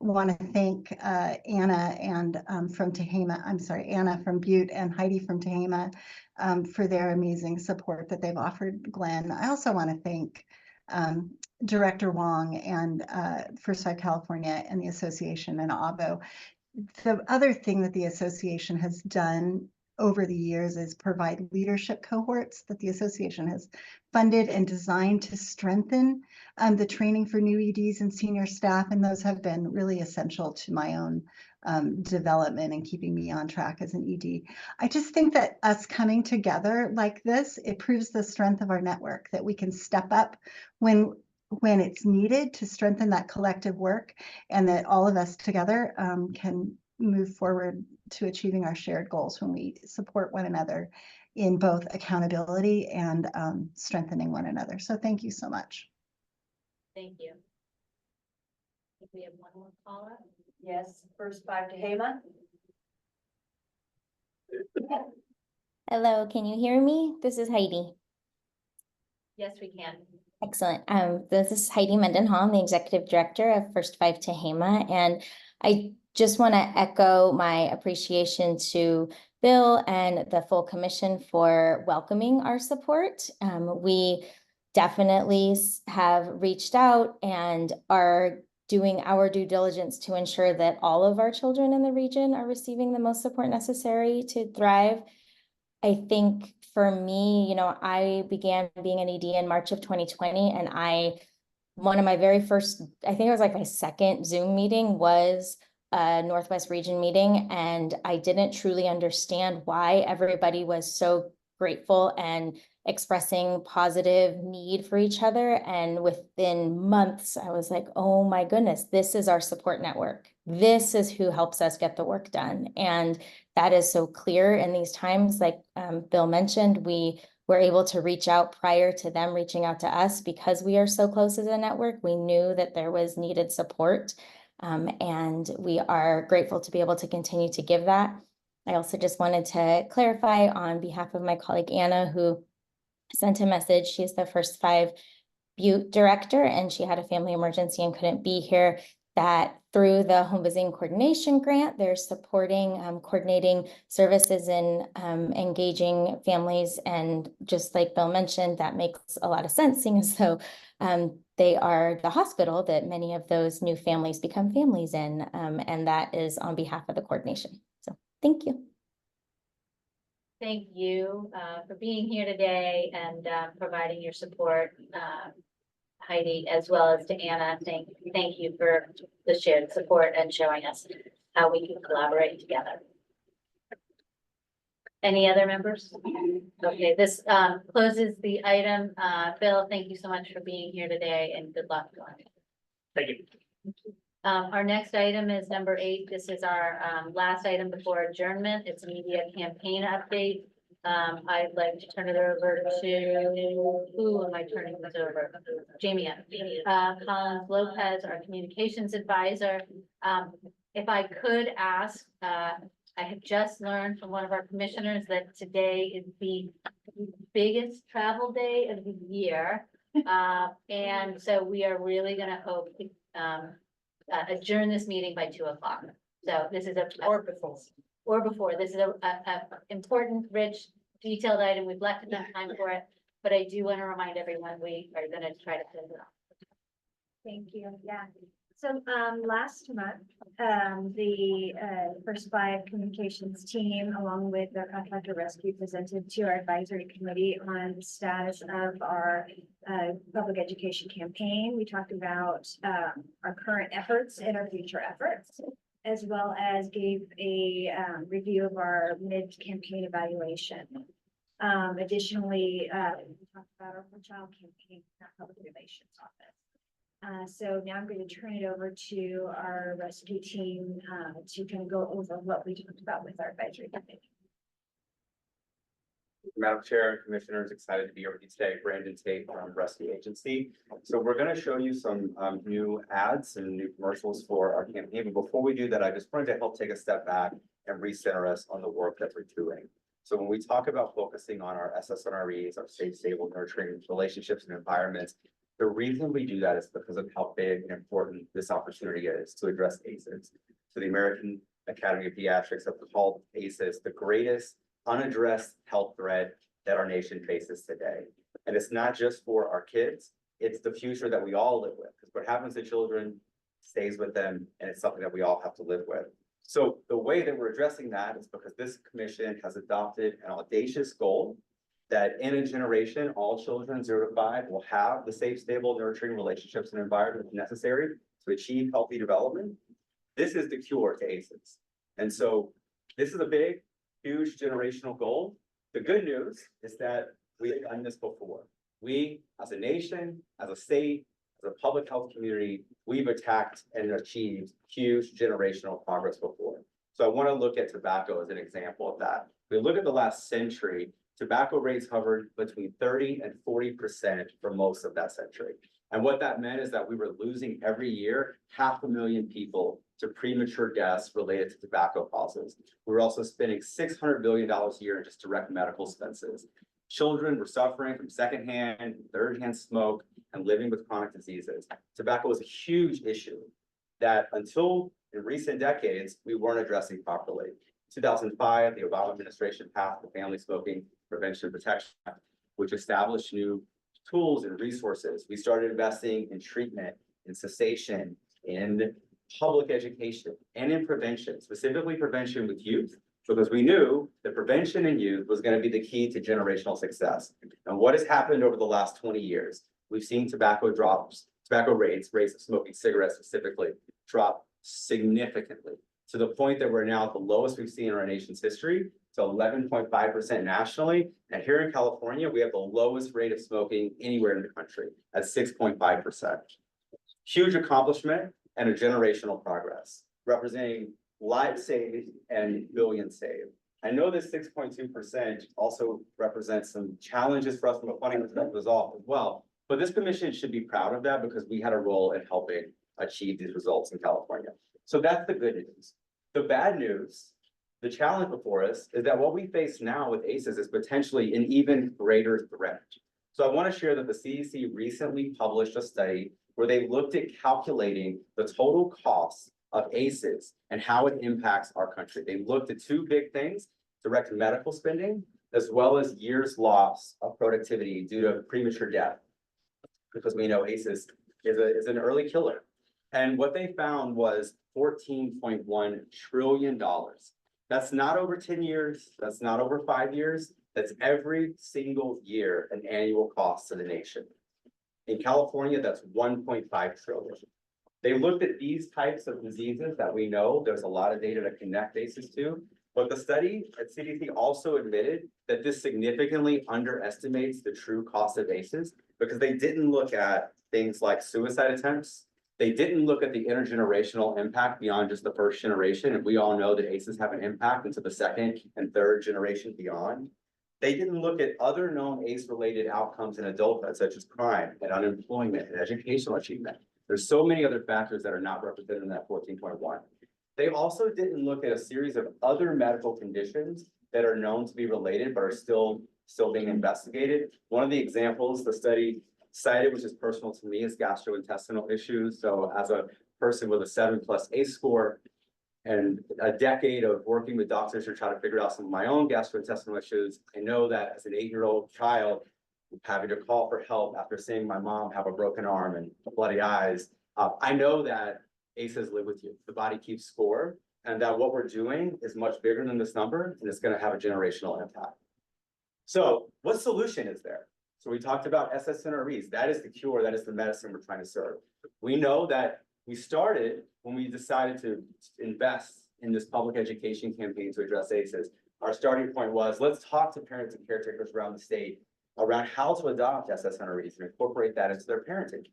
want to thank Anna and from Tehama, Anna from Butte and Heidi from Tehama for their amazing support that they've offered Glenn. I also want to thank Director Wong and First Five California and the association and Avo. The other thing that the association has done over the years is provide leadership cohorts that the association has funded and designed to strengthen the training for new EDs and senior staff, and those have been really essential to my own development and keeping me on track as an ED. I just think that us coming together like this, it proves the strength of our network, that we can step up when it's needed to strengthen that collective work, and that all of us together can move forward to achieving our shared goals when we support one another in both accountability and strengthening one another. So thank you so much. Thank you. I think we have one more caller. Yes, first 5 to Hema. Hello, can you hear me? This is Heidi. Yes, we can. Excellent. This is Heidi Mendenhall. I'm the Executive Director of First 5 Tehama, and I just want to echo my appreciation to Bill and the full commission for welcoming our support. We definitely have reached out and are doing our due diligence to ensure that all of our children in the region are receiving the most support necessary to thrive. I think for me, you know, I began being an ED in March of 2020, and one of my very first, I think it was like my second Zoom meeting was a Northwest Region meeting, and I didn't truly understand why everybody was so grateful and expressing positive need for each other. And within months, I was like, oh my goodness, this is our support network. This is who helps us get the work done. And that is so clear in these times. Like Bill mentioned, we were able to reach out prior to them reaching out to us because we are so close as a network. We knew that there was needed support. And we are grateful to be able to continue to give that. I also just wanted to clarify on behalf of my colleague Anna, who sent a message. She's the First 5 Butte director, and she had a family emergency and couldn't be here, that through the Home Visiting Coordination Grant, they're supporting coordinating services and engaging families. And just like Bill mentioned, that makes a lot of sense, seeing as though they are the hospital that many of those new families become families in, and that is on behalf of the coordination. So thank you. Thank you for being here today and providing your support, Heidi, as well as to Anna. Thank you for the shared support and showing us how we can collaborate together. Any other members? Okay, this closes the item. Bill, thank you so much for being here today and good luck. Thank you. Our next item is number 8. This is our last item before adjournment. It's a media campaign update. I'd like to turn it over to, who am I turning this over? Jamie, Collins Lopez, our communications advisor. If I could ask, I have just learned from one of our commissioners that today is the biggest travel day of the year. And so we are really gonna hope adjourn this meeting by 2 o'clock. So this is or before, this is a important, rich, detailed item. We've left enough time for it, but I do want to remind everyone, we are gonna try to close it off. Thank you. Yeah. So last month, the First 5 communications team, along with the contractor rescue, presented to our advisory committee on the status of our public education campaign. We talked about our current efforts and our future efforts, as well as gave a review of our mid-campaign evaluation. Additionally, we talked about our One Child campaign, our public relations office. So now I'm going to turn it over to our rescue team to kind of go over what we talked about with our advisory committee. Madam Chair and Commissioners, excited to be here with you today. Brandon Tate from Rescue Agency. So we're going to show you some new ads and new commercials for our campaign. But before we do that, I just wanted to help take a step back and recenter us on the work that we're doing. So when we talk about focusing on our SSNREs, our safe, stable, nurturing relationships and environments, the reason we do that is because of how big and important this opportunity is to address ACEs. So the American Academy of Pediatrics have called ACEs the greatest unaddressed health threat that our nation faces today. And it's not just for our kids, it's the future that we all live with. Because what happens to children stays with them, and it's something that we all have to live with. So the way that we're addressing that is because this commission has adopted an audacious goal that in a generation, all children 0 to 5 will have the safe, stable, nurturing relationships and environment necessary to achieve healthy development. This is the cure to ACEs. And so this is a big, huge generational goal. The good news is that we've done this before. We, as a nation, as a state, as a public health community, we've attacked and achieved huge generational progress before. So I want to look at tobacco as an example of that. We look at the last century, tobacco rates hovered between 30 and 40% for most of that century. And what that meant is that we were losing every year 500,000 people to premature deaths related to tobacco causes. We were also spending $600 billion a year in just direct medical expenses. Children were suffering from secondhand, third-hand smoke, and living with chronic diseases. Tobacco was a huge issue that until in recent decades, we weren't addressing properly. 2005, the Obama administration passed the Family Smoking Prevention and Protection Act, which established new tools and resources. We started investing in treatment, in cessation, in public education, and in prevention, specifically prevention with youth, because we knew that prevention in youth was going to be the key to generational success. And what has happened over the last 20 years? We've seen tobacco rates of smoking cigarettes specifically, drop significantly to the point that we're now at the lowest we've seen in our nation's history, to 11.5% nationally. And here in California, we have the lowest rate of smoking anywhere in the country at 6.5%. Huge accomplishment and a generational progress, representing lives saved and billions saved. I know this 6.2% also represents some challenges for us from a funding perspective as well, but this commission should be proud of that because we had a role in helping achieve these results in California. So that's the good news. The bad news, the challenge before us, is that what we face now with ACEs is potentially an even greater threat. So I want to share that the CDC recently published a study where they looked at calculating the total cost of ACEs and how it impacts our country. They looked at two big things: direct medical spending, as well as years lost of productivity due to premature death, because we know ACEs is an early killer. And what they found was $14.1 trillion. That's not over 10 years. That's not over 5 years. That's every single year an annual cost to the nation. In California, that's 1.5 trillion. They looked at these types of diseases that we know there's a lot of data to connect ACEs to, but the study at CDC also admitted that this significantly underestimates the true cost of ACEs because they didn't look at things like suicide attempts. They didn't look at the intergenerational impact beyond just the first generation, and we all know that ACEs have an impact into the second and third generation beyond. They didn't look at other known ACE-related outcomes in adulthood, such as crime and unemployment and educational achievement. There's so many other factors that are not represented in that 14.1. They also didn't look at a series of other medical conditions that are known to be related, but are still being investigated. One of the examples the study cited, which is personal to me, is gastrointestinal issues. So as a person with a 7+ ACE score and a decade of working with doctors to try to figure out some of my own gastrointestinal issues, I know that as an 8-year-old child, having to call for help after seeing my mom have a broken arm and bloody eyes, I know that ACEs live with you. The body keeps score, and that what we're doing is much bigger than this number, and it's going to have a generational impact. So what solution is there? So we talked about SSNREs. That is the cure. That is the medicine we're trying to serve. We know that we started when we decided to invest in this public education campaign to address ACEs. Our starting point was, let's talk to parents and caretakers around the state around how to adopt SSNREs and incorporate that into their parenting.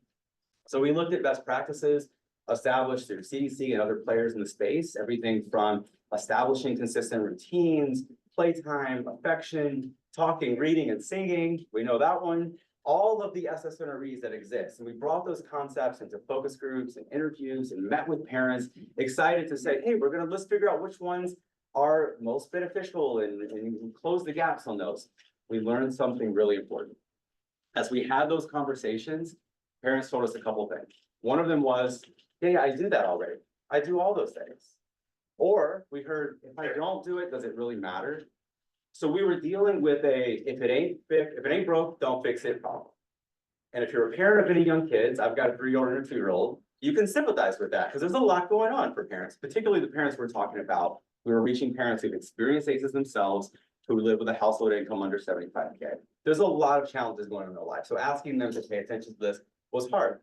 So we looked at best practices established through CDC and other players in the space, everything from establishing consistent routines, playtime, affection, talking, reading, and singing. We know that one. All of the SSNREs that exist. And we brought those concepts into focus groups and interviews and met with parents, excited to say, hey, let's figure out which ones are most beneficial and close the gaps on those. We learned something really important. As we had those conversations, parents told us a couple of things. One of them was, yeah, I do that already. I do all those things. Or we heard, if I don't do it, does it really matter? So we were dealing with if it ain't broke, don't fix it problem. And if you're a parent of any young kids, I've got a 3-year-old and a 2-year-old, you can sympathize with that because there's a lot going on for parents, particularly the parents we're talking about. We were reaching parents who've experienced ACEs themselves, who live with a household income under 75K. There's a lot of challenges going on in their life. So asking them to pay attention to this was hard.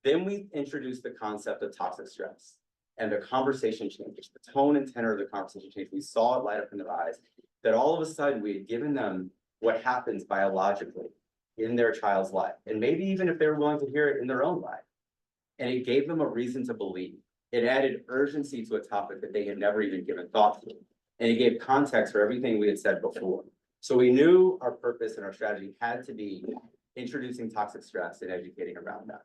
Then we introduced the concept of toxic stress, and the conversation changed. The tone and tenor of the conversation changed. We saw it light up in their eyes, that all of a sudden we had given them what happens biologically in their child's life. And maybe even if they were willing to hear it in their own life. And it gave them a reason to believe. It added urgency to a topic that they had never even given thought to. And it gave context for everything we had said before. So we knew our purpose and our strategy had to be introducing toxic stress and educating around that.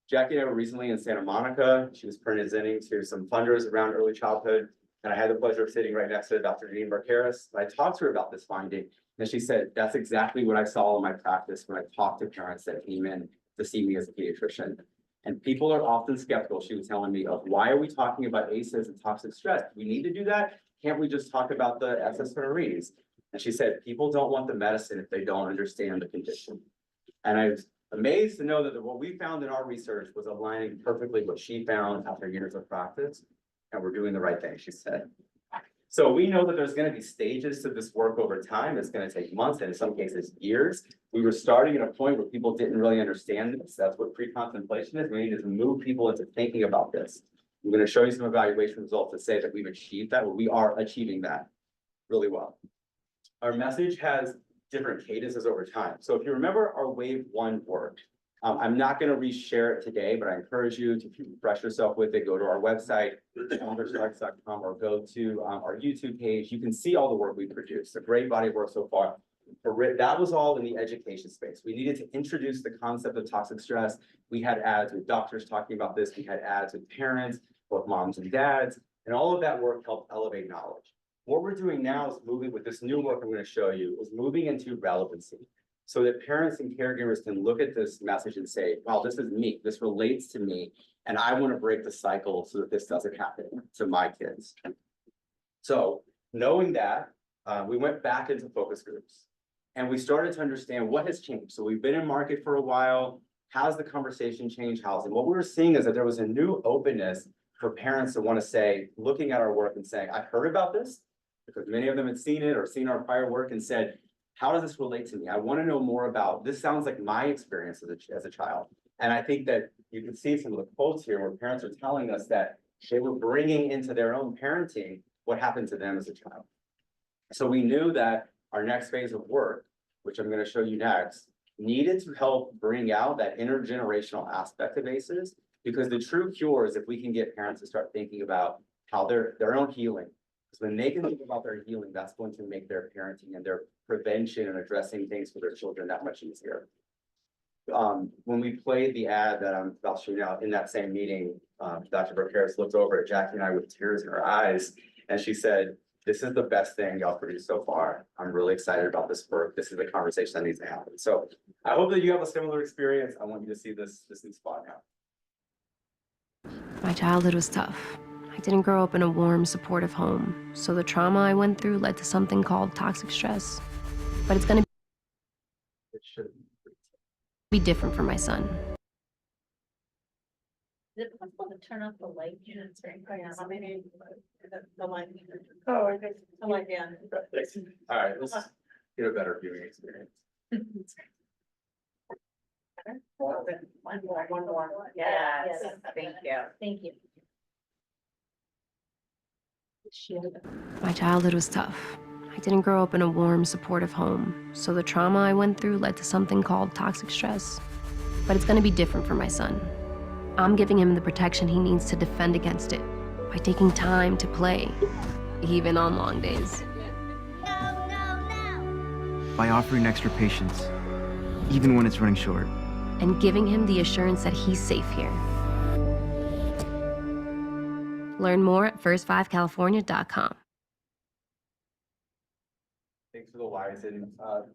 Jackie and I were recently in Santa Monica. She was presenting to some funders around early childhood. And I had the pleasure of sitting right next to Dr. Jean Barqueras. I talked to her about this finding, and she said, that's exactly what I saw in my practice when I talked to parents that came in to see me as a pediatrician. And people are often skeptical, she was telling me, of why are we talking about ACEs and toxic stress? Do we need to do that? Can't we just talk about the SSRIs? And she said, people don't want the medicine if they don't understand the condition. And I was amazed to know that what we found in our research was aligning perfectly what she found after years of practice. And we're doing the right thing, she said. So we know that there's going to be stages to this work over time. It's going to take months and in some cases years. We were starting at a point where people didn't really understand this. That's what pre-contemplation is. We needed to move people into thinking about this. I'm going to show you some evaluation results that say that we've achieved that, or we are achieving that really well. Our message has different cadences over time. So if you remember our wave one work, I'm not going to reshare it today, but I encourage you to refresh yourself with it. Go to our website, founderstarts.com, or go to our YouTube page. You can see all the work we produced. A great body of work so far. That was all in the education space. We needed to introduce the concept of toxic stress. We had ads with doctors talking about this. We had ads with parents, both moms and dads, and all of that work helped elevate knowledge. What we're doing now is moving with this new work I'm going to show you is moving into relevancy, so that parents and caregivers can look at this message and say, wow, this is me, this relates to me, and I want to break the cycle so that this doesn't happen to my kids. So knowing that, we went back into focus groups and we started to understand what has changed. So we've been in market for a while. How's the conversation changed? And what we were seeing is that there was a new openness for parents to want to say, looking at our work and saying, I've heard about this because many of them had seen it or seen our prior work and said, how does this relate to me? I want to know more about, this sounds like my experience as a child. And I think that you can see some of the quotes here where parents are telling us that they were bringing into their own parenting what happened to them as a child. So we knew that our next phase of work, which I'm going to show you next, needed to help bring out that intergenerational aspect of ACEs, because the true cure is if we can get parents to start thinking about how their own healing. Because when they can think about their healing, that's going to make their parenting and their prevention and addressing things for their children that much easier. When we played the ad that I'm about to show you now in that same meeting, Dr. Barqueras looked over at Jackie and I with tears in her eyes, and she said, this is the best thing y'all produced so far. I'm really excited about this work. This is the conversation that needs to happen. So I hope that you have a similar experience. I want you to see this new spot now. My childhood was tough. I didn't grow up in a warm, supportive home, so the trauma I went through led to something called toxic stress. But it's gonna be different for my son. Is it possible to turn off the light? Yeah, it's very quiet. Maybe the light. Oh, okay. The light, yeah. All right, let's get a better viewing experience. One more. Yes, thank you. Thank you. My childhood was tough. I didn't grow up in a warm, supportive home, so the trauma I went through led to something called toxic stress. But it's gonna be different for my son. I'm giving him the protection he needs to defend against it by taking time to play, even on long days. By offering extra patience, even when it's running short. And giving him the assurance that he's safe here. Learn more at first5california.com. Thanks for the wise, and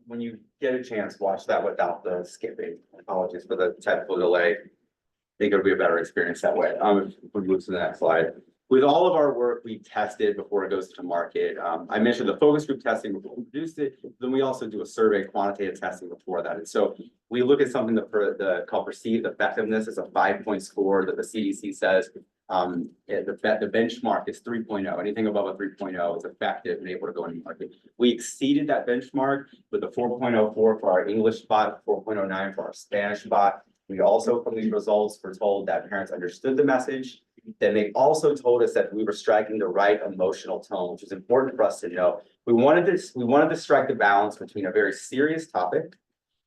when you get a chance, watch that without the skipping. Apologies for the technical delay. I think it'll be a better experience that way. If we move to the next slide. With all of our work, we tested before it goes to market. I mentioned the focus group testing before we produced it. Then we also do a survey quantitative testing before that. And so we look at something that called perceived effectiveness. It's a 5-point score that the CDC says. The benchmark is 3.0. Anything above a 3.0 is effective and able to go into market. We exceeded that benchmark with a 4.04 for our English spot, 4.09 for our Spanish spot. We also, from these results, were told that parents understood the message. Then they also told us that we were striking the right emotional tone, which is important for us to know. We wanted to strike the balance between a very serious topic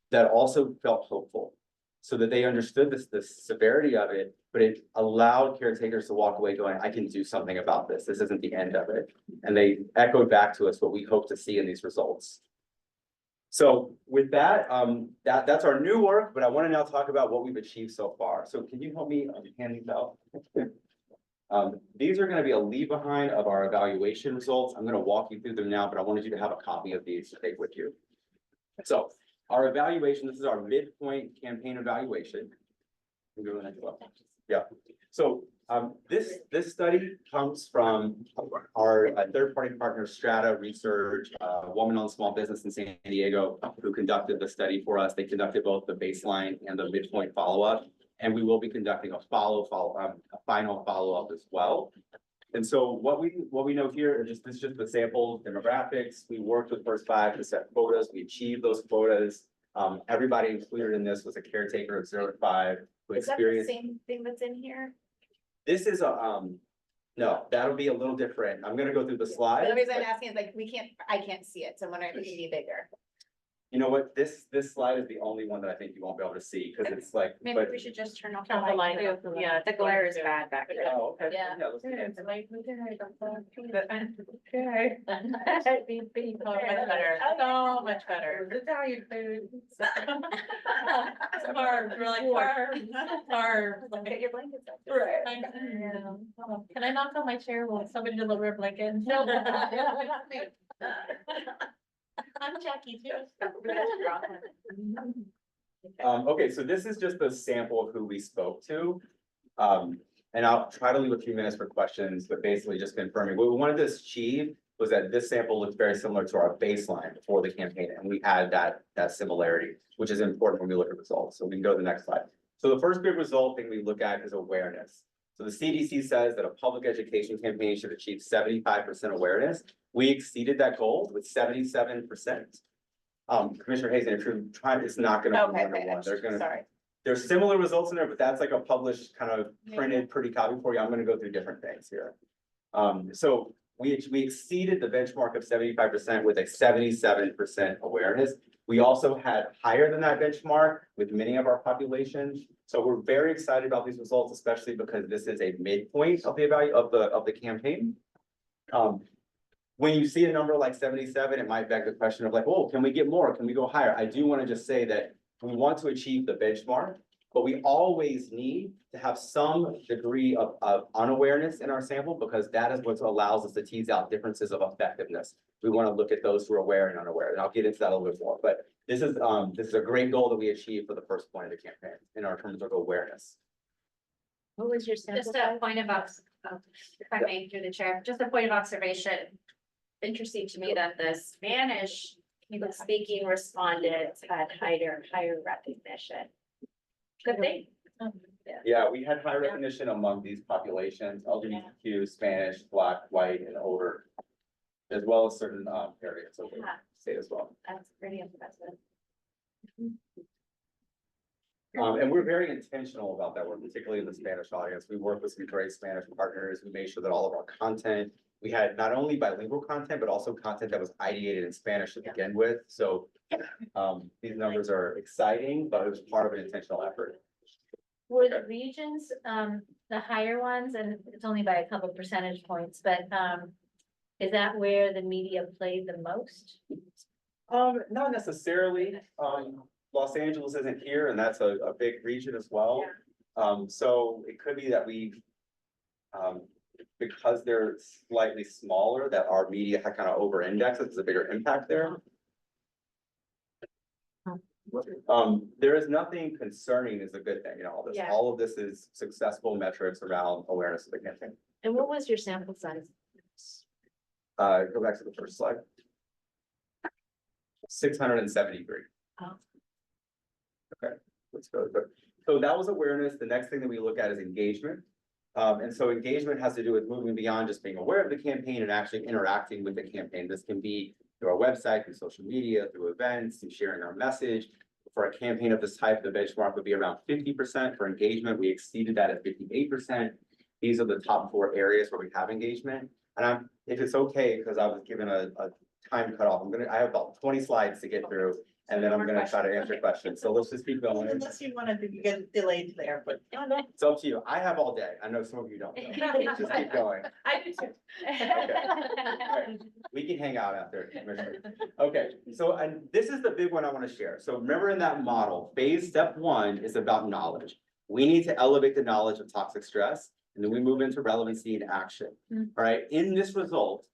that also felt hopeful, so that they understood the severity of it, but it allowed caretakers to walk away going, I can do something about this. This isn't the end of it. And they echoed back to us what we hope to see in these results. So with that, that's our new work, but I want to now talk about what we've achieved so far. So can you help me hand these out? These are gonna be a leave behind of our evaluation results. I'm gonna walk you through them now, but I wanted you to have a copy of these to take with you. So our evaluation, this is our midpoint campaign evaluation. Can we go to the next one? Yeah, so this study comes from our third-party partner Strata Research, woman-owned small business in San Diego, who conducted the study for us. They conducted both the baseline and the midpoint follow-up, and we will be conducting a final follow-up as well. And so what we know here is this is just the sample demographics. We worked with First Five to set quotas. We achieved those quotas. Everybody included in this was a caretaker of 0 to 5 who Is that the experienced. same thing that's in here? This is no, that'll be a little different. I'm gonna go through the slides. The reason I'm asking is like, I can't see it, so I'm wondering if it can be bigger. You know what? This slide is the only one that I think you won't be able to see, because it's like. Maybe but- we should just turn off the Turn the light. light off. Yeah, the glare is bad back there. Oh, okay. Yeah. let's do it. Okay. Oh, much better, so much better. Italian food. Carbs, we're like carbs. Get your blankets up. Right. Can I knock on my chair? Will somebody deliver a blanket? No. I'm Jackie too. Okay, so this is just a sample of who we spoke to. And I'll try to leave a few minutes for questions, but basically just confirming, what we wanted to achieve was that this sample looks very similar to our baseline before the campaign, and we had that similarity, which is important when we look at results. So we can go to the next slide. So the first big result thing we look at is awareness. So the CDC says that a public education campaign should achieve 75% awareness. We exceeded that goal with 77%. Commissioner Hazen, if you're trying, it's not gonna be one-to-one. There's similar results in there, but that's like a published kind of printed pretty copy for you. I'm gonna go through different things here. So we exceeded the benchmark of 75% with a 77% awareness. We also had higher than that benchmark with many of our populations. So we're very excited about these results, especially because this is a midpoint of the value of the campaign. When you see a number like 77, it might beg the question of like, oh, can we get more? Can we go higher? I do want to just say that we want to achieve the benchmark, but we always need to have some degree of unawareness in our sample, because that is what allows us to tease out differences of effectiveness. We want to look at those who are aware and unaware, and I'll get into that a little bit more, but this is a great goal that we achieved for the first point of the campaign in our terms of awareness. What was your sample? Just a point of if I may, through the chair, just a point of observation. Interesting to me that the Spanish speaking respondents had higher recognition. Good thing. Yeah, we had high recognition among these populations, LGBTQ, Spanish, Black, white, and older, as well as certain areas of the state as well. That's pretty impressive. And we're very intentional about that work, particularly in the Spanish audience. We work with some great Spanish partners. We made sure that all of our content, we had not only bilingual content, but also content that was ideated in Spanish to begin with. So these numbers are exciting, but it was part of an intentional effort. Were the regions, the higher ones, and it's only by a couple percentage points, but is that where the media played the most? Not necessarily. Los Angeles isn't here, and that's a big region as well. So it could be that we, because they're slightly smaller, that our media had kind of over indexed, it's a bigger impact there. There is nothing concerning is a good thing in all this. Yeah. All of this is successful metrics around awareness of the campaign. And what was your sample size? Go back to the first slide. 673. Oh. Okay, let's go. So that was awareness. The next thing that we look at is engagement. And so engagement has to do with moving beyond just being aware of the campaign and actually interacting with the campaign. This can be through our website, through social media, through events, and sharing our message. For a campaign of this type, the benchmark would be around 50%. For engagement, we exceeded that at 58%. These are the top 4 areas where we have engagement. And if it's okay, because I was given a time cutoff, I have about 20 slides to get through. and then I'm gonna try to answer questions. So let's just keep going. Unless you wanted to get delayed to the airport. No, no. It's up to you. I have all day. I know some of you don't. though. Let's just keep going. I do too. We can hang out after. Commissioner. Okay, so, and this is the big one I want to share. So remember in that model, phase step 1 is about knowledge. We need to elevate the knowledge of toxic stress, and then we move into relevancy and action. All right, in this result,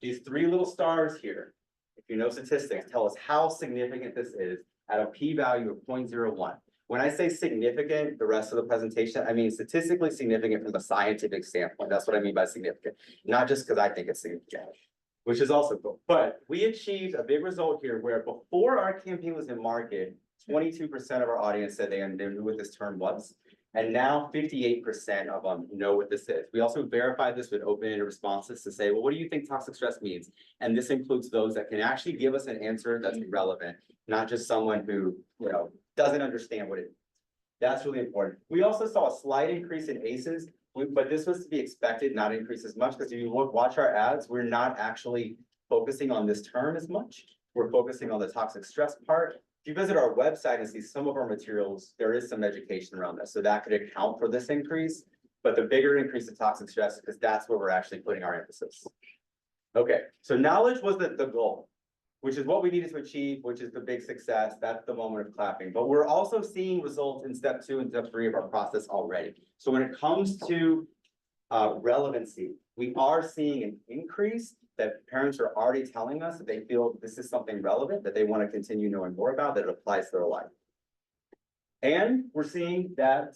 these 3 little stars here, if you know statistics, tell us how significant this is at a p-value of 0.01. When I say significant, the rest of the presentation, I mean statistically significant from a scientific standpoint. That's what I mean by significant, not just because I think it's significant, which is also cool. But we achieved a big result here where before our campaign was in market, 22% of our audience said they knew what this term was. And now 58% of them know what this is. We also verified this with open-ended responses to say, well, what do you think toxic stress means? And this includes those that can actually give us an answer that's relevant, not just someone who, doesn't understand what it is. That's really important. We also saw a slight increase in ACEs, but this was to be expected, not increase as much, because if you watch our ads, we're not actually focusing on this term as much. We're focusing on the toxic stress part. If you visit our website and see some of our materials, there is some education around this, so that could account for this increase. But the bigger increase in toxic stress, because that's where we're actually putting our emphasis. Okay, so knowledge was the goal, which is what we needed to achieve, which is the big success. That's the moment of clapping. But we're also seeing results in step 2 and step 3 of our process already. So when it comes to relevancy, we are seeing an increase that parents are already telling us that they feel this is something relevant, that they want to continue knowing more about, that it applies to their life. And we're seeing that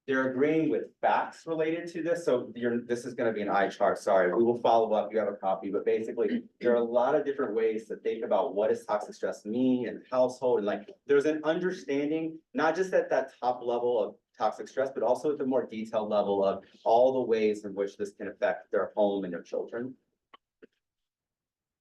they're agreeing with facts related to this. So this is going to be an eye chart. Sorry, we will follow up. You have a copy, but basically there are a lot of different ways to think about what does toxic stress mean in household. And there's an understanding, not just at that top level of toxic stress, but also at the more detailed level of all the ways in which this can affect their home and their children.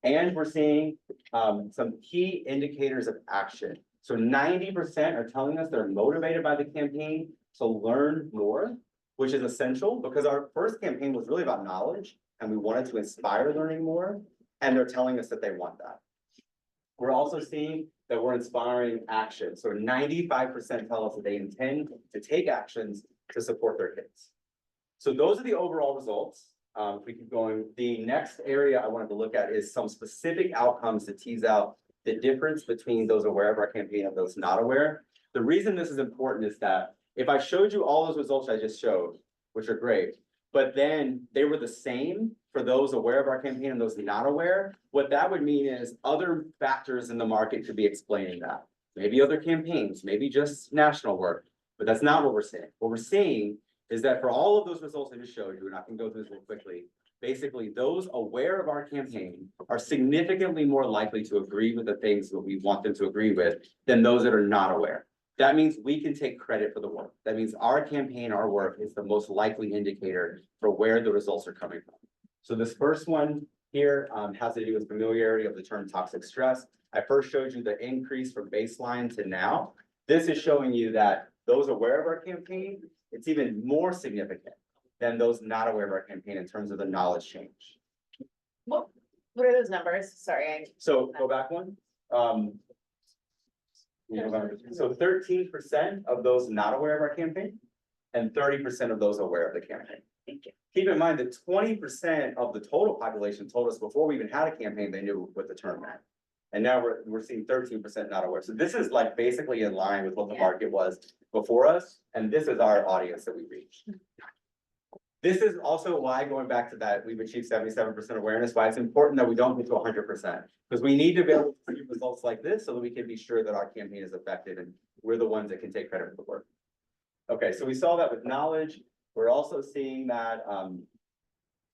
And we're seeing some key indicators of action. So 90% are telling us they're motivated by the campaign to learn more, which is essential because our first campaign was really about knowledge and we wanted to inspire learning more. And they're telling us that they want that. We're also seeing that we're inspiring action. So 95% tell us that they intend to take actions to support their kids. So those are the overall results. If we keep going, the next area I wanted to look at is some specific outcomes to tease out the difference between those aware of our campaign and those not aware. The reason this is important is that if I showed you all those results I just showed, which are great, but then they were the same for those aware of our campaign and those not aware, what that would mean is other factors in the market could be explaining that. Maybe other campaigns, maybe just national work, but that's not what we're seeing. What we're seeing is that for all of those results I just showed you, and I can go through this real quickly, basically those aware of our campaign are significantly more likely to agree with the things that we want them to agree with than those that are not aware. That means we can take credit for the work. That means our campaign, our work is the most likely indicator for where the results are coming from. So this first one here has to do with familiarity of the term toxic stress. I first showed you the increase from baseline to now. This is showing you that those aware of our campaign, it's even more significant than those not aware of our campaign in terms of the knowledge change. What are those numbers? Sorry. So go back one. So 13% of those not aware of our campaign and 30% of those aware of the campaign. Thank you. Keep in mind that 20% of the total population told us before we even had a campaign, they knew what the term meant. And now we're seeing 13% not aware. So this is like basically in line with what the market was before us. And this is our audience that we reached. This is also why, going back to that, we've achieved 77% awareness, why it's important that we don't get to 100%. Because we need to be able to see results like this so that we can be sure that our campaign is effective and we're the ones that can take credit for the work. Okay, so we saw that with knowledge. We're also seeing that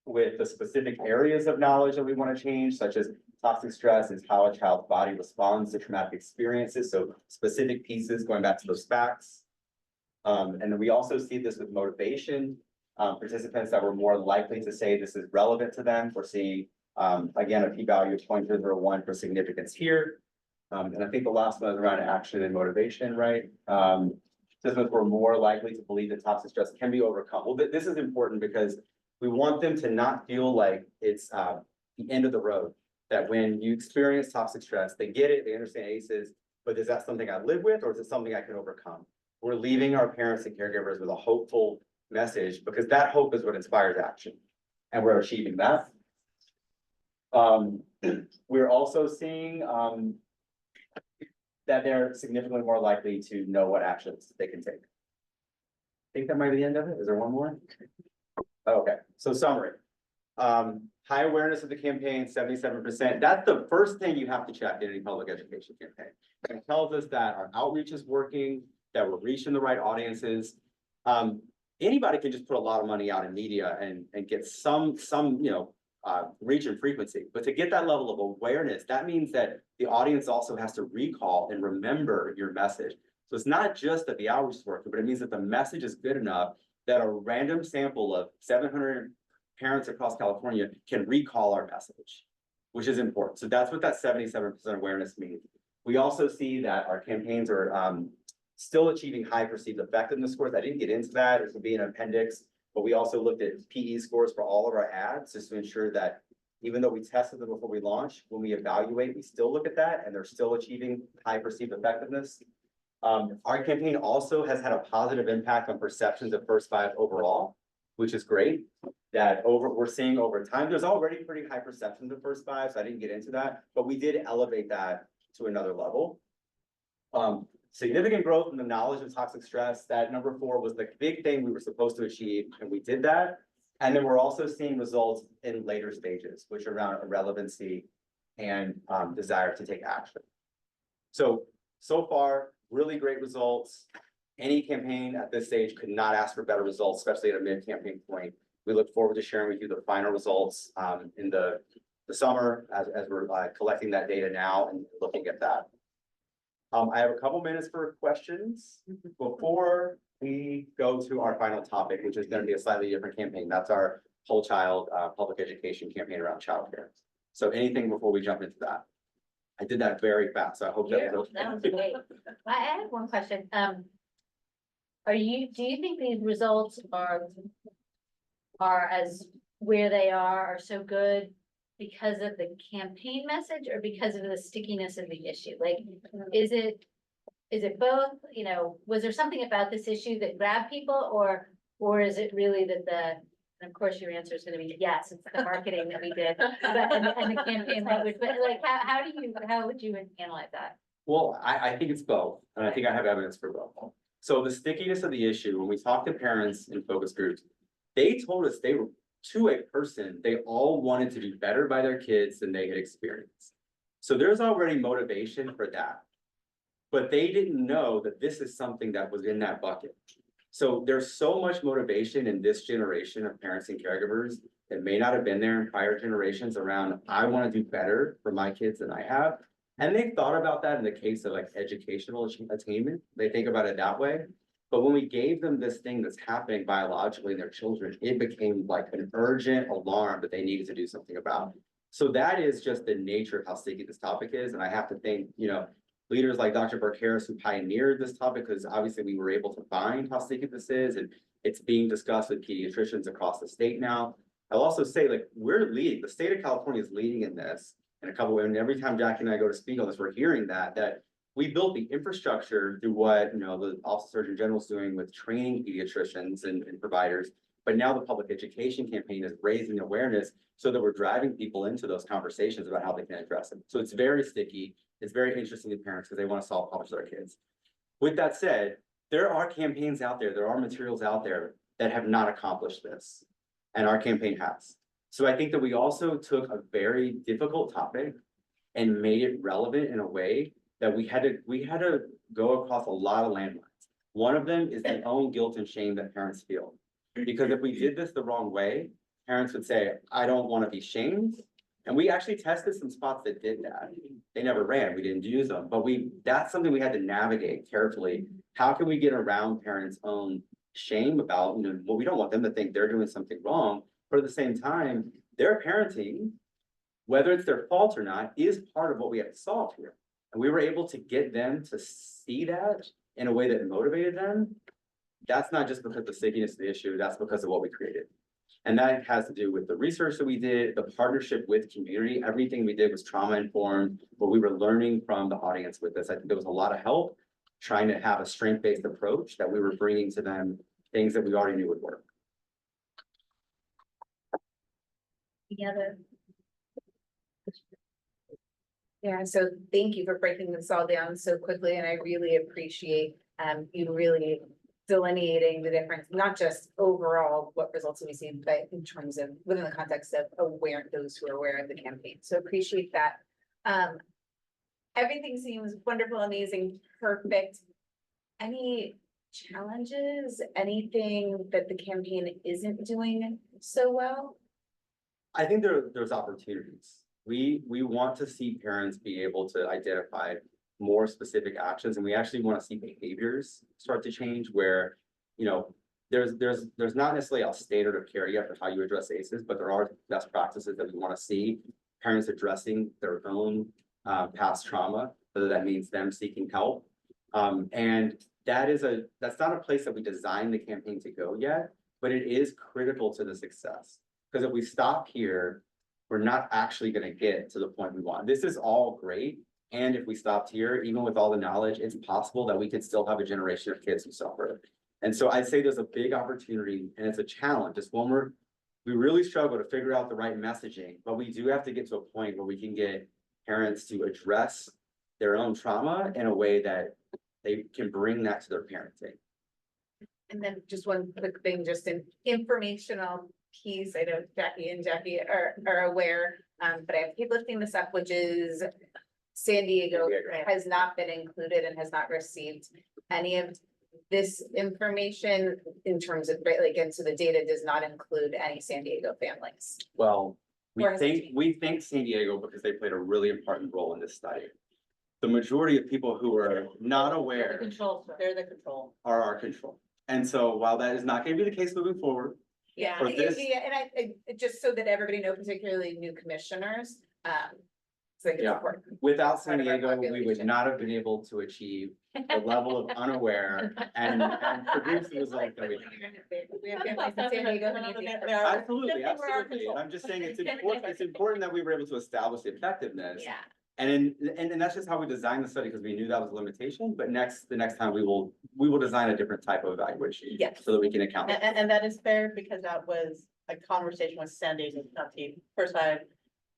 with the specific areas of knowledge that we want to change, such as toxic stress is how a child's body responds to traumatic experiences. So specific pieces going back to those facts. And then we also see this with motivation. Participants that were more likely to say this is relevant to them. We're seeing, again, a p-value of 0.001 for significance here. And I think the last one is around action and motivation, right? Participants were more likely to believe that toxic stress can be overcome. Well, this is important because we want them to not feel like it's the end of the road. that when you experience toxic stress, they get it, they understand ACEs, but is that something I live with or is it something I can overcome? We're leaving our parents and caregivers with a hopeful message because that hope is what inspires action. And we're achieving that. We're also seeing that they're significantly more likely to know what actions they can take. I think that might be the end of it. Is there one more? Okay, so summary. High awareness of the campaign, 77%. That's the first thing you have to check in any public education campaign. It tells us that our outreach is working, that we're reaching the right audiences. Anybody can just put a lot of money out in media and get some reach and frequency. But to get that level of awareness, that means that the audience also has to recall and remember your message. So it's not just that the outreach is working, but it means that the message is good enough that a random sample of 700 parents across California can recall our message, which is important. So that's what that 77% awareness means. We also see that our campaigns are still achieving high perceived effectiveness scores. I didn't get into that. It will be an appendix, but we also looked at PE scores for all of our ads just to ensure that even though we tested them before we launch, when we evaluate, we still look at that and they're still achieving high perceived effectiveness. Our campaign also has had a positive impact on perceptions of First Five overall, which is great. We're seeing over time, there's already pretty high perceptions of First Five, so I didn't get into that, but we did elevate that to another level. Significant growth in the knowledge of toxic stress. That number 4 was the big thing we were supposed to achieve, and we did that. And then we're also seeing results in later stages, which are around irrelevancy and desire to take action. So far, really great results. Any campaign at this stage could not ask for better results, especially at a mid-campaign point. We look forward to sharing with you the final results in the summer as we're collecting that data now and looking at that. I have a couple minutes for questions before we go to our final topic, which is going to be a slightly different campaign. That's our whole child public education campaign around childcare. So anything before we jump into that? I did that very fast, so I hope that was That was great. I have one question. Do you think these results are as where they are so good because of the campaign message or because of the stickiness of the issue? Like, is it both? You know, was there something about this issue that grabbed people, or is it really that and of course your answer is going to be yes, it's the marketing that we did, and the campaign language, but like, how would you analyze that? Well, I think it's both, and I think I have evidence for both. So the stickiness of the issue, when we talk to parents in focus groups, they told us they were, to a person, they all wanted to do better by their kids than they had experienced. So there's already motivation for that. But they didn't know that this is something that was in that bucket. So there's so much motivation in this generation of parents and caregivers that may not have been there in prior generations around, I want to do better for my kids than I have. And they thought about that in the case of like educational attainment. They think about it that way. But when we gave them this thing that's happening biologically in their children, it became like an urgent alarm that they needed to do something about. So that is just the nature of how sticky this topic is. And I have to thank, leaders like Dr. Burke Harris who pioneered this topic, because obviously we were able to find how sticky this is, and it's being discussed with pediatricians across the state now. I'll also say, like, we're leading, the state of California is leading in this in a couple of ways. And every time Jackie and I go to speak on this, we're hearing that we built the infrastructure through what, the Office of Surgeon General is doing with training pediatricians and providers. But now the public education campaign is raising awareness so that we're driving people into those conversations about how they can address it. So it's very sticky. It's very interesting to parents because they want to solve problems for their kids. With that said, there are campaigns out there, there are materials out there that have not accomplished this. And our campaign has. So I think that we also took a very difficult topic and made it relevant in a way that we had to go across a lot of landmines. One of them is the own guilt and shame that parents feel. Because if we did this the wrong way, parents would say, I don't want to be shamed. And we actually tested some spots that did that. They never ran, we didn't use them, but that's something we had to navigate carefully. How can we get around parents' own shame about, well, we don't want them to think they're doing something wrong, but at the same time, their parenting, whether it's their fault or not, is part of what we have to solve here. And we were able to get them to see that in a way that motivated them. That's not just because of the stickiness of the issue, that's because of what we created. And that has to do with the research that we did, the partnership with community, everything we did was trauma informed, but we were learning from the audience with this. I think there was a lot of help trying to have a strength-based approach that we were bringing to them, things that we already knew would work. Together. Yeah, so thank you for breaking this all down so quickly, and I really appreciate you really delineating the difference, not just overall what results we see, but in terms of within the context of those who are aware of the campaign. So appreciate that. Everything seems wonderful, amazing, perfect. Any challenges, anything that the campaign isn't doing so well? I think there's opportunities. We want to see parents be able to identify more specific actions, and we actually want to see behaviors start to change where, you know, there's not necessarily a standard of care yet for how you address ACEs, but there are best practices that we want to see parents addressing their own past trauma, whether that means them seeking help. And that's not a place that we designed the campaign to go yet, but it is critical to the success. Because if we stop here, we're not actually going to get to the point we want. This is all great. And if we stopped here, even with all the knowledge, it's possible that we could still have a generation of kids who suffer. And so I'd say there's a big opportunity, and it's a challenge. It's one where we really struggle to figure out the right messaging, but we do have to get to a point where we can get parents to address their own trauma in a way that they can bring that to their parenting. And then just one quick thing, just an informational piece. I know Jackie and Jackie are aware, but I keep lifting this up, which is San Diego has not been included and has not received any of this information in terms of, right, like, and so the data does not include any San Diego families. Well, Or has it we think San Diego because they played a really important role in this study. The majority of people who are not aware They're the control. are our control. And so while that is not going to be the case moving forward, Yeah, for this- yeah, and I just so that everybody knows, particularly new commissioners, so it's Yeah. important. without San Part of our Diego, we would population. not have been able to achieve the level of unaware and produce the result that we have. We have families in San Diego who need the information. Absolutely, absolutely. And I'm just saying it's important that we were able to establish the effectiveness. Yeah. And that's just how we designed the study, because we knew that was a limitation, but the next time we will design a different type of evaluation. Yes. So that we can account. And that is fair because that was a conversation with San Diego County first time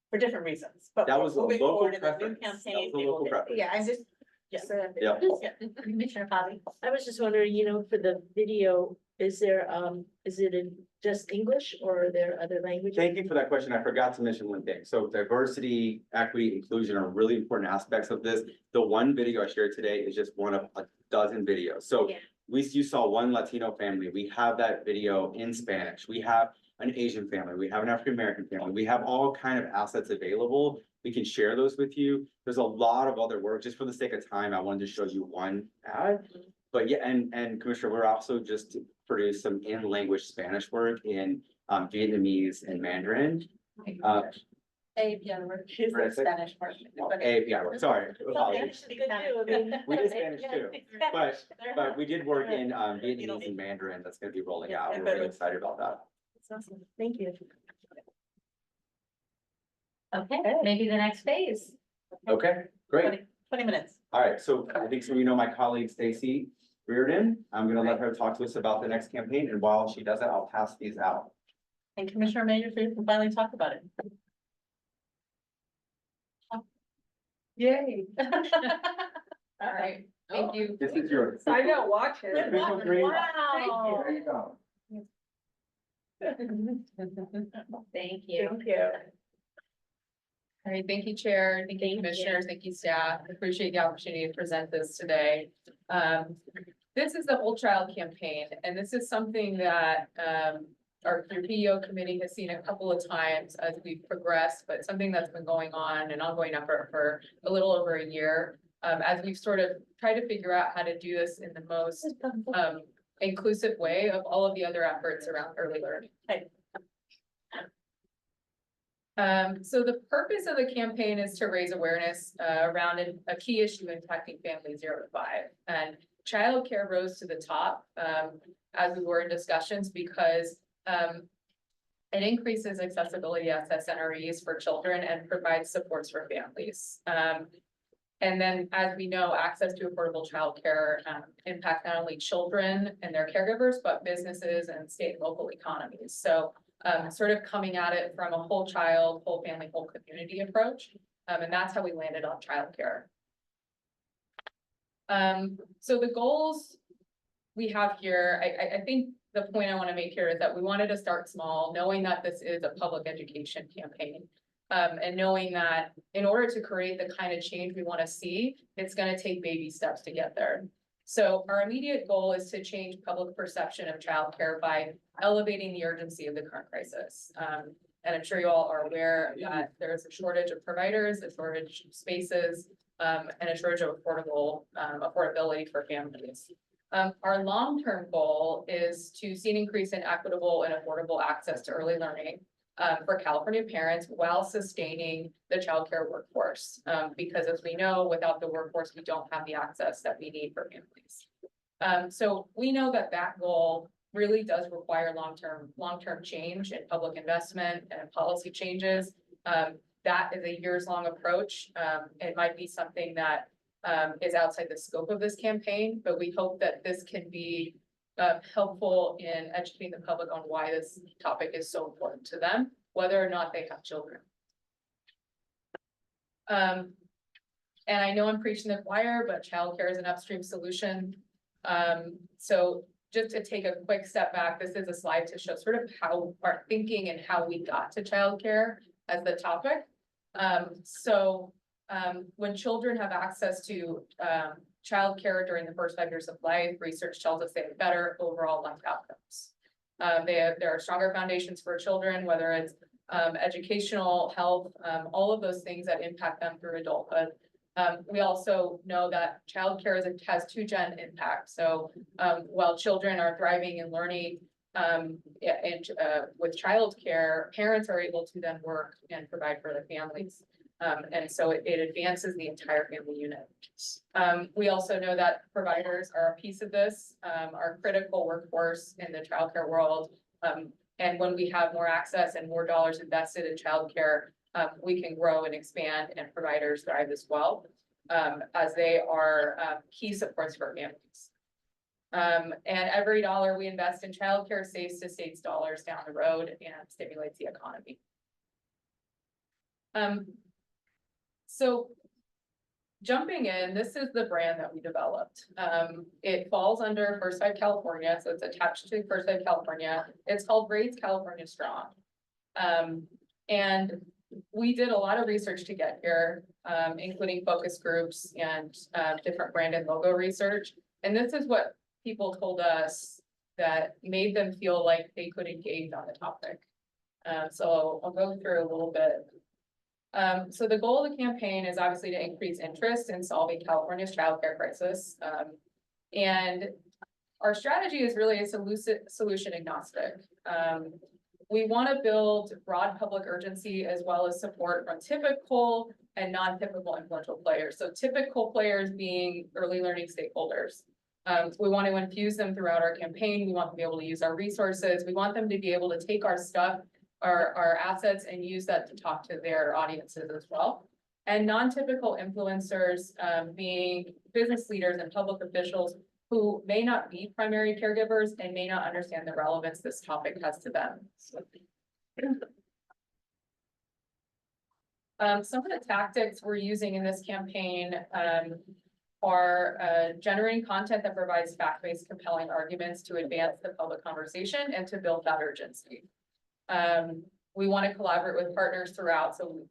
for different reasons. But That was a moving local forward in the new preference. That campaign, was a we will local get- preference. Yeah, I'm just. Yeah. Yeah. Commissioner Bobby. I was just wondering, for the video, is it in just English or are there other languages? Thank you for that question. I forgot to mention one thing. So diversity, equity, inclusion are really important aspects of this. The one video I shared today is just one of a dozen videos. So Yeah. you saw one Latino family. We have that video in Spanish. We have an Asian family. We have an African-American family. We have all kind of assets available. We can share those with you. There's a lot of other work. Just for the sake of time, I wanted to show you one ad. But yeah, and Commissioner, we're also just produced some in-language Spanish work in Vietnamese and Mandarin. API work. She's the Spanish part. API work, sorry. apologies. Good too, We did Spanish too, but we did work in Vietnamese and Mandarin that's gonna be rolling out. We're really excited about that. That's awesome. Thank you. Okay, maybe the next phase. Okay, great. 20 minutes. All right, so I think some of you know my colleague Stacy Reardon. I'm gonna let her talk to us about the next campaign, and while she does that, I'll pass these out. And Commissioner Major, so you can finally talk about it. Yay. All right, Thank you. This is yours. I know, watch it. Official green. Wow. There you go. Thank you. Thank you. All right, thank you, Chair. Thank you, Commissioners. Thank you, staff. Appreciate the opportunity to present this today. This is the whole child campaign, and this is something that your PEO committee has seen a couple of times as we've progressed, but something that's been going on, an ongoing effort for a little over a year. As we've sort of tried to figure out how to do this in the most inclusive way of all of the other efforts around early learning. So the purpose of the campaign is to raise awareness around a key issue impacting families 0 to 5. And childcare rose to the top as we were in discussions because It increases accessibility at SNREs for children and provides supports for families. And then, as we know, access to affordable childcare impacts not only children and their caregivers, but businesses and state and local economies. So sort of coming at it from a whole child, whole family, whole community approach. And that's how we landed on childcare. So the goals we have here, I think the point I want to make here is that we wanted to start small, knowing that this is a public education campaign. And knowing that in order to create the kind of change we want to see, it's going to take baby steps to get there. So our immediate goal is to change public perception of childcare by elevating the urgency of the current crisis. And I'm sure you all are aware that there's a shortage of providers, a shortage of spaces, and a shortage of affordability for families. Our long-term goal is to see an increase in equitable and affordable access to early learning for California parents while sustaining the childcare workforce. Because as we know, without the workforce, we don't have the access that we need for families. So we know that that goal really does require long-term change in public investment and policy changes. That is a years-long approach. It might be something that is outside the scope of this campaign, but we hope that this can be helpful in educating the public on why this topic is so important to them, whether or not they have children. And I know I'm preaching the choir, but childcare is an upstream solution. So just to take a quick step back, this is a slide to show sort of how our thinking and how we got to childcare as the topic. When children have access to childcare during the first 5 years of life, research tells us they have better overall life outcomes. There are stronger foundations for children, whether it's educational, health, all of those things that impact them through adulthood. We also know that childcare has 2-gen impact. So while children are thriving and learning with childcare, parents are able to then work and provide for their families. And so it advances the entire family unit. We also know that providers are a piece of this, are critical workforce in the childcare world. And when we have more access and more dollars invested in childcare, we can grow and expand, and providers thrive as well, as they are key supports for families. And every dollar we invest in childcare saves the state's dollars down the road and stimulates the economy. So jumping in, this is the brand that we developed. It falls under First 5 California, so it's attached to First 5 California. It's called Raise California Strong. And we did a lot of research to get here, including focus groups and different brand and logo research. And this is what people told us that made them feel like they could engage on the topic. So I'll go through a little bit. So the goal of the campaign is obviously to increase interest in solving California's childcare crisis. And our strategy is really a solution agnostic. We want to build broad public urgency as well as support from typical and non-typical influential players. So typical players being early learning stakeholders. We want to infuse them throughout our campaign. We want them to be able to use our resources. We want them to be able to take our stuff, our assets, and use that to talk to their audiences as well. And non-typical influencers being business leaders and public officials who may not be primary caregivers and may not understand the relevance this topic has to them. Some of the tactics we're using in this campaign are generating content that provides fact-based compelling arguments to advance the public conversation and to build that urgency. We want to collaborate with partners throughout. So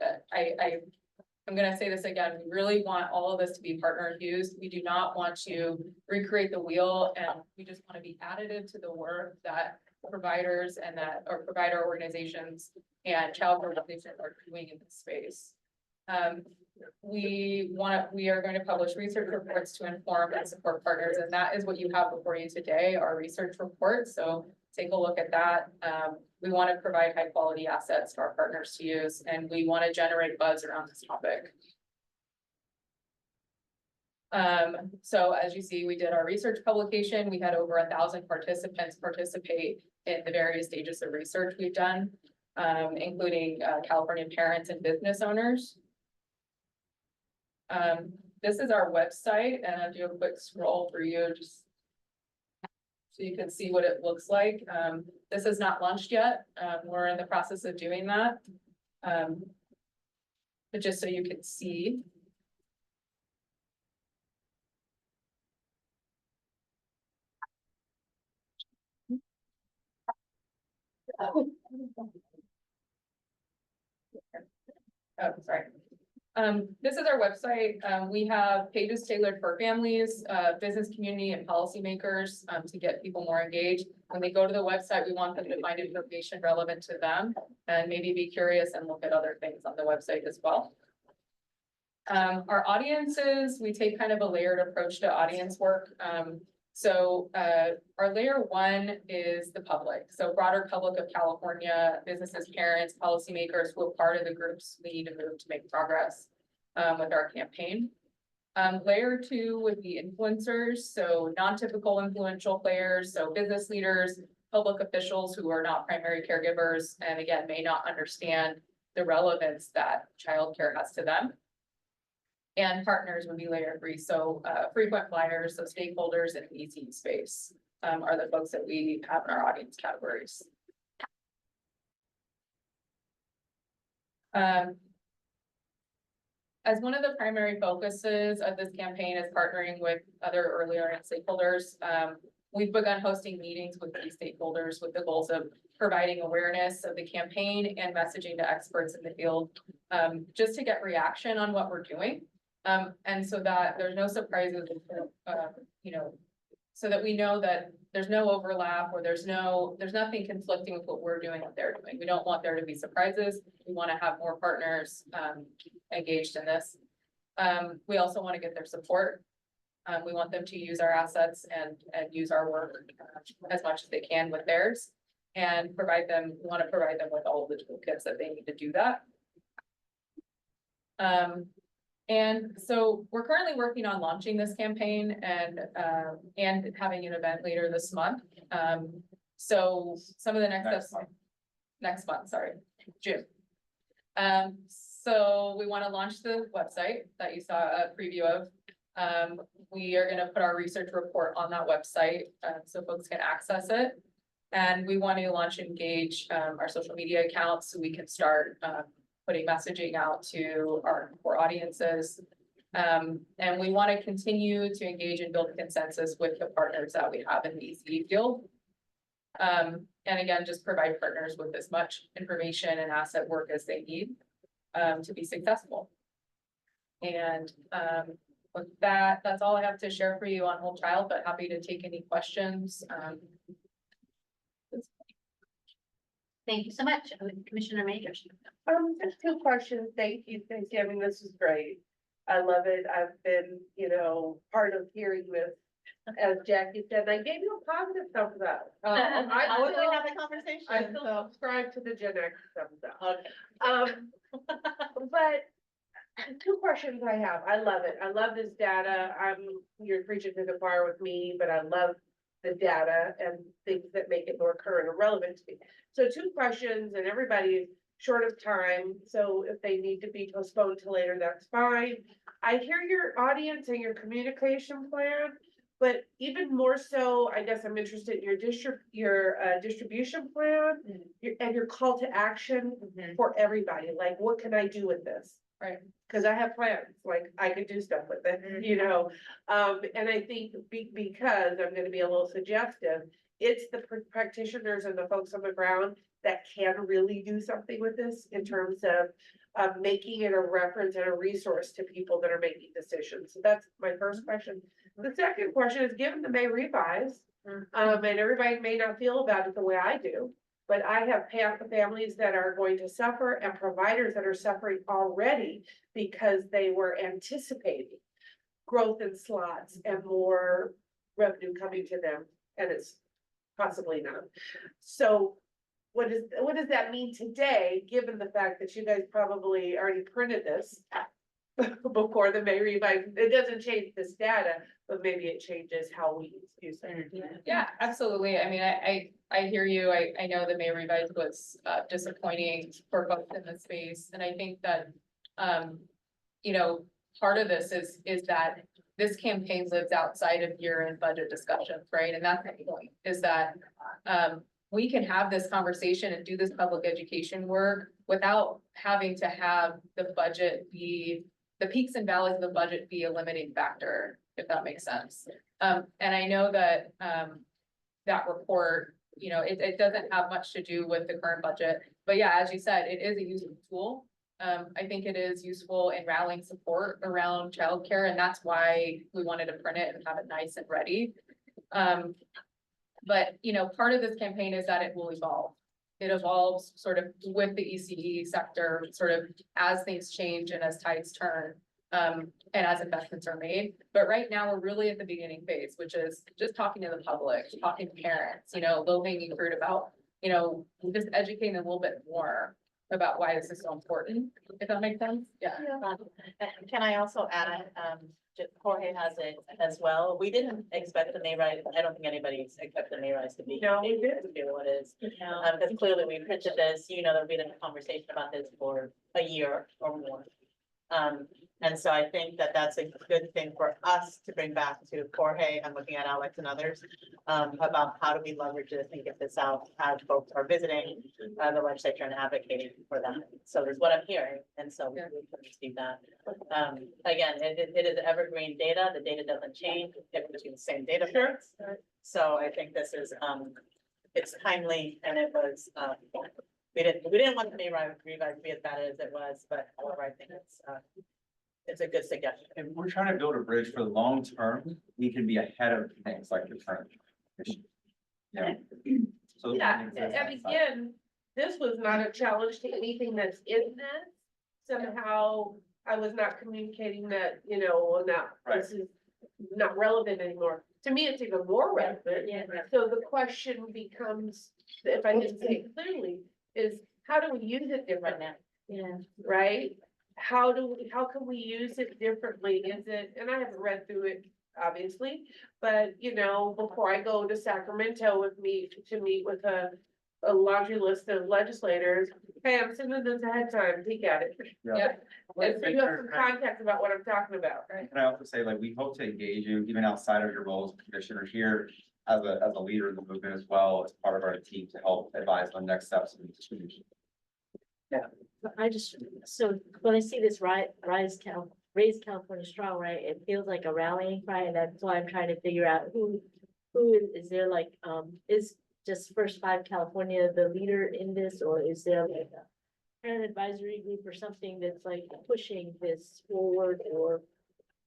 I'm going to say this again, we really want all of this to be partner infused. We do not want to recreate the wheel, and we just want to be additive to the work that providers and provider organizations and child organizations are doing in this space. We are going to publish research reports to inform and support partners, and that is what you have before you today, our research report. So take a look at that. We want to provide high quality assets for our partners to use, and we want to generate buzz around this topic. So as you see, we did our research publication. We had over 1,000 participants participate in the various stages of research we've done, including California parents and business owners. This is our website, and I'll do a quick scroll for you just so you can see what it looks like. This is not launched yet. We're in the process of doing that. But just so you can see. Oh, sorry. This is our website. We have pages tailored for families, business community and policymakers, to get people more engaged. When they go to the website, we want them to find information relevant to them and maybe be curious and look at other things on the website as well. Our audiences, we take kind of a layered approach to audience work. So our layer one is the public. So broader public of California, businesses, parents, policymakers who are part of the groups we need to move to make progress with our campaign. Layer two would be influencers, so non-typical influential players, so business leaders, public officials who are not primary caregivers, and again, may not understand the relevance that childcare has to them. And partners would be layer three, so frequent flyers, so stakeholders in the EC space are the folks that we have in our audience categories. As one of the primary focuses of this campaign is partnering with other early learning stakeholders, we've begun hosting meetings with these stakeholders with the goals of providing awareness of the campaign and messaging to experts in the field, just to get reaction on what we're doing. And so that there's no surprises, you know, so that we know that there's no overlap or there's nothing conflicting with what we're doing, what they're doing. We don't want there to be surprises. We want to have more partners engaged in this. We also want to get their support. We want them to use our assets and use our work as much as they can with theirs and we want to provide them with all of the toolkits that they need to do that. And so we're currently working on launching this campaign and having an event later this month. So some of the next month, sorry, June. So we want to launch the website that you saw a preview of. We are going to put our research report on that website so folks can access it. And we want to launch Engage, our social media accounts, so we can start putting messaging out to our core audiences. And we want to continue to engage and build consensus with the partners that we have in the ECE field. And again, just provide partners with as much information and asset work as they need to be successful. And with that, that's all I have to share for you on Whole Child, but happy to take any questions. Thank you so much, Commissioner Majors. Just two questions. Thank you, Stacey. I mean, this is great. I love it. I've been, part of hearing this, as Jackie said, I gave you a positive thumbs up. How would we have a conversation? I still subscribe to the Gen X thumbs up. Okay. But two questions I have. I love it. I love this data. You're preaching to the choir with me, but I love the data and things that make it more current and relevant to me. So two questions, and everybody's short of time. So if they need to be postponed to later, that's fine. I hear your audience and your communication plan, but even more so, I guess I'm interested in your distribution plan and your call to action for everybody. Like, what can I do with this? Right, because I have plans, like I could do stuff with it, and I think because I'm gonna be a little suggestive, it's the practitioners and the folks on the ground that can really do something with this in terms of making it a reference and a resource to people that are making decisions. So that's my first question. The second question is, given the May revise, and everybody may not feel about it the way I do, but I have families that are going to suffer and providers that are suffering already because they were anticipating growth in slots and more revenue coming to them, and it's possibly not. So what does that mean today, given the fact that you guys probably already printed this? before the May revise. It doesn't change this data, but maybe it changes how we use it. Yeah, absolutely. I mean, I hear you. I know the May revise was disappointing for folks in the space, and I think that, you know, part of this is that this campaign lives outside of year-end budget discussions, right? And that's the point, is that, we can have this conversation and do this public education work without having to have the budget be, the peaks and valleys of the budget be a limiting factor, if that makes sense. And I know that, that report, you know, it doesn't have much to do with the current budget, but yeah, as you said, it is a useful tool. I think it is useful in rallying support around childcare, and that's why we wanted to print it and have it nice and ready. But, you know, part of this campaign is that it will evolve. It evolves sort of with the ECE sector, sort of as things change and as tides turn, and as investments are made. But right now, we're really at the beginning phase, which is just talking to the public, talking to parents, you know, low hanging fruit about, you know, just educating a little bit more about why this is so important, if that makes sense. Yeah. And can I also add, Jorge has it as well. We didn't expect the May rise. I don't think anybody's expected the May rise to be. No, we didn't. To be what it is. Because clearly we printed this, you know, there've been a conversation about this for a year or more. And so I think that that's a good thing for us to bring back to Jorge and looking at Alex and others, about how do we leverage this and get this out as folks are visiting the legislature and advocating for them. So there's what I'm hearing, and so we can receive that. Again, it is evergreen data. The data doesn't change. It's between the same data sets. So I think this is, it's timely, and it was, we didn't want the May revise to be as bad as it was, but however, I think it's a good suggestion. If we're trying to build a bridge for the long term, we can be ahead of things like the current issue. Yeah. So Yeah, and again, this was not a challenge to anything that's in this. Somehow I was not communicating that, you know, well, now this is not relevant anymore. To me, it's even more relevant. Yeah. So the question becomes, if I didn't say it clearly, is how do we use it differently? Yeah. Right? How can we use it differently? Is it, and I haven't read through it, obviously, but you know, before I go to Sacramento to meet with a laundry list of legislators, hey, I'm sending this ahead of time, peek at it. Yeah. And so you have some context about what I'm talking about, right? Can I also say, like, we hope to engage you even outside of your role as a commissioner here as a leader in the movement as well, as part of our team to help advise on next steps in distribution. I just, so when I see this raise California strong, right, it feels like a rallying cry, and that's why I'm trying to figure out who is there, like, is just First Five California the leader in this, or is there like a parent advisory group or something that's like pushing this forward, or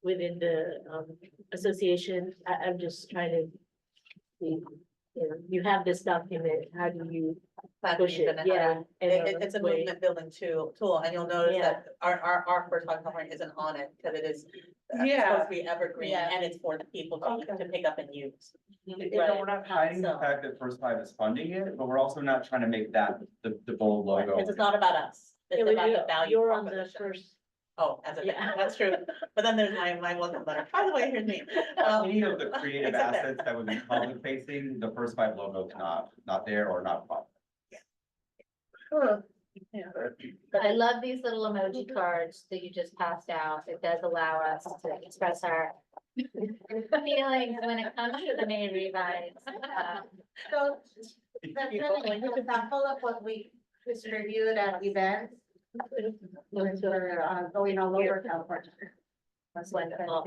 within the association? I'm just trying to see, you know, you have this document, how do you push it? Yeah. It's a movement building tool, and you'll notice that our First Five California isn't on it, because it is supposed to be evergreen, and it's for the people to pick up and use. You know, we're not hiding the fact that First Five is funding it, but we're also not trying to make that the bold logo. Because it's not about us, it's about the value You're on the proposition. first. Oh, that's true, but then there's my welcome letter, by the way, here's me. Any of the creative it's okay. assets that would be public facing, the First Five logo is not there or not public. I love these little emoji cards that you just passed out. It does allow us to express our feelings when it comes to the May revise. So, that's really an example of what we distributed at events. We're going all over California. That's wonderful.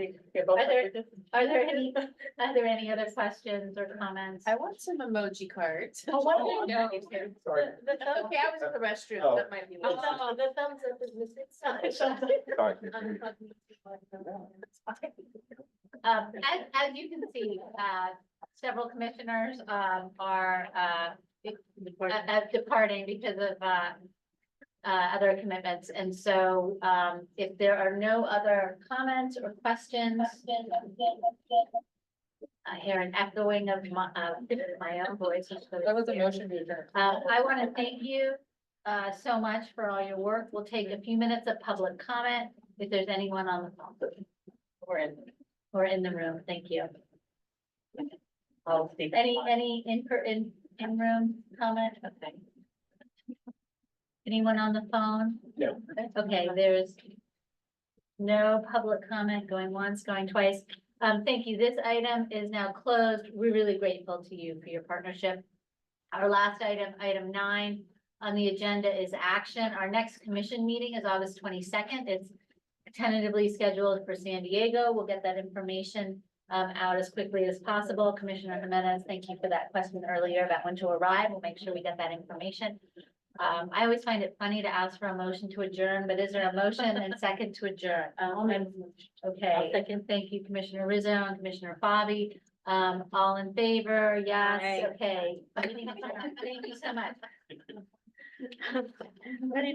Are there any other questions or comments? I want some emoji cards. Oh, what? No. Sorry. Okay, I was in the restroom, Oh. that might be. Oh, no, the thumbs up is missing. Sorry. As you can see, several commissioners, are, departing because of, other commitments. And so, if there are no other comments or questions, I hear an echoing of my own voice. That was a motion to adjourn. I want to thank you so much for all your work. We'll take a few minutes of public comment. if there's anyone on the phone or in the room, thank you. I'll speak. Any in room comment? Okay. Anyone on the phone? No. Okay, there's no public comment going once, going twice. Thank you. This item is now closed. We're really grateful to you for your partnership. Our last item, item 9 on the agenda is action. Our next commission meeting is August 22nd. It's tentatively scheduled for San Diego. We'll get that information out as quickly as possible. Commissioner Jimenez, thank you for that question earlier about when to arrive. We'll make sure we get that information. I always find it funny to ask for a motion to adjourn, but is there a motion and second to adjourn? Okay, second, thank you, Commissioner Rizzo and Commissioner Bobby. All in favor? Yes, okay. Thank you so much. Ready to